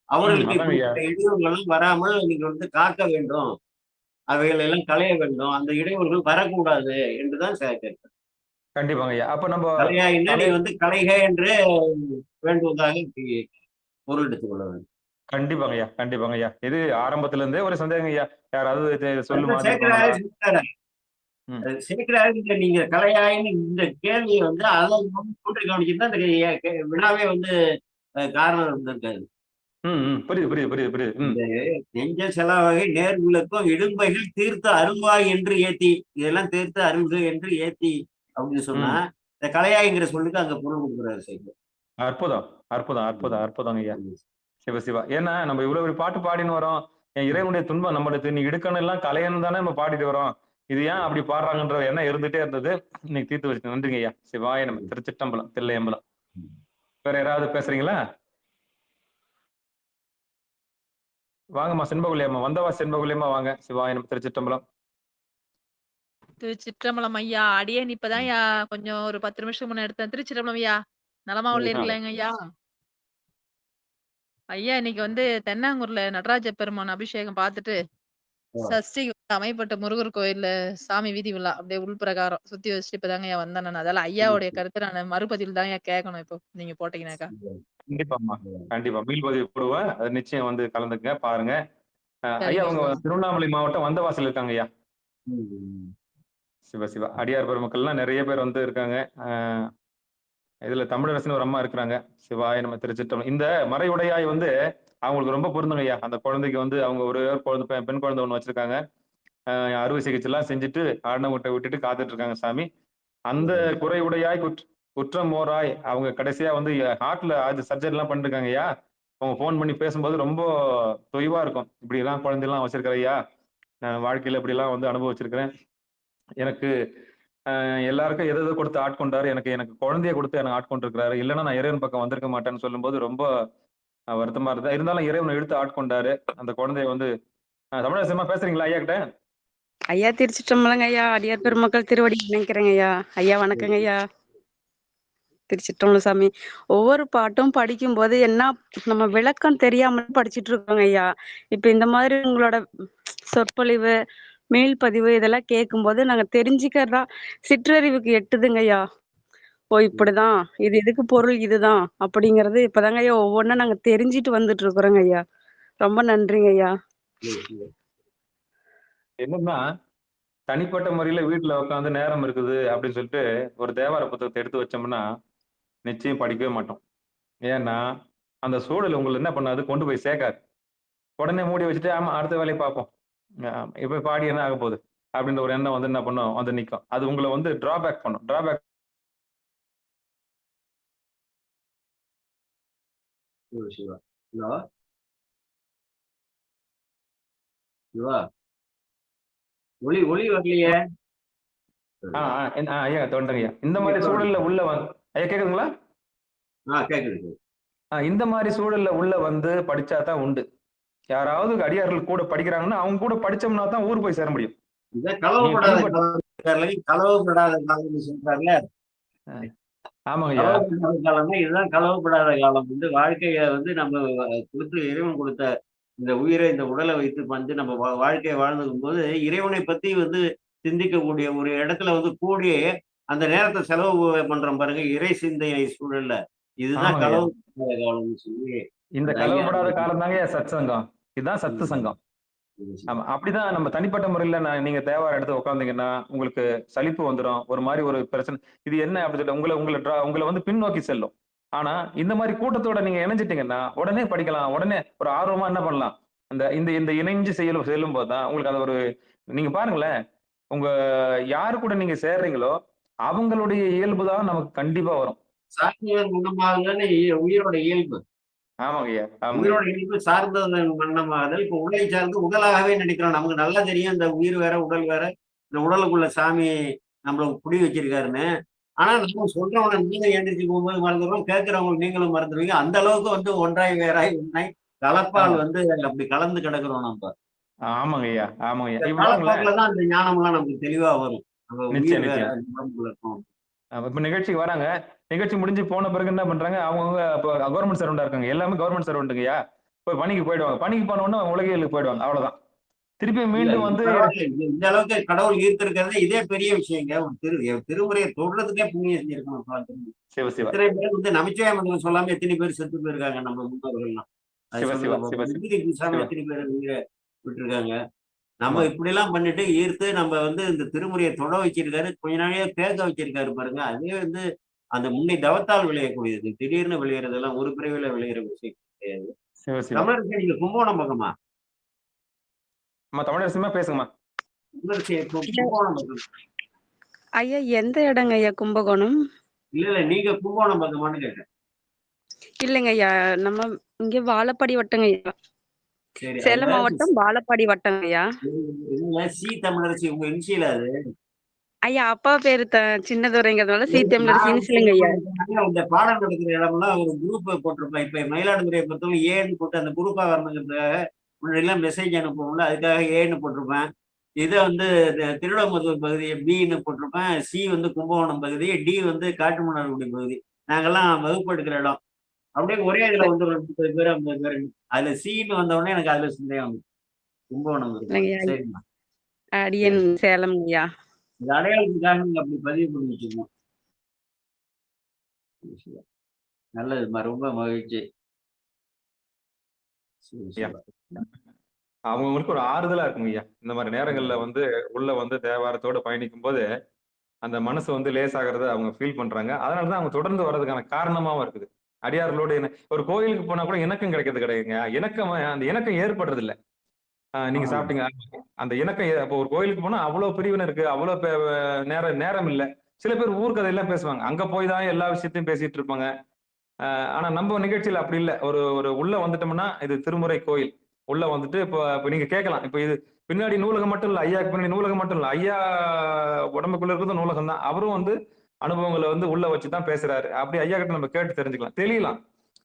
அவர்களுக்கு இடையூறுகளும் வராமல் நீங்க வந்து காக்க வேண்டும், அவைகள் எல்லாம் களைய வேண்டும், அந்த இடையூறுகள் வரக்கூடாது என்றுதான் கேட்கிறேன். கண்டிப்பாங்க ஐயா. அப்ப நம்ம கலையாயின்னா நீ வந்து கலைக என்று வேண்டுவதாக பொருள் எடுத்துக்கொள்ள வேண்டும். கண்டிப்பாங்க ஐயா, கண்டிப்பாங்க ஐயா. இது ஆரம்பத்துல இருந்தே ஒரு சந்தேகம் ஐயா. யாராவது சொல்லுமா? சேக்கிழார் நீங்க கலையாயின்னு இந்த கேள்வியை வந்து அதை கூட்டி கவனிச்சுதான் இந்த வினாவே வந்து காரணம் இருந்திருக்காது. புரியுது. நெஞ்ச செலவகை நேர் விளக்கும் இடும்பைகள் தீர்த்த அருள்வாய் என்று ஏத்தி, இதெல்லாம் தீர்த்த அருள்கு என்று ஏத்தி அப்படின்னு சொன்னா இந்த கலையாய்ங்கிற சொல்லுக்கு அங்க பொருள் கொடுக்குறாரு சேக்கிழார். அற்புதம், அற்புதம், அற்புதம், அற்புதம் ஐயா. சிவசிவா. ஏன்னா நம்ம இவ்வளவு பாட்டு பாடின்னு வரோம். என் இறைவனுடைய துன்பம் நம்மளுக்கு நீ இடுக்கணும் எல்லாம் கலையன்னு தானே நம்ம பாடிட்டு வரோம். இது ஏன் அப்படி பாடுறாங்கன்ற எண்ணம் இருந்துட்டே இருந்தது. இன்னைக்கு தீர்த்து வச்சு. நன்றிங்க ஐயா. சிவாய நம்ம. திருச்சிற்றம்பலம், தில்லையம்பலம். வேற யாராவது பேசுறீங்களா? வாங்கம்மா செண்பகுலியம்மா, வந்தவா செண்பகுலியம்மா வாங்க. சிவாய நம்ம. திருச்சிற்றம்பலம். திருச்சிற்றம்பலம் ஐயா. அடியேன் இப்பதான் ஐயா கொஞ்சம் ஒரு 10 நிமிஷம் முன்ன எடுத்தேன். திருச்சிற்றம்பலம் ஐயா. நலமா உள்ளீர்களாங்க ஐயா? ஐயா இன்னைக்கு வந்து தென்னாங்கூர்ல நடராஜ பெருமான் அபிஷேகம் பார்த்துட்டு சஷ்டி அமைப்பட்ட முருகர் கோயில்ல சாமி வீதி விழா அப்படியே உள்பிரகாரம் சுத்தி வச்சுட்டு இப்பதாங்க ஐயா வந்தேன் நான். அதெல்லாம் ஐயாவுடைய கருத்து நான் மறுபதியில் தான் ஐயா கேட்கணும். இப்போ நீங்க போட்டீங்கன்னாக்கா. கண்டிப்பாம்மா, கண்டிப்பா மீள்பதிவு போடுவேன். அது நிச்சயம் வந்து கலந்துங்க, பாருங்க. ஐயா அவங்க திருவண்ணாமலை மாவட்டம் வந்தவாசல் இருக்காங்க ஐயா. சிவசிவா. அடியார் பெருமக்கள்லாம் நிறைய பேர் வந்து இருக்காங்க. இதுல தமிழரசன் ஒரு அம்மா இருக்கிறாங்க. சிவாய நம்ம திருச்சிட்டோம். இந்த மறையுடையாய் வந்து அவங்களுக்கு ரொம்ப பொருந்துங்க ஐயா. அந்த குழந்தைக்கு வந்து அவங்க ஒரு குழந்தை பெண் குழந்தை ஒண்ணு வச்சிருக்காங்க. அறுவை சிகிச்சை எல்லாம் செஞ்சுட்டு ஆடனவட்டை விட்டுட்டு காத்துட்டு இருக்காங்க சாமி. அந்த குறைவுடையாய் குற்றம் ஓராய் அவங்க கடைசியா வந்து ஹார்ட்ல அது சர்ஜரி எல்லாம் பண்ணிருக்காங்க ஐயா. அவங்க போன் பண்ணி பேசும்போது ரொம்ப தொய்வா இருக்கும். இப்படி எல்லாம் குழந்தை எல்லாம் வச்சிருக்கிற ஐயா, நான் வாழ்க்கையில இப்படி எல்லாம் வந்து அனுபவிச்சிருக்கிறேன். எனக்கு எல்லாருக்கும் எது எது கொடுத்து ஆட்கொண்டாரு, எனக்கு எனக்கு குழந்தைய கொடுத்து எனக்கு ஆட்கொண்டிருக்கிறாரு. இல்லைன்னா நான் இறைவன் பக்கம் வந்திருக்க மாட்டேன்னு சொல்லும்போது ரொம்ப வருத்தமா இருந்தா. இருந்தாலும் இறைவனை எடுத்து ஆட்கொண்டாரு. அந்த குழந்தைய வந்து தமிழரசமா பேசுறீங்களா ஐயா கிட்ட? ஐயா திருச்சிற்றம்பலங்க ஐயா. அடியார் பெருமக்கள் திருவடி நினைக்கிறேங்க ஐயா. ஐயா வணக்கங்க ஐயா. திருச்சிற்றம்பலம் சாமி. ஒவ்வொரு பாட்டும் படிக்கும்போது என்ன நம்ம விளக்கம் தெரியாம படிச்சிட்டு இருக்கோங்க ஐயா. இப்ப இந்த மாதிரி உங்களோட சொற்பொழிவு, மீள்பதிவு இதெல்லாம் கேட்கும்போது நாங்க தெரிஞ்சுக்கிறதா சிற்றறிவுக்கு எட்டுதுங்க ஐயா. ஓ இப்படிதான், இது இதுக்கு பொருள் இதுதான் அப்படிங்கறது இப்பதாங்க ஐயா ஒவ்வொன்றும் நாங்க தெரிஞ்சிட்டு வந்துட்டு இருக்கிறோங்க ஐயா. ரொம்ப நன்றிங்க ஐயா. என்னன்னா தனிப்பட்ட முறையில வீட்டுல உட்காந்து நேரம் இருக்குது அப்படின்னு சொல்லிட்டு ஒரு தேவார புத்தகத்தை எடுத்து வச்சோம்னா நிச்சயம் படிக்கவே மாட்டோம். ஏன்னா அந்த சூழல் உங்களை என்ன பண்ணாது, கொண்டு போய் சேர்க்காது. உடனே மூடி வச்சுட்டு ஆமா அடுத்த வேலையை பார்ப்போம், இப்ப பாடி என்ன ஆக போகுது அப்படின்ற ஒரு எண்ணம் வந்து என்ன பண்ணும், வந்து நிற்கும். அது உங்களை வந்து டிராபேக் பண்ணும். டிராபேக் சிவா. ஹலோ சிவா, ஒளி ஒளி வரலையே. ஐயா தோன்றங்க ஐயா. இந்த மாதிரி சூழல்ல உள்ள வந்து ஐயா கேக்குதுங்களா? கேக்குது. இந்த மாதிரி சூழல்ல உள்ள வந்து படிச்சா தான் உண்டு. யாராவது அடியார்கள் கூட படிக்கிறாங்கன்னா அவங்க கூட படிச்சோம்னா தான் ஊர் போய் சேர முடியும். இதான் களவுப்படாத காலம் சொல்றாருல. ஆமாங்க ஐயா. களவுப்படாத காலம்னா இதுதான் களவுப்படாத காலம். வந்து வாழ்க்கைய வந்து நம்ம கொடுத்து இறைவன் கொடுத்த இந்த உயிரை இந்த உடலை வைத்து வந்து நம்ம வாழ்க்கையை வாழ்ந்துக்கும் போது இறைவனை பத்தி வந்து சிந்திக்கக்கூடிய ஒரு இடத்துல வந்து கூடி அந்த நேரத்தை செலவு பண்றோம் பாருங்க, இறை சிந்தனை சூழல்ல. இதுதான் களவுப்படாத காலம்னு சொல்லி இந்த களவுப்படாத காலம் தாங்க சத் சங்கம். இதுதான் சத்து சங்கம். ஆமா, அப்படிதான் நம்ம தனிப்பட்ட முறையில நீங்க தேவாரம் எடுத்து உட்காந்தீங்கன்னா உங்களுக்கு சலிப்பு வந்துடும். ஒரு மாதிரி ஒரு பிரச்சனை, இது என்ன அப்படின்னு சொல்லிட்டு உங்களை வந்து பின்னோக்கி செல்லும். ஆனா இந்த மாதிரி கூட்டத்தோட நீங்க இணைஞ்சிட்டீங்கன்னா உடனே படிக்கலாம். உடனே ஒரு ஆர்வமா என்ன பண்ணலாம், இந்த இந்த இந்த இணைஞ்சு செல்லும் போதுதான் உங்களுக்கு அது ஒரு, நீங்க பாருங்களேன், உங்க யாரு கூட நீங்க சேர்றீங்களோ அவங்களுடைய இயல்பு தான் நமக்கு கண்டிப்பா வரும். சாட்சியம் குணமாகுதுன்னு உயிரோட இயல்பு. ஆமாங்க ஐயா. உயிரோட இயல்பு சார்ந்தது மன்னமாகுதல். இப்ப உடலை சார்ந்து உடலாகவே நினைக்கிறோம். நமக்கு நல்லா தெரியும் இந்த உயிர் வேற உடல் வேற, இந்த உடலுக்குள்ள சாமி நம்மள குடி வச்சிருக்காருன்னு. ஆனா நம்ம சொல்றவன நீங்க எந்திரிச்சு போகும்போது மறந்துடுறோம், கேட்கிறவங்க நீங்களும் மறந்துடுவீங்க. அந்த அளவுக்கு வந்து ஒன்றாய் வேறாய் உண்மை கலப்பால் வந்து அப்படி கலந்து கிடக்குறோம் நம்ம. ஆமாங்க ஐயா. ஆமாங்க ஐயா. காலப்போக்கில்தான் அந்த ஞானம் எல்லாம் நமக்கு தெளிவா வரும். நிச்சயம் இப்ப நிகழ்ச்சிக்கு வராங்க. நிகழ்ச்சி முடிஞ்சு போன பிறகு என்ன பண்றாங்க, அவங்க கவர்மெண்ட் சர்வெண்டா இருக்காங்க. எல்லாமே கவர்மெண்ட் சர்வெண்ட்டுங்கய்யா. போய் பணிக்கு போயிடுவாங்க. பணிக்கு போன உடனே உலகியலுக்கு போயிடுவாங்க. அவ்வளவுதான். திருப்பி மீண்டும் வந்து இந்த அளவுக்கு கடவுள் ஈர்த்திருக்கிறது இதே பெரிய விஷயங்க. திருமுறையை தொடுறதுக்கே புண்ணியம் செஞ்சிருக்கணும். எத்தனை பேர் வந்து நமச்சிவாய மந்திரம் சொல்லாம எத்தனை பேர் செத்து போயிருக்காங்க நம்ம முன்னோர்கள்லாம். எத்தனை பேர் விட்டுருக்காங்க. நம்ம இப்படி எல்லாம் பண்ணிட்டு ஈர்த்து நம்ம வந்து இந்த திருமுறையை தொட வச்சிருக்காரு. கொஞ்ச நாளையே பேச வச்சிருக்காரு பாருங்க. அதே வந்து அந்த முன்னே தவத்தால் விளையக்கூடியது. திடீர்னு விளையிறதெல்லாம் ஒரு பிரிவுல விளையிற விஷயம் கிடையாது. தமிழரசு நீங்க கும்பகோணம் பக்கமா? தமிழரசுமா பேசுங்கம்மா. கும்பகோணம் பக்கம். ஐயா எந்த இடங்க ஐயா கும்பகோணம்? இல்ல நீங்க கும்பகோணம் பக்கமான்னு கேட்டேன். இல்லைங்க ஐயா, நம்ம இங்க வாழப்பாடி வட்டங்க ஐயா. சேலம் மாவட்டம் வாழப்பாடி வட்டங்க ஐயா. சி தமிழரசி உங்க இனிஷியல் அது? ஐயா அப்பா பேரு சின்னதுரைங்கிறதுனால சி தமிழரசி இனிஷியலுங்க ஐயா. இந்த பாடம் நடக்கிற இடம்லாம் ஒரு குரூப் போட்டிருப்பேன். இப்ப மயிலாடுதுறையை பொறுத்தவரை ஏன்னு போட்டு அந்த குரூப்பா வரணுங்கிறதுக்காக முன்னாடிலாம் மெசேஜ் அனுப்புவோம்ல, அதுக்காக ஏன்னு போட்டிருப்பேன். இதை வந்து திருவிழாமருதூர் பகுதியை பின்னு போட்டிருப்பேன். சி வந்து கும்பகோணம் பகுதி, டி வந்து காட்டுமன்னார்குடி பகுதி. நாங்கெல்லாம் வகுப்பு எடுக்கிற இடம். அப்படியே ஒரே இதுல வந்து 30 பேர் 50 பேர். அதுல சீன்னு வந்த உடனே எனக்கு அதுல சந்தேகம் வந்து கும்பகோணம் சரிங்களா? அடியன் சேலம் ஐயா. இந்த அடையாளத்துக்காக நீங்க அப்படி பதிவு பண்ணி வச்சுக்கணும். நல்லதுமா, ரொம்ப மகிழ்ச்சி. அவங்களுக்கு ஒரு ஆறுதலா இருக்குங்க ஐயா. இந்த மாதிரி நேரங்கள்ல வந்து உள்ள வந்து தேவாரத்தோட பயணிக்கும் போது அந்த மனசு வந்து லேசாகிறத அவங்க ஃபீல் பண்றாங்க. அதனாலதான் அவங்க தொடர்ந்து வர்றதுக்கான காரணமாவும் இருக்குது. அடியார்களோட ஒரு கோயிலுக்கு போனா கூட இணக்கம் கிடைக்கிறது கிடையாதுங்க. அந்த இணக்கம் ஏற்படுறது இல்ல. நீங்க ஆமா. சாப்பிட்டீங்க. அந்த இணக்கம் இப்போ ஒரு கோயிலுக்கு போனா அவ்வளவு பிரிவினை இருக்கு. அவ்வளவு நேரம் இல்ல. சில பேர் ஊர் கதையெல்லாம் பேசுவாங்க. அங்க போய் தான் எல்லா விஷயத்தையும் பேசிட்டு இருப்பாங்க. ஆனா நம்ம நிகழ்ச்சியில அப்படி இல்ல. ஒரு ஒரு உள்ள வந்துட்டோம்னா இது திருமுறை கோயில். உள்ள வந்துட்டு இப்ப நீங்க கேட்கலாம். இப்ப இது பின்னாடி நூலகம் மட்டும் இல்ல. ஐயாக்கு பின்னாடி நூலகம் மட்டும் இல்ல. ஐயா உடம்புக்குள்ள இருக்கிறது நூலகம் தான். அவரும் வந்து அனுபவங்களை வந்து உள்ள வச்சுதான் பேசுறாரு. அப்படி ஐயா கிட்ட நம்ம கேட்டு தெரிஞ்சுக்கலாம்.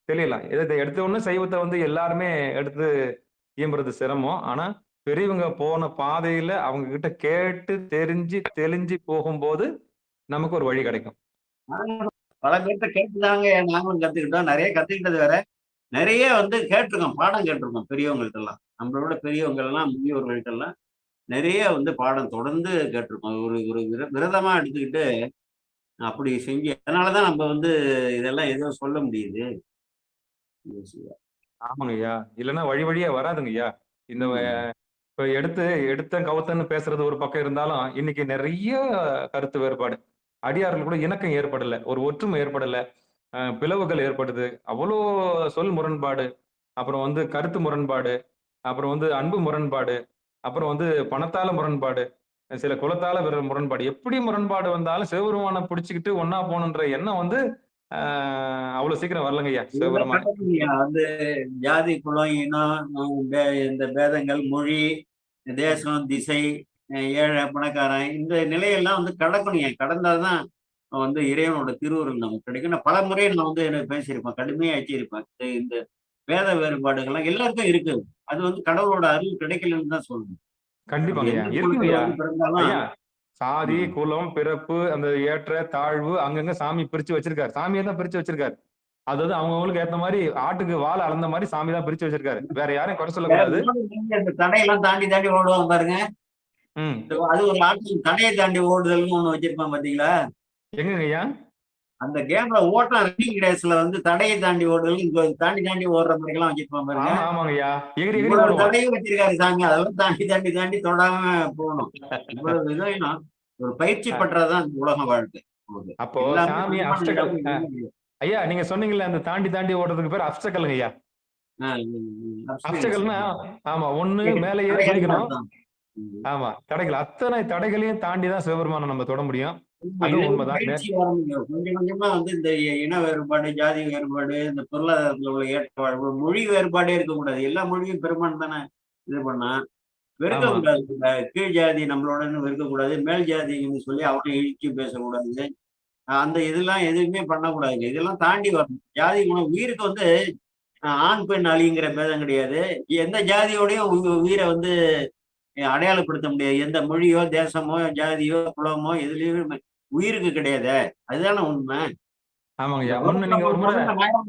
தெளியலாம். இதை எடுத்த உடனே சைவத்தை வந்து எல்லாருமே எடுத்து இயம்புறது சிரமம். ஆனா பெரியவங்க போன பாதையில அவங்க கிட்ட கேட்டு தெரிஞ்சு தெளிஞ்சு போகும்போது நமக்கு ஒரு வழி கிடைக்கும். பல பேர்த்த கேட்டுதாங்க நாங்களும் கத்துக்கிட்டோம். நிறைய கத்துக்கிட்டது வேற. நிறைய வந்து கேட்டிருக்கோம். பாடம் கேட்டிருக்கோம் பெரியவங்கள்ட்ட எல்லாம். நம்மளோட பெரியவங்க எல்லாம் முதியோர்கள்ட்ட எல்லாம் நிறைய வந்து பாடம் தொடர்ந்து கேட்டிருக்கோம். ஒரு ஒரு விரதமா எடுத்துக்கிட்டு அப்படி செஞ்சு அதனாலதான் நம்ம வந்து இதெல்லாம் ஏதோ சொல்ல முடியுது. ஆமாங்க ஐயா. இல்லைன்னா வழி வழியா வராதுங்க ஐயா. இந்த இப்ப எடுத்த கவுத்தன்னு பேசுறது ஒரு பக்கம் இருந்தாலும் இன்னைக்கு நிறைய கருத்து வேறுபாடு. அடியார்கள் கூட இணக்கம் ஏற்படல. ஒரு ஒற்றுமை ஏற்படல. பிளவுகள் ஏற்படுது. அவ்வளோ சொல் முரண்பாடு. அப்புறம் வந்து கருத்து முரண்பாடு. அப்புறம் வந்து அன்பு முரண்பாடு. அப்புறம் வந்து பணத்தால முரண்பாடு. சில குலத்தால முரண்பாடு. எப்படி முரண்பாடு வந்தாலும் சிவபெருமானை பிடிச்சுக்கிட்டு ஒன்னா போகணுன்ற எண்ணம் வந்து அவ்வளவு சீக்கிரம் வரலங்கய்யா சிவபெருமான். வந்து ஜாதி குலம் இனம் இந்த பேதங்கள் மொழி தேசம் திசை ஏழை பணக்காரன் இந்த நிலையெல்லாம் வந்து கடக்கணும். கடந்தாதான் வந்து இறைவனோட திருவுருள் நமக்கு கிடைக்கும். நான் பல முறை நான் வந்து என்ன பேசியிருப்பேன், கடுமையா வச்சிருப்பேன். இந்த வேத வேறுபாடுகள்லாம் எல்லாருக்கும் இருக்கு. அது வந்து கடவுளோட அருள் கிடைக்கலன்னு தான் சொல்லணும். கண்டிப்பாங்க இருக்குங்கய்யா. ஐயா சாதி குலம் பிறப்பு அந்த ஏற்ற தாழ்வு அங்கங்க சாமி பிரிச்சு வச்சிருக்காரு. சாமியை தான் பிரிச்சு வச்சிருக்காரு. அதாவது அவங்களுக்கு ஏத்த மாதிரி ஆட்டுக்கு வாழை அளந்த மாதிரி சாமி தான் பிரிச்சு வச்சிருக்காரு. வேற யாரையும் குறை சொல்லக்கூடாது. இந்த தடையெல்லாம் தாண்டி தாண்டி ஓடுவாங்க பாருங்க. அது ஒரு ஆட்டின் தடையை தாண்டி ஓடுதல்னு ஒண்ணு வச்சிருப்பான் பாத்தீங்களா? எங்க ஐயா அந்த கேம்ல ஓட்டம் ரன்னிங் ரேஸ்ல வந்து தடையை தாண்டி ஓடுதல் இங்க தாண்டி தாண்டி ஓடுற மாதிரி எல்லாம் வச்சிருப்பான் பாருங்க. ஆமாங்க ஐயா. இவ்வளவு தடையும் வச்சிருக்காரு சாமி. அதெல்லாம் தாண்டி தாண்டி தாண்டி தொடாம போகணும். இவ்வளவு இதையும் ஒரு பயிற்சி பண்றதுதான் இந்த உலக வாழ்க்கை. அப்போ சாமி அப்டக்கல். ஐயா நீங்க சொன்னீங்கல்ல அந்த தாண்டி தாண்டி ஓடுறதுக்கு பேர் அப்டக்கல்ங்க ஐயா. அப்டக்கல்னா ஆமா ஒண்ணு மேல ஏறி பிடிக்கணும். ஆமா தடைகள் அத்தனை தடைகளையும் தாண்டிதான் சிவபெருமானை நம்ம தொட முடியும். கொஞ்சம் கொஞ்சமா வந்து இந்த இன வேறுபாடு ஜாதி வேறுபாடு இந்த பொருளாதாரத்துல உள்ள ஏற்றவாழ்வு மொழி வேறுபாடே இருக்கக்கூடாது. எல்லா மொழியும் பெருமான் தானே இது பண்ணா வெறுக்கக்கூடாது. இந்த கீழ் ஜாதி நம்மளோட வெறுக்கக்கூடாது. மேல் ஜாதின்னு சொல்லி அவனை இழிச்சு பேசக்கூடாது. அந்த இதெல்லாம் எதுவுமே பண்ணக்கூடாதுங்க. இதெல்லாம் தாண்டி வரணும். ஜாதி குணம் உயிருக்கு வந்து ஆண் பெண் அழிங்கிற பேதம் கிடையாது. எந்த ஜாதியோடையும் உயிரை வந்து அடையாளப்படுத்த முடியாது. எந்த மொழியோ தேசமோ ஜாதியோ குலமோ எதுலயும் உயிருக்கு கிடையாது. அதுதானே உண்மை.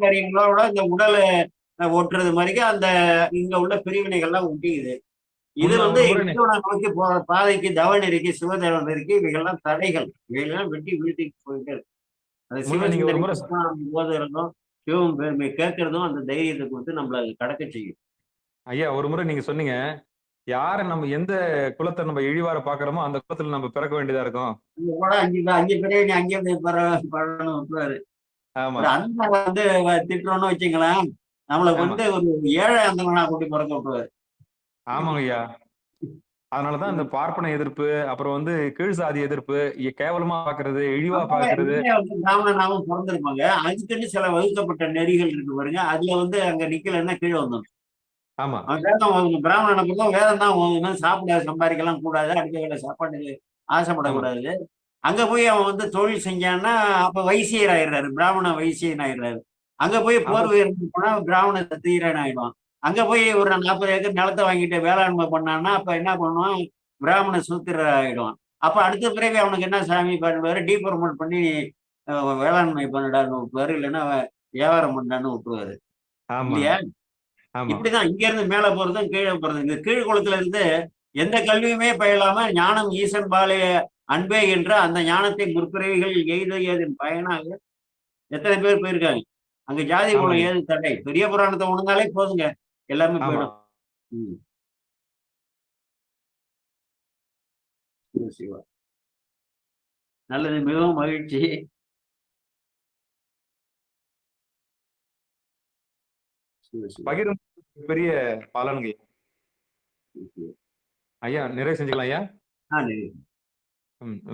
காரியங்களோட இந்த உடலை ஒட்டுறது மாதிரி அந்த இங்க உள்ள பிரிவினைகள்லாம் ஒட்டிக்குது. இது வந்து நோக்கி போற பாதைக்கு தவன் இருக்கு சிவதேவன் இருக்கு. இவைகள்லாம் தடைகள். இவைகள்லாம் வெட்டி வீட்டுக்கு போயிட்டு இருக்கு. அது சிவசிவம் போது இருந்தோம் சிவம் பெருமை கேட்கறதும் அந்த தைரியத்தை கொடுத்து நம்மள கடக்க செய்யும். ஐயா ஒரு முறை நீங்க சொன்னீங்க யார நம்ம எந்த குலத்தை நம்ம இழிவார பாக்குறோமோ அந்த குலத்துல நம்ம பிறக்க வேண்டியதா இருக்கும். அஞ்சு பேரே அங்கே விட்டுருவாரு. அந்த வந்து திட்டுறோம்னு வச்சுங்களேன் நம்மள வந்து ஒரு ஏழை அந்தனா கூட்டி பிறக்க விட்டுருவாரு. ஆமாங்க ஐயா. அதனாலதான் இந்த பார்ப்பன எதிர்ப்பு அப்புறம் வந்து கீழ் சாதி எதிர்ப்பு கேவலமா பாக்குறது இழிவா பாக்குறது. பிராமணனாவும் பிறந்திருப்பாங்க. அதுக்குன்னு சில வகுக்கப்பட்ட நெறிகள் இருக்கு பாருங்க. அதுல வந்து அங்க நிக்கலன்னா கீழே வந்தோம். ஆமா வேதம் ஓதணும். பிராமணனை பொறுத்த வேதம் தான் ஓதணும். சாப்பிட சம்பாதிக்கலாம் கூடாது. அடுத்த வேலை சாப்பாட்டுக்கு ஆசைப்படக்கூடாது. அங்க போய் அவன் வந்து தொழில் செஞ்சான்னா அப்ப வைசியர் ஆயிடுறாரு. பிராமண வைசியன் ஆயிடுறாரு. அங்க போய் போர் உயர்ந்து போனா பிராமண தீரன் ஆயிடுவான். அங்க போய் ஒரு 40 ஏக்கர் நிலத்தை வாங்கிட்டு வேளாண்மை பண்ணான்னா அப்ப என்ன பண்ணுவான் பிராமண சூத்திரர் ஆயிடுவான். அப்ப அடுத்த பிறகு அவனுக்கு என்ன சாமி பண்ணுவாரு டீப்ரமோட் பண்ணி வேளாண்மை பண்ணிடான்னு விட்டுவாரு. இல்லைன்னா வியாபாரம் பண்ணான்னு விட்டுருவாரு இல்லையா? இப்படிதான் இங்க இருந்து மேல போறதும் கீழே போறது. இந்த கீழ் குளத்துல இருந்து எந்த கல்வியுமே பயிலாம ஞானம் ஈசன் பாலைய அன்பே என்ற அந்த ஞானத்தை முற்பிறவிகள் எய்ததின் பயனாக எத்தனை பேர் போயிருக்காங்க. அங்க ஜாதி குலம் ஏது தடை. பெரிய புராணத்தை உணர்ந்தாலே போதுங்க எல்லாமே போயிடும். சிவா நல்லது, மிகவும் மகிழ்ச்சி. பகிரும் பெரிய பலன்கள். ஐயா நிறைவு செஞ்சுக்கலாம் ஐயா.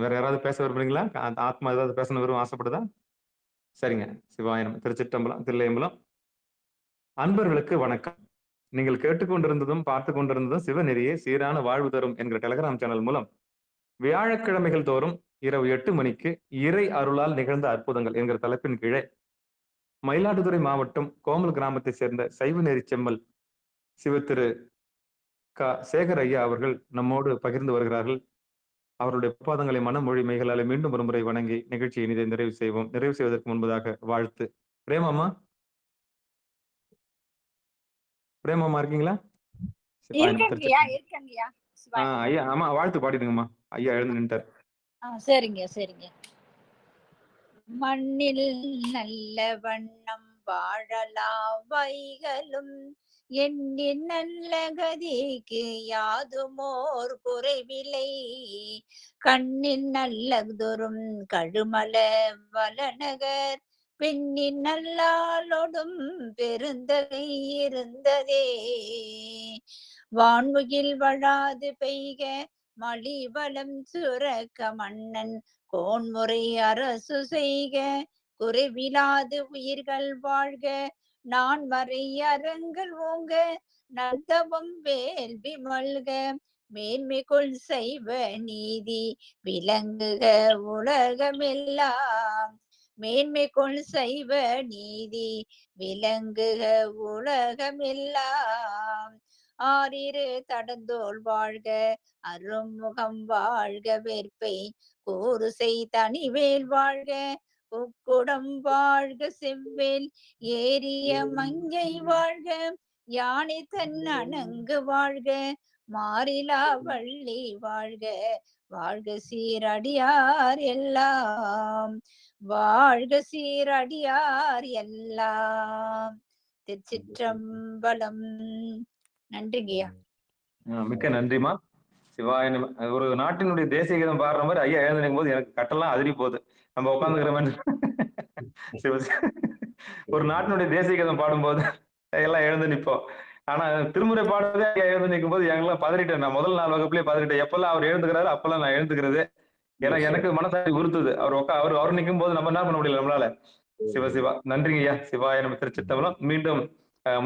வேற யாராவது பேச விரும்புறீங்களா? ஆத்மா ஏதாவது பேசணும் விரும்ப ஆசைப்படுதா? சரிங்க. சிவாயனம். திருச்சிற்றம்பலம், தில்லையம்பலம். அன்பர்களுக்கு வணக்கம். நீங்கள் கேட்டுக்கொண்டிருந்ததும் பார்த்து கொண்டிருந்ததும் சிவநெறியே சீரான வாழ்வு தரும் என்கிற டெலகிராம் சேனல் மூலம் வியாழக்கிழமைகள் தோறும் இரவு 8 மணிக்கு இறை அருளால் நிகழ்ந்த அற்புதங்கள் என்கிற தலைப்பின் கீழே மயிலாடுதுறை மாவட்டம் கோமல் கிராமத்தை சேர்ந்த சைவ நெறி செம்மல் சிவத்திரு க சேகர் ஐயா அவர்கள் நம்மோடு பகிர்ந்து வருகிறார்கள். அவருடைய பாதங்களை மனமொழி மெய்களாலே மீண்டும் ஒரு முறை வணங்கி நிகழ்ச்சியை இனிதை நிறைவு செய்வோம். நிறைவு செய்வதற்கு முன்பதாக வாழ்த்து. பிரேமாமா இருக்கீங்களா? ஐயா ஆமா வாழ்த்து பாடிடுங்கம்மா. ஐயா எழுந்து நின்ட்டார். சரிங்க சரிங்க. மண்ணில் நல்ல வண்ணம் வாழலாம் வைகளும் எண்ணின் நல்ல கதிக்கு யாதுமோர் குறைவில்லை. கண்ணின் நல்லதொரும் கழுமல வளநகர் பெண்ணின் நல்லாளொடும் பெருந்தகை இருந்ததே. வான்முகில் வழாது பெய்க மலிவளம் சுரக்க மன்னன் கோன்முறை அரசு செய்க குறைவிலாது உயிர்கள் வாழ்க நான் மறை அறங்கள் ஓங்க நந்தவம் வேள்வி மல்க மேன்மைக்குள் செய்வ நீதி விளங்குக உலகமெல்லாம். மேன்மைக்குள் செய்வ நீதி விளங்குக உலகமெல்லாம். ஆறிரு தடந்தோள் வாழ்க அருமுகம் வாழ்க வேற்பை கூறுசை தனிவேல் வாழ்க உக்குடம் வாழ்க செவ்வேல் ஏரிய மங்கை வாழ்க யானை தன் அணங்கு வாழ்க மாறிலா வள்ளி வாழ்க வாழ்க சீரடியார் எல்லாம் வாழ்க சீரடியார் எல்லாம். திருச்சிற்றம்பலம். நன்றிங்கய்யா. மிக்க நன்றிமா. சிவாய ஒரு நாட்டினுடைய தேசிய கீதம் பாடுற மாதிரி ஐயா எழுந்து நிற்கும் போது எனக்கு கட்டெல்லாம் அதிரி போகுது. நம்ம உட்காந்துக்கிற மாதிரி ஒரு நாட்டினுடைய தேசிய கீதம் பாடும்போது எல்லாம் எழுந்து நிற்போம். ஆனா திருமுறை பாடுறதே ஐயா எழுந்து நிற்கும் போது எங்கெல்லாம் பதறிட்டேன். நான் முதல் நாள் வகுப்புலயே பதறிட்டேன். எப்பெல்லாம் அவர் எழுந்துக்கிறாரு அப்பெல்லாம் நான் எழுந்துக்கிறது. ஏன்னா எனக்கு மனசாட்சி உறுத்துது. அவர் நிற்கும் போது நம்ம என்ன பண்ண முடியல நம்மளால. சிவா நன்றிங்க ஐயா. சிவாய நம்ம திருச்சிற்றம்பலம். மீண்டும்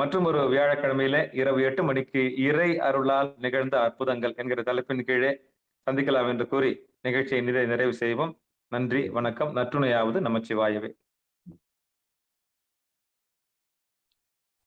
மற்றும் ஒரு வியாழக்கிழமையில இரவு 8 மணிக்கு இறை அருளால் நிகழ்ந்த அற்புதங்கள் என்கிற தலைப்பின் கீழே சந்திக்கலாம் என்று கூறி நிகழ்ச்சியை நிறைவு செய்வோம். நன்றி, வணக்கம். நற்றுணையாவது நமச்சிவாயவே.